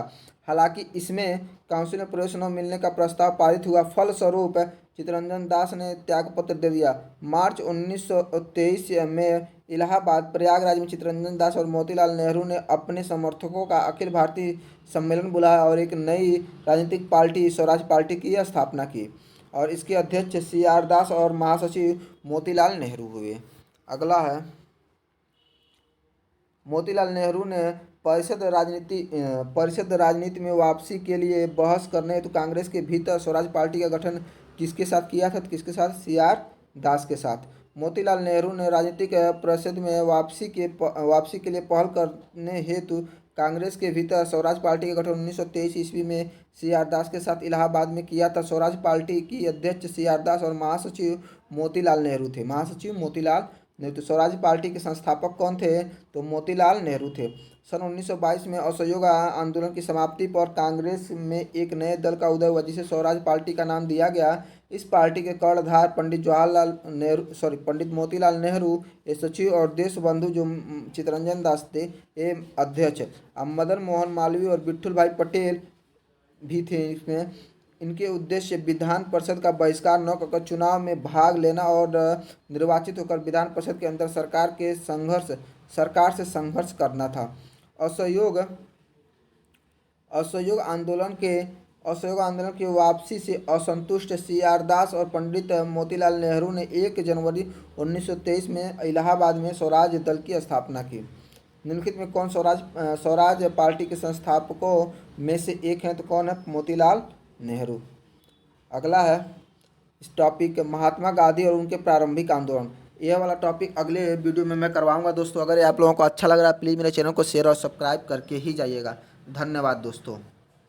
हालांकि इसमें काउंसिल में प्रवेश न मिलने का प्रस्ताव पारित हुआ। फलस्वरूप चित्तरंजन दास ने त्यागपत्र दे दिया। मार्च 1923 में इलाहाबाद प्रयागराज में चित्तरंजन दास और मोतीलाल नेहरू ने अपने समर्थकों का अखिल भारतीय सम्मेलन बुलाया और एक नई राजनीतिक पार्टी स्वराज पार्टी की स्थापना की। और इसके अध्यक्ष सी आर दास और महासचिव मोतीलाल नेहरू हुए। अगला है, मोतीलाल नेहरू ने परिषद राजनीति में वापसी के लिए बहस करने हेतु कांग्रेस के भीतर स्वराज पार्टी का गठन किसके साथ किया था? किसके साथ? सी आर दास के साथ। मोतीलाल नेहरू ने राजनीतिक परिषद में वापसी के लिए पहल करने हेतु कांग्रेस के भीतर स्वराज पार्टी का गठन 1923 ईस्वी में सी आर दास के साथ इलाहाबाद में किया था। स्वराज पार्टी की अध्यक्ष सी आर दास और महासचिव मोतीलाल नेहरू थे। महासचिव मोतीलाल नेहरू। तो स्वराज पार्टी के संस्थापक कौन थे? तो मोतीलाल नेहरू थे। सन 1922 में असहयोग आंदोलन की समाप्ति पर कांग्रेस में एक नए दल का उदय हुआ जिसे स्वराज पार्टी का नाम दिया गया। इस पार्टी के कर्णधार पंडित मोतीलाल नेहरू ये सचिव और देश बंधु जो चित्तरंजन दास थे ये अध्यक्ष। अब मदन मोहन मालवीय और विट्ठल भाई पटेल भी थे इसमें। इनके उद्देश्य विधान परिषद का बहिष्कार न कर चुनाव में भाग लेना और निर्वाचित होकर विधान परिषद के अंदर सरकार से संघर्ष करना था। असहयोग आंदोलन की वापसी से असंतुष्ट सी आर दास और पंडित मोतीलाल नेहरू ने 1 जनवरी 1923 में इलाहाबाद में स्वराज दल की स्थापना की। निम्नलिखित में कौन स्वराज पार्टी के संस्थापकों में से एक हैं? तो कौन है? मोतीलाल नेहरू। अगला है इस टॉपिक महात्मा गांधी और उनके प्रारंभिक आंदोलन। यह वाला टॉपिक अगले वीडियो में मैं करवाऊंगा दोस्तों। अगर आप लोगों को अच्छा लग रहा है प्लीज़ मेरे चैनल को शेयर और सब्सक्राइब करके ही जाइएगा। धन्यवाद दोस्तों।